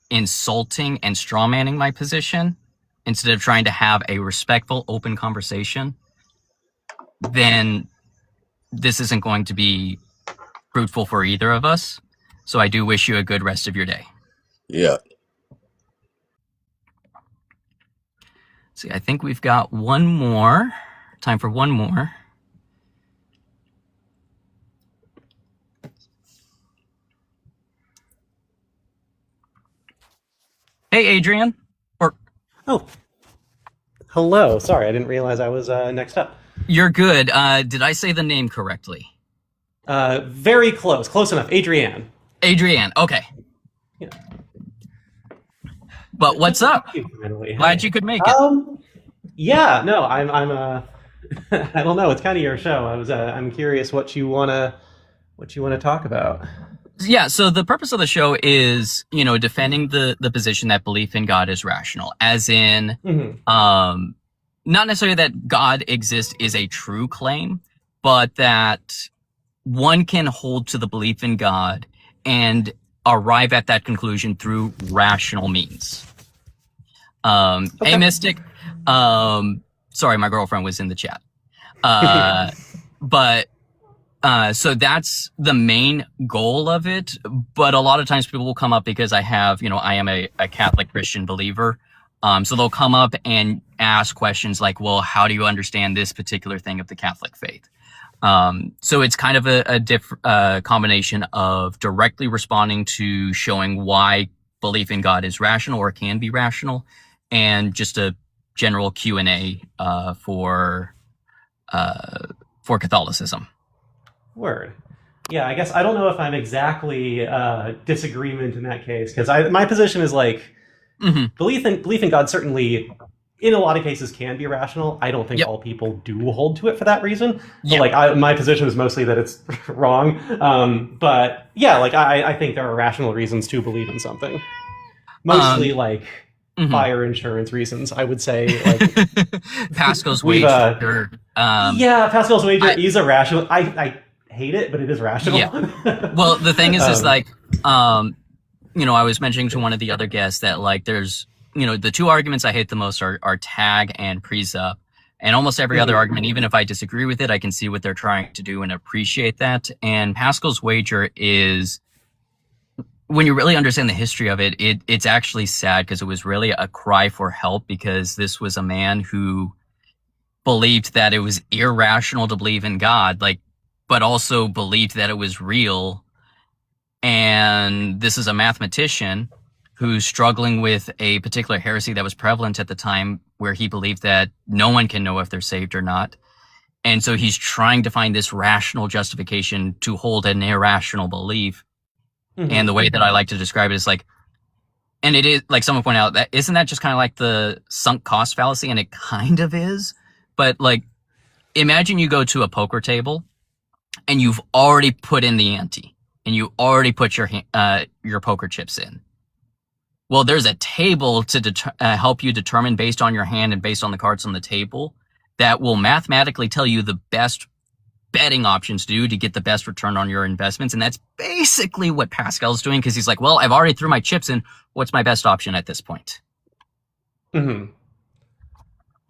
Speaker 1: insulting and straw manning my position, instead of trying to have a respectful, open conversation, then this isn't going to be fruitful for either of us. So I do wish you a good rest of your day.
Speaker 7: Yeah.
Speaker 1: See, I think we've got one more. Time for one more. Hey, Adrian.
Speaker 8: Oh, hello. Sorry, I didn't realize I was next up.
Speaker 1: You're good. Did I say the name correctly?
Speaker 8: Very close. Close enough. Adrienne.
Speaker 1: Adrienne. Okay.
Speaker 8: Yeah.
Speaker 1: But what's up?
Speaker 8: Finally.
Speaker 1: Glad you could make it.
Speaker 8: Yeah. No, I'm. I don't know. It's kind of your show. I'm curious what you wanna talk about.
Speaker 1: Yeah, so the purpose of the show is, defending the position that belief in God is rational, as in, not necessarily that God exists is a true claim, but that one can hold to the belief in God and arrive at that conclusion through rational means.
Speaker 8: Okay.
Speaker 1: Hey, Mystic. Sorry, my girlfriend was in the chat. So that's the main goal of it. But a lot of times people will come up because I am a Catholic Christian believer. So they'll come up and ask questions like, well, how do you understand this particular thing of the Catholic faith? So it's kind of a combination of directly responding to showing why belief in God is rational or can be rational, and just a general Q&A, for Catholicism.
Speaker 8: Word. Yeah, I guess I don't know if I'm exactly disagreement in that case, because my position is like belief in God certainly in a lot of cases can be rational. I don't think all people do hold to it for that reason.
Speaker 1: Yep.
Speaker 8: So, my position is mostly that it's wrong. But yeah, I think there are rational reasons to believe in something. Mostly fire insurance reasons, I would say.
Speaker 1: Pascal's wager.
Speaker 8: Yeah, Pascal's wager is a rational. I hate it, but it is rational.
Speaker 1: Yeah. Well, the thing is I was mentioning to one of the other guests that there's, the two arguments I hate the most are tag and presup. And almost every other argument, even if I disagree with it, I can see what they're trying to do and appreciate that. And Pascal's wager is, when you really understand the history of it, it's actually sad, because it was really a cry for help, because this was a man who believed that it was irrational to believe in God, but also believed that it was real. And this is a mathematician who's struggling with a particular heresy that was prevalent at the time, where he believed that no one can know if they're saved or not. And so he's trying to find this rational justification to hold an irrational belief. And the way that I like to describe it is and it is, like someone pointed out, that isn't that just kind of like the sunk cost fallacy? And it kind of is. But imagine you go to a poker table and you've already put in the ante and you already put your poker chips in. Well, there's a table to help you determine, based on your hand and based on the cards on the table, that will mathematically tell you the best betting options to do to get the best return on your investments. And that's basically what Pascal's doing, because he's like, well, I've already threw my chips in. What's my best option at this point?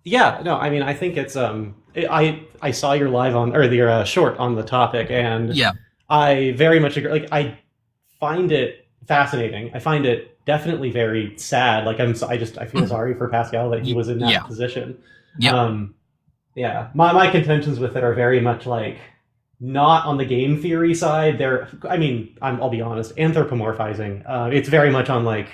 Speaker 8: Yeah, no, I think it's I saw your your short on the topic, and I very much agree. I find it fascinating. I find it definitely very sad. I feel sorry for Pascal that he was in that position. Yeah, my contentions with it are very much not on the game theory side. I'll be honest, anthropomorphizing. It's very much on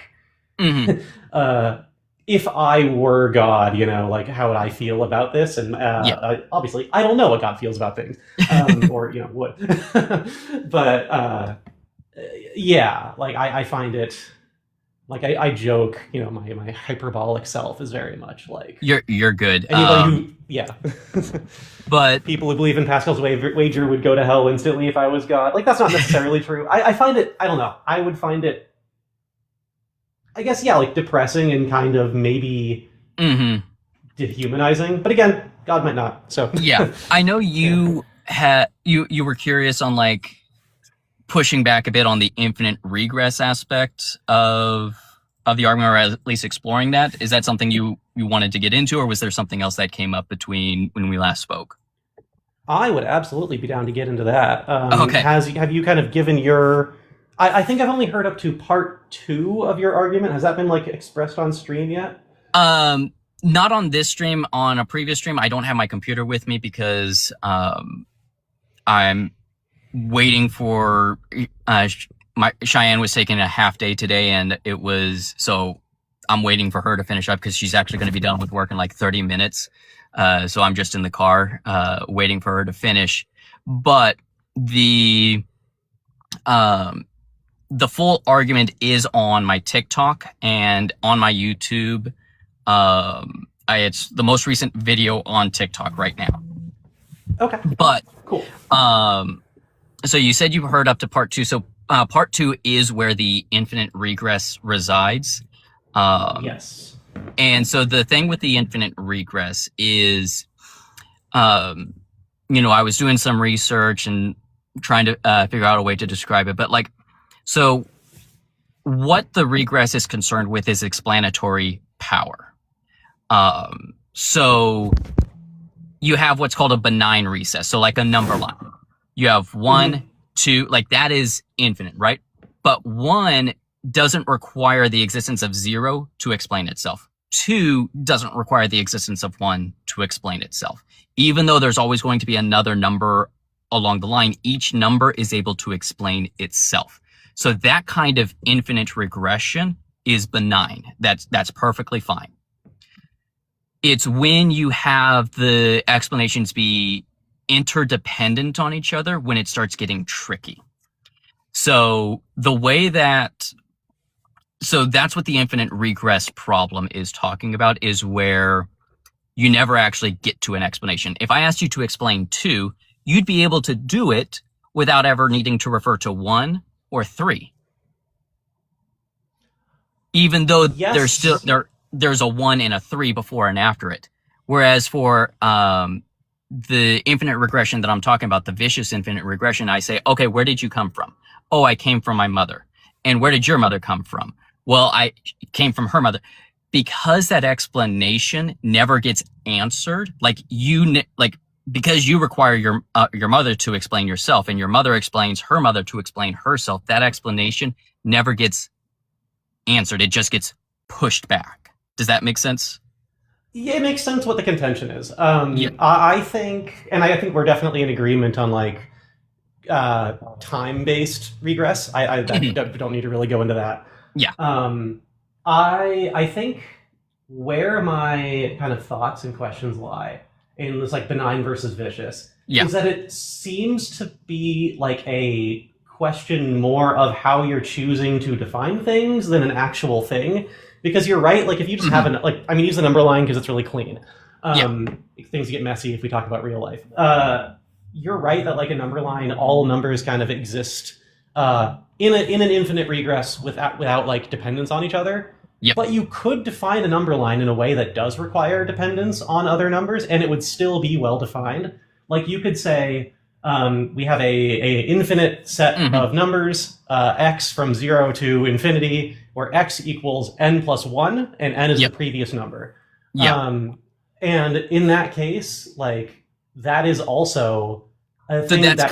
Speaker 8: if I were God, how would I feel about this? And obviously, I don't know what God feels about things, or would. But I find it Like I joke, my hyperbolic self is very much like
Speaker 1: you're good.
Speaker 8: Anybody yeah.
Speaker 1: But
Speaker 8: people who believe in Pascal's wager would go to hell instantly if I was God. Like that's not necessarily true. I find it. I don't know. I would find it. I guess like depressing and kind of maybe dehumanizing. But again, God might not. So
Speaker 1: yeah, I know you you were curious on like pushing back a bit on the infinite regress aspect of the argument, or at least exploring that. Is that something you wanted to get into, or was there something else that came up between when we last spoke?
Speaker 8: I would absolutely be down to get into that.
Speaker 1: Okay.
Speaker 8: Have you kind of given your... I think I've only heard up to part 2 of your argument. Has that been like expressed on stream yet?
Speaker 1: Not on this stream. On a previous stream, I don't have my computer with me because I'm waiting for Cheyenne was taking a half day today, and so I'm waiting for her to finish up because she's actually going to be done with work in like 30 minutes. So I'm just in the car waiting for her to finish. But the full argument is on my TikTok and on my YouTube. It's the most recent video on TikTok right now.
Speaker 8: Okay.
Speaker 1: But
Speaker 8: cool.
Speaker 1: So you said you heard up to part 2. So part 2 is where the infinite regress resides.
Speaker 8: Yes.
Speaker 1: And so the thing with the infinite regress is, I was doing some research and trying to figure out a way to describe it. But like, so what the regress is concerned with is explanatory power. So you have what's called a benign recess. So like a number line. You have 1, 2, like that is infinite, right? But 1 doesn't require the existence of 0 to explain itself. 2 doesn't require the existence of 1 to explain itself. Even though there's always going to be another number along the line, each number is able to explain itself. So that kind of infinite regression is benign. That's perfectly fine. It's when you have the explanations be interdependent on each other when it starts getting tricky. So that's what the infinite regress problem is talking about, is where you never actually get to an explanation. If I asked you to explain 2, you'd be able to do it without ever needing to refer to 1 or 3. Even though there's a 1 and a 3 before and after it. Whereas for the infinite regression that I'm talking about, the vicious infinite regression, I say, okay, where did you come from? Oh, I came from my mother. And where did your mother come from? Well, I came from her mother. Because that explanation never gets answered, because you require your mother to explain yourself, and your mother explains her mother to explain herself, that explanation never gets answered. It just gets pushed back. Does that make sense?
Speaker 8: Yeah, it makes sense what the contention is. I think we're definitely in agreement on like time-based regress. I don't need to really go into that.
Speaker 1: Yeah.
Speaker 8: I think where my kind of thoughts and questions lie in this like benign versus vicious is that it seems to be like a question more of how you're choosing to define things than an actual thing. Because you're right, like if you just have use the number line because it's really clean. Things get messy if we talk about real life. You're right that like a number line, all numbers kind of exist in an infinite regress without like dependence on each other.
Speaker 1: Yep.
Speaker 8: But you could define a number line in a way that does require dependence on other numbers, and it would still be well defined. Like you could say, we have a infinite set of numbers, x from 0 to infinity, where x equals n plus 1, and n is the previous number. And in that case, like that is also a thing
Speaker 1: that's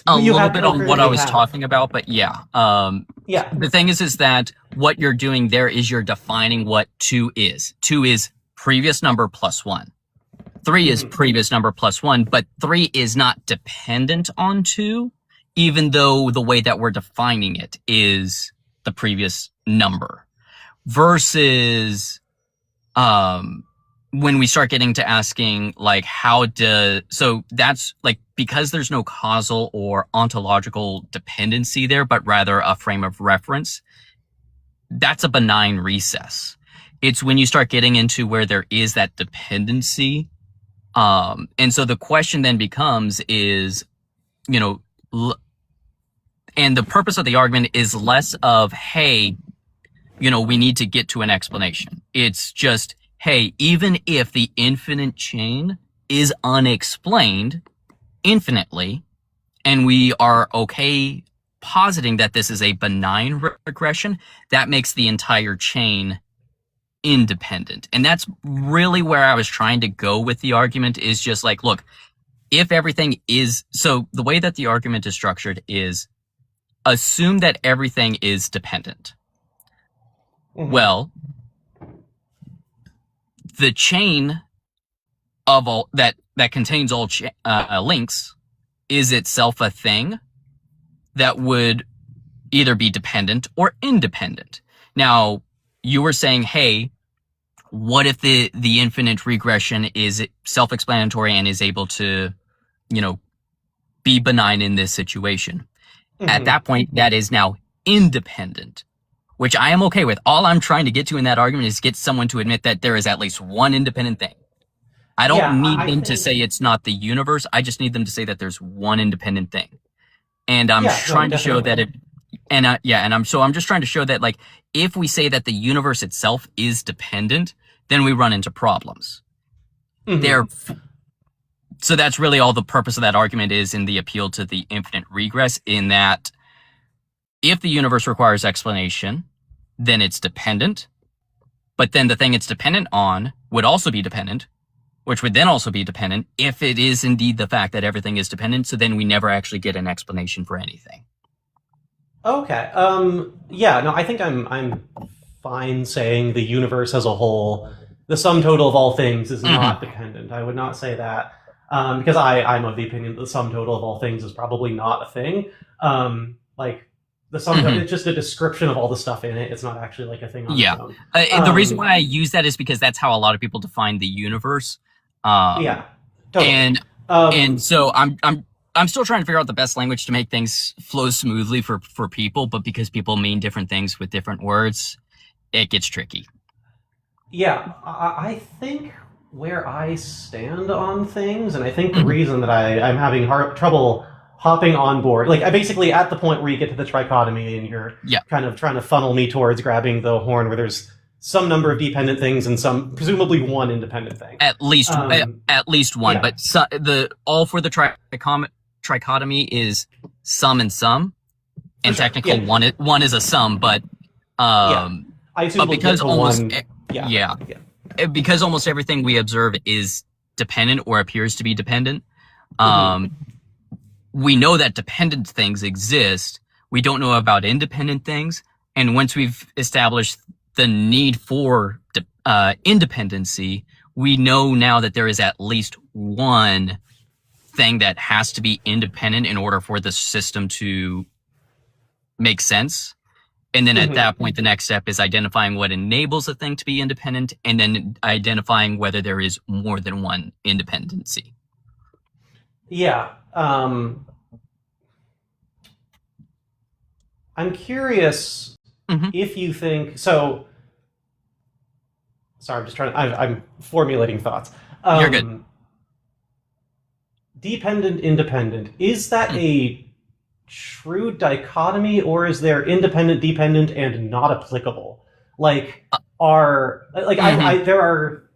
Speaker 1: a little bit on what I was talking about, but the thing is that what you're doing there is you're defining what 2 is. 2 is previous number plus 1. 3 is previous number plus 1, but 3 is not dependent on 2, even though the way that we're defining it is the previous number. Versus when we start getting to asking, like, so that's like, because there's no causal or ontological dependency there, but rather a frame of reference, that's a benign recess. It's when you start getting into where there is that dependency. And so the question then becomes is, you know, and the purpose of the argument is less of, hey, you know, we need to get to an explanation. It's just, hey, even if the infinite chain is unexplained infinitely, and we are okay positing that this is a benign regression, that makes the entire chain independent. And that's really where I was trying to go with the argument, is just like, look, if everything is, so the way that the argument is structured is assume that everything is dependent. Well, the chain of all that contains all links is itself a thing that would either be dependent or independent. Now, you were saying, hey, what if the infinite regression is self-explanatory and is able to, you know, be benign in this situation? At that point, that is now independent, which I am okay with. All I'm trying to get to in that argument is get someone to admit that there is at least one independent thing. I don't need them to say it's not the universe. I just need them to say that there's one independent thing. And I'm trying to show that I'm just trying to show that, like, if we say that the universe itself is dependent, then we run into problems. So that's really all the purpose of that argument is in the appeal to the infinite regress, in that if the universe requires explanation, then it's dependent. But then the thing it's dependent on would also be dependent, which would then also be dependent if it is indeed the fact that everything is dependent. So then we never actually get an explanation for anything.
Speaker 8: Okay. Yeah, no, I think I'm fine saying the universe as a whole, the sum total of all things, is not dependent. I would not say that. Because I'm of the opinion that the sum total of all things is probably not a thing. Like, the sum total, it's just a description of all the stuff in it. It's not actually like a thing on its own.
Speaker 1: The reason why I use that is because that's how a lot of people define the universe.
Speaker 8: Totally.
Speaker 1: And so I'm still trying to figure out the best language to make things flow smoothly for people, but because people mean different things with different words, it gets tricky.
Speaker 8: Yeah, I think where I stand on things, and I think the reason that I'm having trouble hopping on board, like, I basically at the point where you get to the trichotomy and you're kind of trying to funnel me towards grabbing the horn where there's some number of dependent things and some presumably one independent thing.
Speaker 1: At least one, but all for the trichotomy is sum and sum, and technically one is a sum, but I
Speaker 8: assume
Speaker 1: because because almost everything we observe is dependent or appears to be dependent, we know that dependent things exist. We don't know about independent things. And once we've established the need for independency, we know now that there is at least one thing that has to be independent in order for the system to make sense. And then at that point, the next step is identifying what enables a thing to be independent, and then identifying whether there is more than one independency.
Speaker 8: Yeah. I'm curious if you think so. Sorry, I'm just trying to. I'm formulating thoughts.
Speaker 1: You're good.
Speaker 8: Dependent, independent. Is that a true dichotomy, or is there independent, dependent, and not applicable? Like, there are.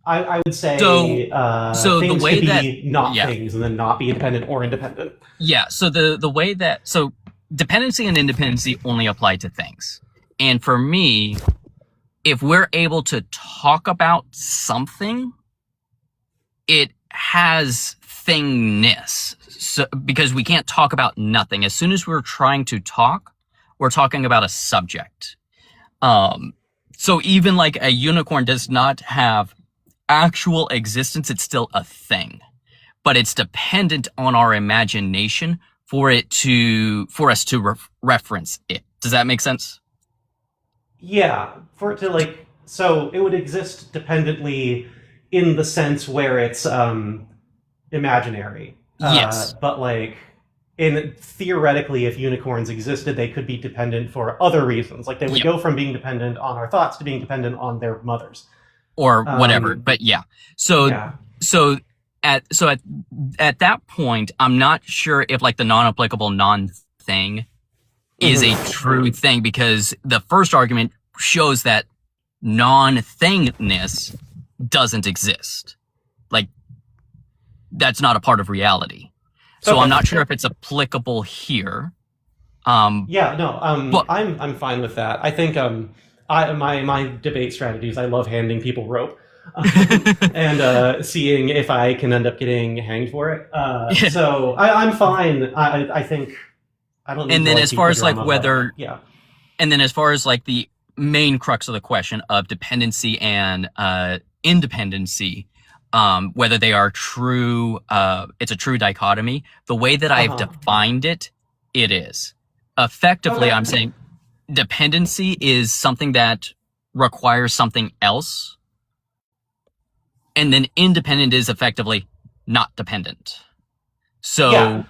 Speaker 8: I would say
Speaker 1: so
Speaker 8: things
Speaker 1: the way
Speaker 8: could
Speaker 1: that
Speaker 8: be things and then not be independent or independent.
Speaker 1: Yeah. So the way that dependency and independency only apply to things, and for me, if we're able to talk about something, it has thingness. So, because we can't talk about nothing. As soon as we're trying to talk, we're talking about a subject. So even like a unicorn does not have actual existence, it's still a thing, but it's dependent on our imagination for us to reference it. Does that make sense?
Speaker 8: Yeah, for it to so it would exist dependently in the sense where it's imaginary.
Speaker 1: Yes.
Speaker 8: But and theoretically, if unicorns existed, they could be dependent for other reasons. Like they would go from being dependent on our thoughts to being dependent on their mothers.
Speaker 1: Or whatever. But yeah. So at that point, I'm not sure if like the non-applicable non-thing is a true thing, because the first argument shows that non-thingness doesn't exist. Like that's not a part of reality. So I'm not sure if it's applicable here.
Speaker 8: I'm fine with that. I think my debate strategies, I love handing people rope and seeing if I can end up getting hanged for it. So I'm fine. I think I don't.
Speaker 1: And then as far as like whether, and then as far as like the main crux of the question of dependency and independency. Whether they are true, it's a true dichotomy. The way that I've defined it, it is. Effectively, I'm saying dependency is something that requires something else. And then independent is effectively not dependent. So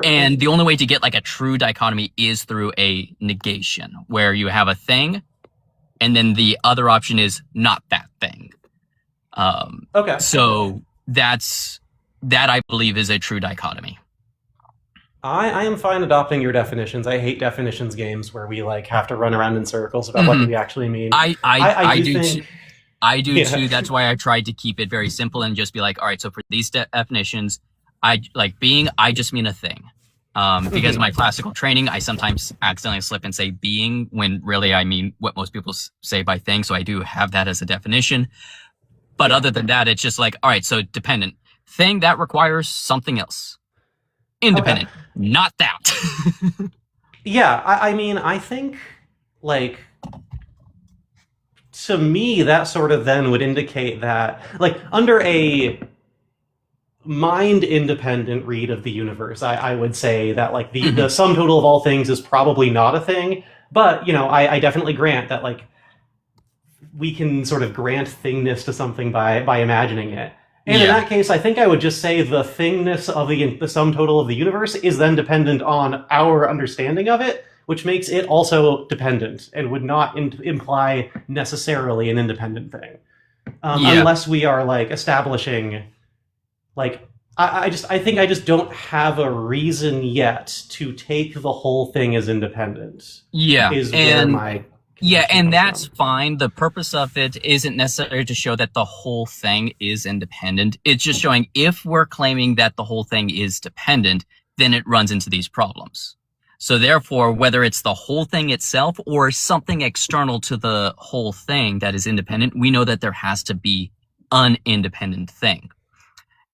Speaker 1: and the only way to get like a true dichotomy is through a negation, where you have a thing, and then the other option is not that thing. So that I believe is a true dichotomy.
Speaker 8: I am fine adopting your definitions. I hate definitions games where we like have to run around in circles about what we actually mean.
Speaker 1: I do too. That's why I tried to keep it very simple and just be like, all right, so for these definitions, I just mean a thing. Because of my classical training, I sometimes accidentally slip and say being when really I mean what most people say by thing. So I do have that as a definition. But other than that, it's just like, all right, so dependent. Thing that requires something else. Independent. Not that.
Speaker 8: I mean, I think, like, to me, that sort of then would indicate that, like, under a mind-independent read of the universe, I would say that, like, the sum total of all things is probably not a thing. But, you know, I definitely grant that, like, we can sort of grant thingness to something by imagining it. And in that case, I think I would just say the thingness of the sum total of the universe is then dependent on our understanding of it, which makes it also dependent and would not imply necessarily an independent thing. Unless we are like establishing, like, I think I just don't have a reason yet to take the whole thing as independent.
Speaker 1: And that's fine. The purpose of it isn't necessarily to show that the whole thing is independent. It's just showing if we're claiming that the whole thing is dependent, then it runs into these problems. So therefore, whether it's the whole thing itself or something external to the whole thing that is independent, we know that there has to be an independent thing.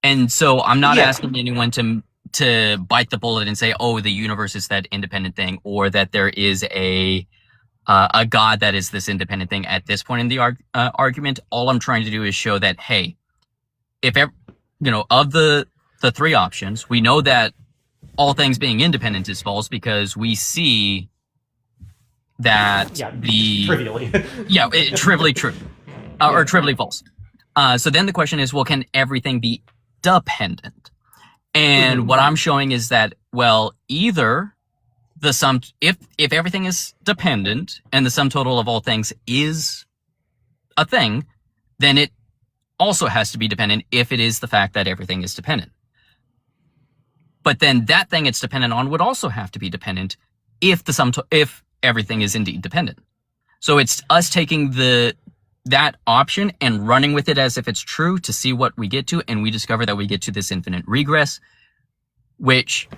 Speaker 1: And so I'm not asking anyone to bite the bullet and say, oh, the universe is that independent thing, or that there is a God that is this independent thing at this point in the argument. All I'm trying to do is show that, hey, if of the three options, we know that all things being independent is false because we see that
Speaker 8: trivially,
Speaker 1: trivially true, or trivially false. So then the question is, well, can everything be dependent? And what I'm showing is that, well, either the sum, if everything is dependent and the sum total of all things is a thing, then it also has to be dependent if it is the fact that everything is dependent. But then that thing it's dependent on would also have to be dependent if if everything is indeed dependent. So it's us taking that option and running with it as if it's true to see what we get to, and we discover that we get to this infinite regress, which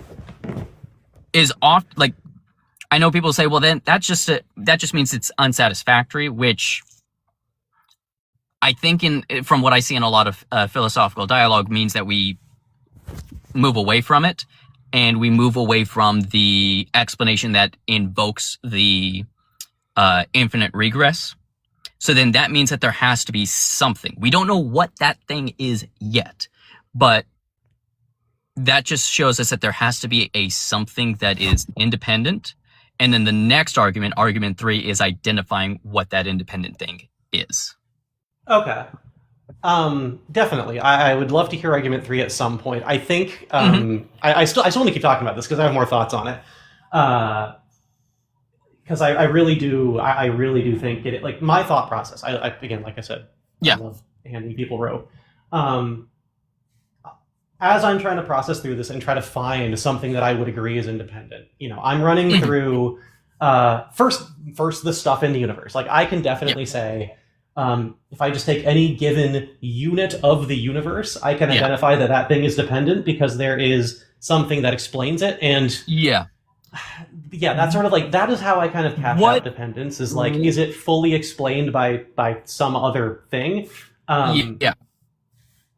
Speaker 1: is off. Like, I know people say, well, then that just means it's unsatisfactory, which I think from what I see in a lot of philosophical dialogue means that we move away from it, and we move away from the explanation that invokes the infinite regress. So then that means that there has to be something. We don't know what that thing is yet, but that just shows us that there has to be a something that is independent. And then the next argument, argument 3, is identifying what that independent thing is.
Speaker 8: Okay. Definitely. I would love to hear argument 3 at some point. I think I still want to keep talking about this because I have more thoughts on it. Because I really do think it, like, my thought process. Again, like I said, I love handing people rope. As I'm trying to process through this and try to find something that I would agree is independent, I'm running through first the stuff in the universe. Like, I can definitely say, if I just take any given unit of the universe, I can identify that thing is dependent because there is something that explains it. And that's sort of like, that is how I kind of cash out dependence, is like, is it fully explained by some other thing? And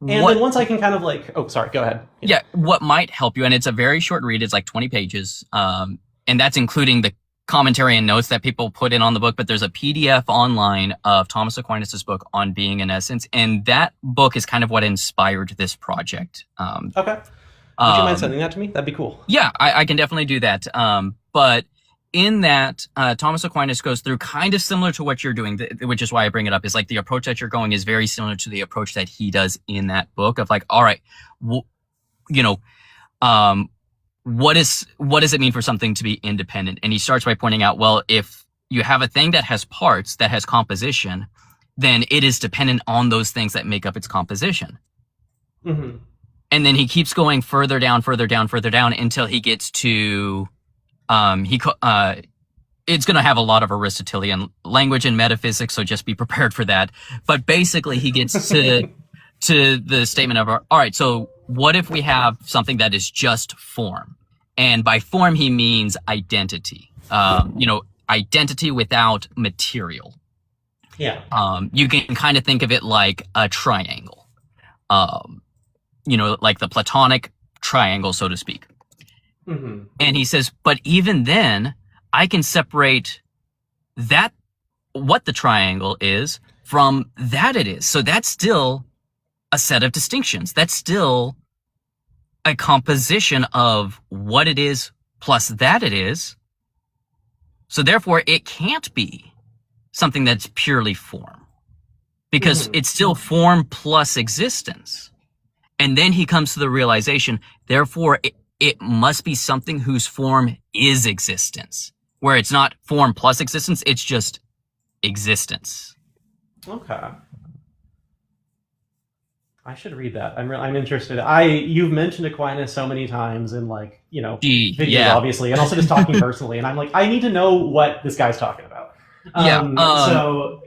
Speaker 8: then once I can kind of like, oh, sorry, go ahead.
Speaker 1: Yeah, what might help you, and it's a very short read, it's like 20 pages, and that's including the commentary and notes that people put in on the book, but there's a PDF online of Thomas Aquinas' book On Being in Essence, and that book is kind of what inspired this project.
Speaker 8: Okay. Would you mind sending that to me? That'd be cool.
Speaker 1: Yeah, I can definitely do that. But in that, Thomas Aquinas goes through kind of similar to what you're doing, which is why I bring it up, is like the approach that you're going is very similar to the approach that he does in that book of like, all right, what does it mean for something to be independent? And he starts by pointing out, well, if you have a thing that has parts, that has composition, then it is dependent on those things that make up its composition.
Speaker 8: Mm-hmm.
Speaker 1: And then he keeps going further down until he gets to, it's going to have a lot of Aristotelian language and metaphysics, so just be prepared for that. But basically he gets to the statement of, all right, so what if we have something that is just form? And by form, he means identity, identity without material.
Speaker 8: Yeah.
Speaker 1: You can kind of think of it like a triangle, like the Platonic triangle, so to speak.
Speaker 8: Mm-hmm.
Speaker 1: And he says, but even then, I can separate that, what the triangle is, from that it is. So that's still a set of distinctions. That's still a composition of what it is plus that it is. So therefore, it can't be something that's purely form, because it's still form plus existence. And then he comes to the realization, therefore, it must be something whose form is existence, where it's not form plus existence, it's just existence.
Speaker 8: Okay. I should read that. I'm interested. You've mentioned Aquinas so many times in videos, obviously, and also just talking personally. And I'm like, I need to know what this guy's talking about.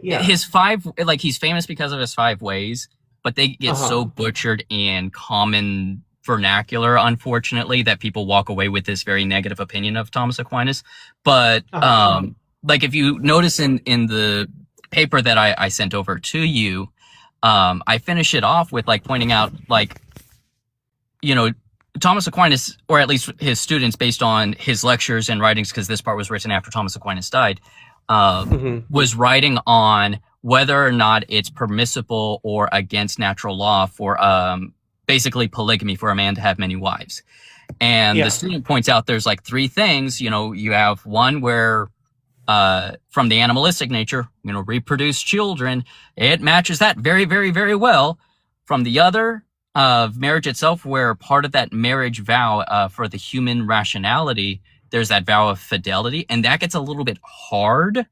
Speaker 1: His 5, he's famous because of his 5 ways, but they get so butchered in common vernacular, unfortunately, that people walk away with this very negative opinion of Thomas Aquinas. But if you notice in the paper that I sent over to you, I finish it off with pointing out Thomas Aquinas, or at least his students, based on his lectures and writings, because this part was written after Thomas Aquinas died, was writing on whether or not it's permissible or against natural law for basically polygamy, for a man to have many wives. And the student points out there's 3 things. You have one where from the animalistic nature, reproduce children, it matches that very, very, very well. From the other, of marriage itself, where part of that marriage vow for the human rationality, there's that vow of fidelity, and that gets a little bit hard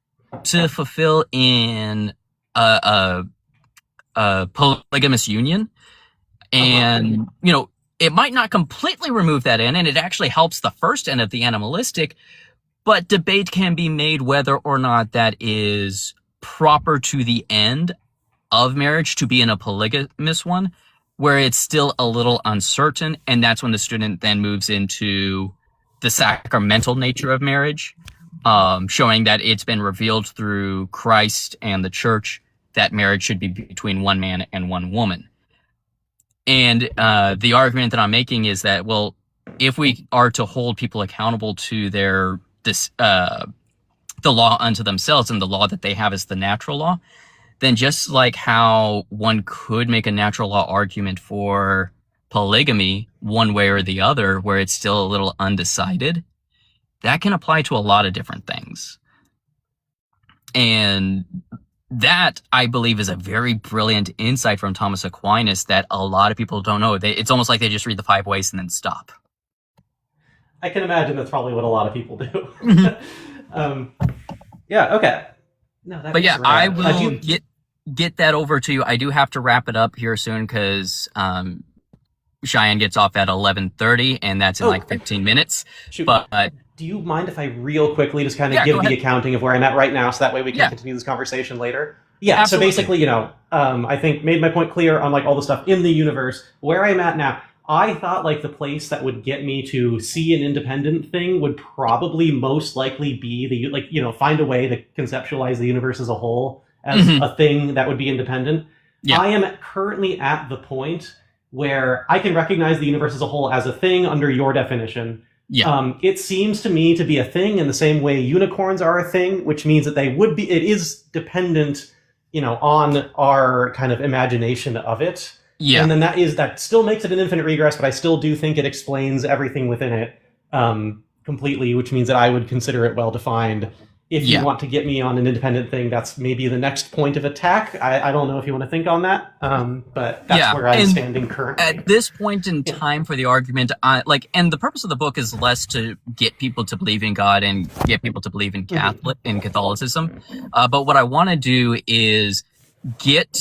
Speaker 1: to fulfill in a polygamous union. And, it might not completely remove that end, and it actually helps the first end of the animalistic, but debate can be made whether or not that is proper to the end of marriage to be in a polygamous one, where it's still a little uncertain. And that's when the student then moves into the sacramental nature of marriage, showing that it's been revealed through Christ and the church that marriage should be between one man and one woman. And the argument that I'm making is that, well, if we are to hold people accountable to the law unto themselves, and the law that they have is the natural law, then just like how one could make a natural law argument for polygamy one way or the other, where it's still a little undecided, that can apply to a lot of different things. And that, I believe, is a very brilliant insight from Thomas Aquinas that a lot of people don't know. It's almost like they just read the 5 ways and then stop.
Speaker 8: I can imagine that's probably what a lot of people do. Yeah, okay. No,
Speaker 1: but yeah, I will get that over to you. I do have to wrap it up here soon because Cheyenne gets off at 11:30, and that's in like 15 minutes.
Speaker 8: Shoot.
Speaker 1: But
Speaker 8: do you mind if I real quickly just kind of give the accounting of where I'm at right now, so that way we can continue this conversation later? Yeah.
Speaker 1: Absolutely.
Speaker 8: So basically, I think made my point clear on like all the stuff in the universe. Where I'm at now, I thought like the place that would get me to see an independent thing would probably most likely be find a way to conceptualize the universe as a whole as a thing that would be independent. Yeah. I am currently at the point where I can recognize the universe as a whole as a thing under your definition. Yeah. It seems to me to be a thing in the same way unicorns are a thing, which means that it is dependent, on our kind of imagination of it. Yeah. And then that still makes it an infinite regress, but I still do think it explains everything within it completely, which means that I would consider it well-defined. If you want to get me on an independent thing, that's maybe the next point of attack. I don't know if you want to think on that, but that's where I'm standing currently.
Speaker 1: At this point in time for the argument, and the purpose of the book is less to get people to believe in God and get people to believe in Catholicism. But what I want to do is get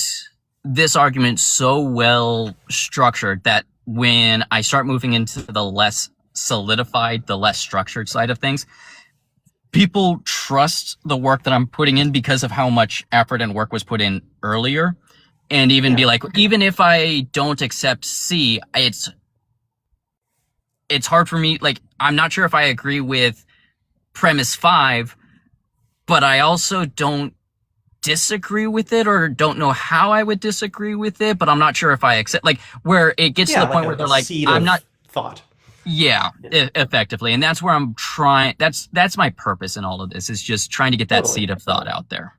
Speaker 1: this argument so well structured that when I start moving into the less solidified, the less structured side of things, people trust the work that I'm putting in because of how much effort and work was put in earlier. And even be like, even if I don't accept C, it's hard for me. Like, I'm not sure if I agree with premise 5, but I also don't disagree with it or don't know how I would disagree with it, but I'm not sure if I accept, like, where it gets to the point where they're like, I'm not
Speaker 8: thought.
Speaker 1: Yeah, effectively. And that's where I'm trying. That's my purpose in all of this, is just trying to get that seed of thought out there.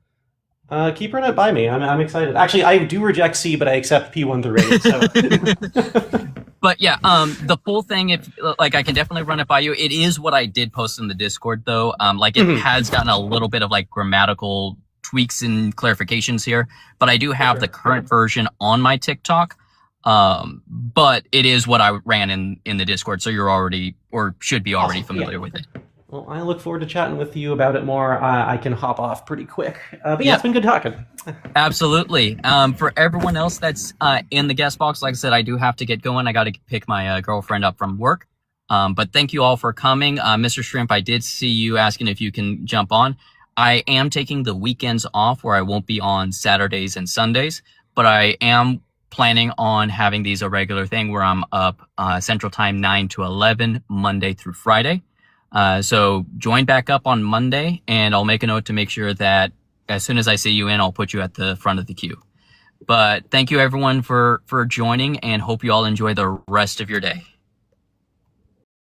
Speaker 8: Keep running it by me. I'm excited. Actually, I do reject C, but I accept P1 through 8. So.
Speaker 1: But yeah, the full thing, I can definitely run it by you. It is what I did post in the Discord, though. It has gotten a little bit of like grammatical tweaks and clarifications here, but I do have the current version on my TikTok. But it is what I ran in the Discord, so you're already, or should be already familiar with it.
Speaker 8: Well, I look forward to chatting with you about it more. I can hop off pretty quick. But yeah, it's been good talking.
Speaker 1: Absolutely. For everyone else that's in the guest box, like I said, I do have to get going. I got to pick my girlfriend up from work. But thank you all for coming. Mr. Shrimp, I did see you asking if you can jump on. I am taking the weekends off where I won't be on Saturdays and Sundays, but I am planning on having these a regular thing where I'm up Central Time 9 to 11, Monday through Friday. So join back up on Monday, and I'll make a note to make sure that as soon as I see you in, I'll put you at the front of the queue. But thank you everyone for joining, and hope you all enjoy the rest of your day.